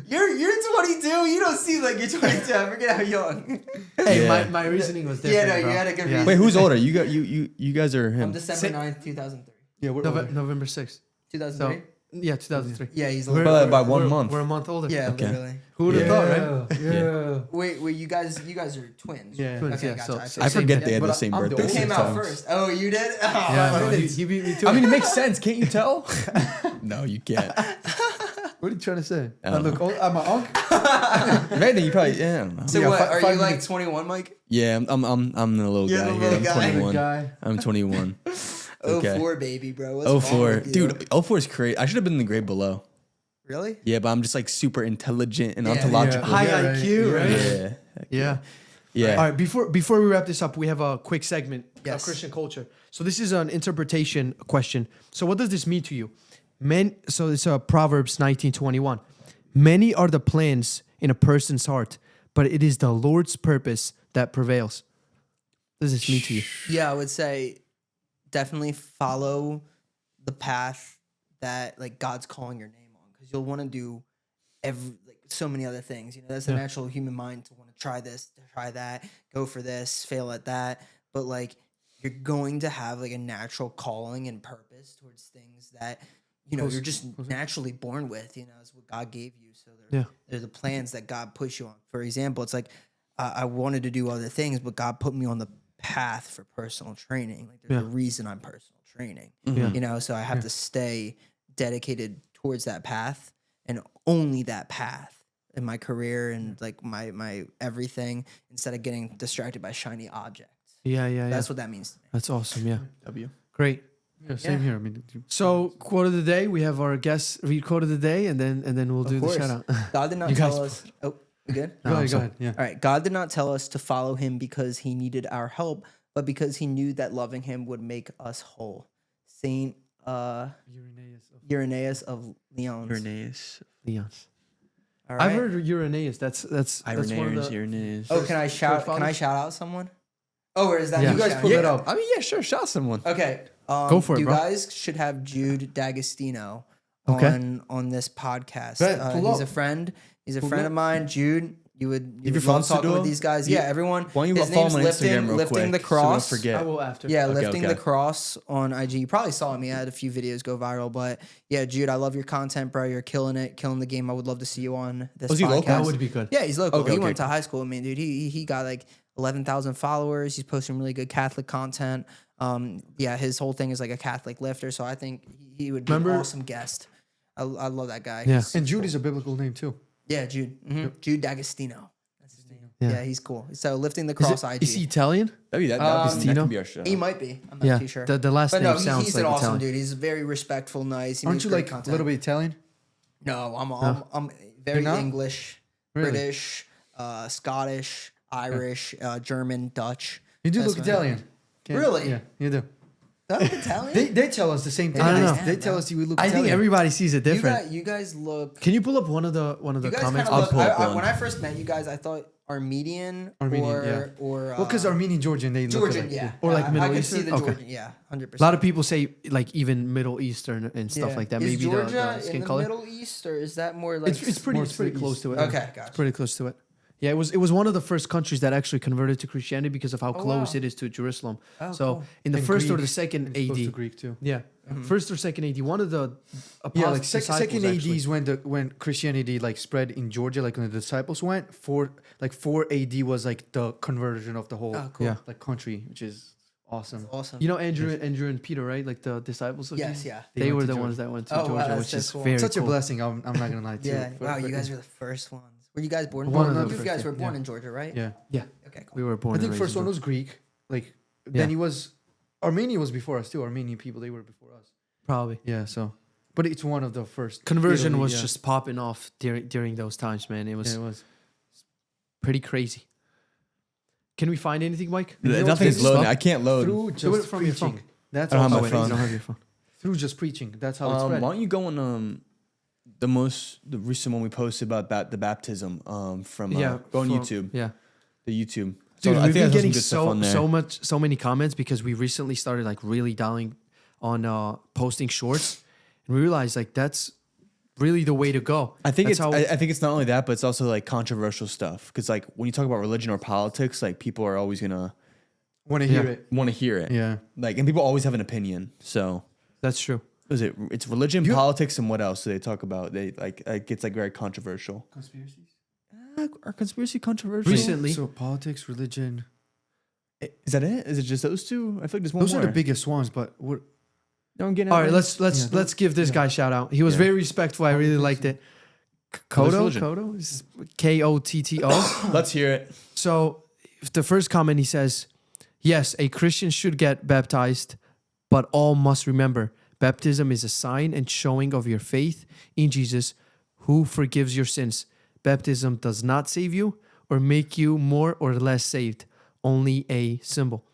You're 22. You don't seem like you're 22. I forget how young. Hey, Yeah. my reasoning was Yeah, different. no, you bro. had a good Yeah. reason. Wait, who's older? You guys are him. I'm December 9th, 2003. Yeah, we're older. November 6th. 2003. Yeah, 2003. Yeah, he's a We're- little. By 1 month. We're a month older. Yeah, Okay. literally. Who would have thought, right? Yeah. Wait, you guys are twins. Yeah. Twins, Okay, yeah, gotcha. so- I forget same- they had but the same I'm the birthday. Who oldest. came out first? Oh, you did. Oh, Yeah, bro, minutes. he beat me too. I mean, it makes sense. Can't you tell? No, you can't. What are you trying to say? I I don't look old. I'm an unk. If anything, you probably. Yeah, I don't know. So Yeah, what? Are you 5 like minutes. 21, Mike? Yeah, I'm the little You're guy the here. little I'm guy. 21. Guy. I'm 21. Okay. 04 baby, bro. What's Oh wrong four, with you? dude. 04 is crazy. I should have been in the grade below. Really? Yeah, but I'm just like super intelligent and Yeah. ontological. High Yeah, right. IQ, right? Yeah. Yeah. Yeah. All right, before we wrap this up, we have a quick segment Yes. of Christian culture. So this is an interpretation question. So what does this mean to you? So it's Proverbs 19:21. Many are the plans in a person's heart, but it is the Lord's purpose that prevails. What does this mean to you? Yeah, I would say definitely follow the path that like God's calling your name on, because you'll want to do so many other things. You know, that's the Yeah. natural human mind to want to try this, to try that, go for this, fail at that. But like you're going to have like a natural calling and purpose towards things that you're just naturally born with. You know, it's what God gave you. So they're the plans that God puts you on. For example, it's like I wanted to do other things, but God put me on the path for personal training. Like there's a reason I'm personal training. You know, so I have to stay dedicated towards that path and only that path in my career and like my everything, instead of getting distracted by shiny objects. Yeah. That's what that means to me. That's awesome. Yeah. W. Great. Yeah, same here. I mean, So quote of the day, we have our guests read quote of the day, and then we'll do the course. shout out. God did not You guys- tell us. Oh, we good? go ahead. Go ahead. Yeah. All right. God did not tell us to follow him because he needed our help, but because he knew that loving him would make us whole. Saint Irenaeus of Lyons. Leons. All right. I've heard Uranus. That's one of the. Uranus. Oh, can I shout fathers? out someone? Oh, or is that Yeah. you You guys guys put pull Yeah, it up. I mean, yeah, sure. Shout someone. Okay. Go for it, you bro. guys should have Jude D'Agostino Okay. on this podcast. Bet, pull He's up. a friend. He's a Pull friend up. of mine. Jude, you would your love phone talking studio? with these guys. You- Yeah, everyone. Why don't you his follow name's him on Instagram real Lifting quick? the So we Cross. don't forget. I will after. Yeah, Okay, Lifting okay. the Cross on IG. You probably saw me. I had a few videos go viral, but yeah, Jude, I love your content, bro. You're killing it, killing the game. I would love to see you on this Was he podcast. local? That would be good. Yeah, he's local. Okay, he okay, went to high school with me, dude. He got like 11,000 followers. He's posting really good Catholic content. Yeah, his whole thing is like a Catholic lifter. So I think he would be an awesome guest. I love that guy. Yeah. And Jude is a biblical name too. Yeah, Jude. Jude D'Agostino. That's his name. Yeah. Yeah, he's cool. So lifting the cross IG. Is he Italian? That could be our show. He might be. I'm not too sure. The last But name no, sounds he's like an awesome Italian. dude. He's very respectful, nice. He Aren't makes you great like content. a little bit Italian? No, I'm very You're not? English, Really? British, Scottish, Irish, German, Dutch. You do That's look my- Italian. Really? Yeah, you do. Do I look Italian? They tell us the same thing. I don't know. They tell us we look I Italian. think everybody sees it different. You guys look. Can you pull up one of the You guys comments? kind of look. pull up one. When I first met you guys, I thought Armenian, Armenian, or yeah. or Well, because Armenian, Georgian, they look Georgian, alike. yeah, Or like I Middle could Eastern? see the Okay. Georgian, yeah, 100%. A lot of people say like even Middle Eastern and stuff like that. Is Maybe Georgia the skin in the color. Middle East, or is that more like It's pretty more to the close east. to it. Okay, gotcha. It's pretty close to it. Yeah, it was one of the first countries that actually converted to Christianity because of how close wow. it is to Jerusalem. Oh, so cool. in the And first or Greek. the second It's close to AD, Greek too. yeah, first or second AD, one of the Yeah, apostles, like second AD is when Christianity like spread in Georgia, like when the disciples went. 4 AD was like the conversion of the whole Oh, cool. Yeah. like country, which is awesome. Awesome. You know Andrew and Peter, right? Like the disciples of Yes, Jesus? yeah. They went were to the Georgia. ones that went to Oh, wow, Georgia, that's which so is cool. very Such cool. a blessing. I'm not gonna lie to Yeah. you. Wow, you guys were the first ones. Were you guys born? One of you the first, guys yeah. were born Yeah. in Georgia, right? Yeah, Yeah, Okay. Cool. we were born. I think and first raised one in was Greek. Like Yeah. then he was Armenia was before us too. Armenian people, they were before us. probably. Yeah, so but it's one of the first. Conversion Italy, was yeah. just popping off during those times, man. It was Yeah, it was. pretty crazy. Can we find anything, Mike? Nothing's This loading. stuff? I can't load. Through Do it just from your preaching. phone. That's I don't how have my it phone. You don't have your phone. Through just preaching. That's how it spread. Why don't you go on the recent one we posted about the baptism from go on YouTube, Yeah. the YouTube. Dude, I we've think been I saw some getting good stuff on there. so many comments because we recently started like really dialing on posting shorts, and we realized like that's really the way to go. I think That's I think it's not only that, but it's also like controversial stuff. Because like when you talk about religion or politics, like people are always gonna Want to hear Yeah. it? want to hear it. Yeah. Like, and people always have an opinion. So that's true. it's religion, politics, and what else do they talk about? They like it gets like very controversial. Conspiracies. Are conspiracy controversial? Recently- So politics, religion. Is that it? Is it just those two? I feel like there's one Those more. are the biggest ones, but what? No, I'm getting All at right, it. let's give this guy a shout out. He was Yeah. very respectful. I really liked it. Kodo, religion? Kodo is Kotto. Let's hear it. So the first comment he says, yes, a Christian should get baptized, but all must remember baptism is a sign and showing of your faith in Jesus who forgives your sins. Baptism does not save you or make you more or less saved, only a symbol.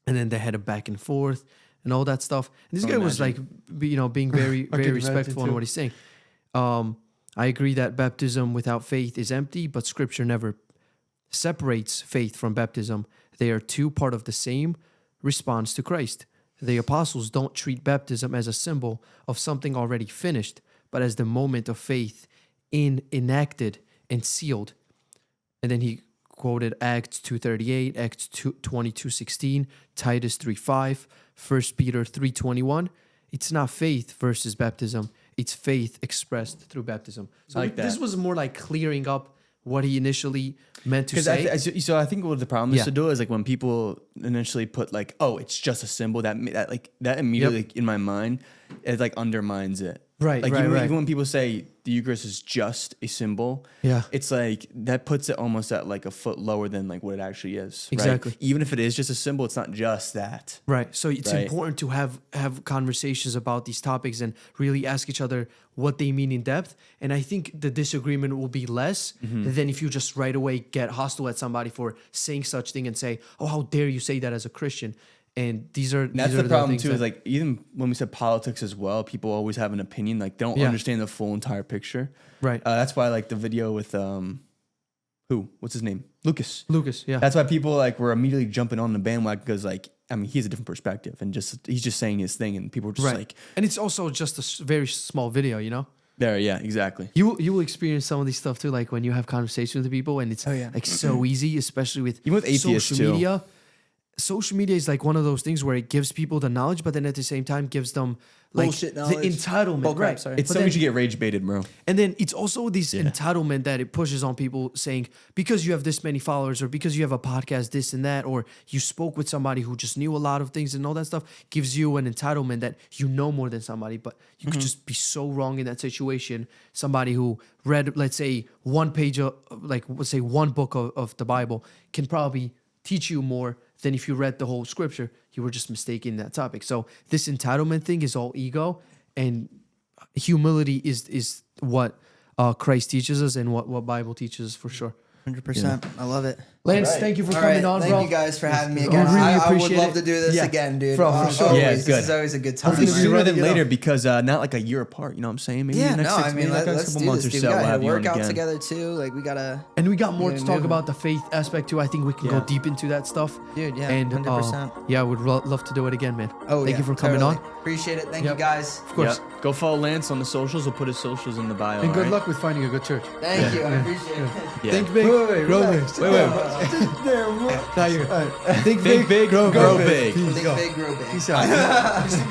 And then they had a back and forth and all that stuff. And this guy was like, being very, I very can respectful imagine in what he's saying. I agree that baptism without faith is empty, but scripture never separates faith from baptism. They are two part of the same response to Christ. The apostles don't treat baptism as a symbol of something already finished, but as the moment of faith enacted and sealed. And then he quoted Acts 2:38, Acts 22:16, Titus 3:5, 1 Peter 3:21. It's not faith versus baptism. It's faith expressed through baptism. So I like this that. was more like clearing up what he initially meant to Because say. so I think what the problem Yeah. is to do is like when people initially put like, oh, it's just a symbol that immediately like, in my mind it like undermines it. Right, Like right, right. even when people say the Eucharist is just a symbol, Yeah. it's like that puts it almost at like a foot lower than like what it actually is. right? Exactly. Even if it is just a symbol, it's not just that. Right. So it's Right. important to have conversations about these topics and really ask each other what they mean in depth. And I think the disagreement will be less than if you just right away get hostile at somebody for saying such thing and say, "Oh, how dare you say that as a Christian?" And these are That's these the are problem things too. that- Is like even when we said politics as well, people always have an opinion. Like they don't Yeah. understand the full entire picture. right. That's why I like the video with what's his name, Lucas. Lucas, yeah. That's why people like were immediately jumping on the bandwagon because like I mean he has a different perspective and he's just saying his thing and people were just right. like And it's also just a very small video, there, yeah, exactly. You will experience some of these stuff too, like when you have conversations with people and it's like so easy, especially with Even with atheists, social too. media. social media is like one of those things where it gives people the knowledge, but then at the same time gives them like Bullshit the knowledge. entitlement. Bull crap, Right. sorry. It's But so then- easy to get rage baited, bro. And then it's also this entitlement that it pushes on people saying, because you have this many followers or because you have a podcast, this and that, or you spoke with somebody who just knew a lot of things and all that stuff gives you an entitlement that you know more than somebody, but you could just be so wrong in that situation. Somebody who read, let's say, one page of, like, let's say one book of the Bible can probably teach you more than if you read the whole scripture. You were just mistaken in that topic. So this entitlement thing is all ego, and humility is what Christ teaches us and what Bible teaches us for sure. 100%. I love it. Lance, Right. thank you for All coming right, on, thank bro. you guys for having me I again. really I would appreciate love it. to do this Yeah. again, dude. For sure. Always. Yeah, it's This good. is always a good time. Hopefully Right. sooner Ready than to go. later because not like a year apart. You know what I'm saying? Maybe Yeah, the next no, six, I mean, maybe like let's next couple do months this, or dude. so. We We'll gotta have hit you on workout again. together too. Like we gotta, And we got more to Yeah, talk dude. about the faith aspect too. I think we can go Yeah. deep into that stuff. dude. Yeah, And 100%. yeah, I would love to do it again, man. Oh, Thank yeah, you for coming totally. on. Appreciate it. Thank Yep. you guys. Of course. Yep. Go follow Lance on the socials. We'll put his socials in the bio. And good alright? luck with finding a good church. Thank you. I appreciate it. Yeah. Think big, Wait, grow relax. big. Wait. Now you're Think big, grow big. Peace. Think Go. big, grow big. Peace out.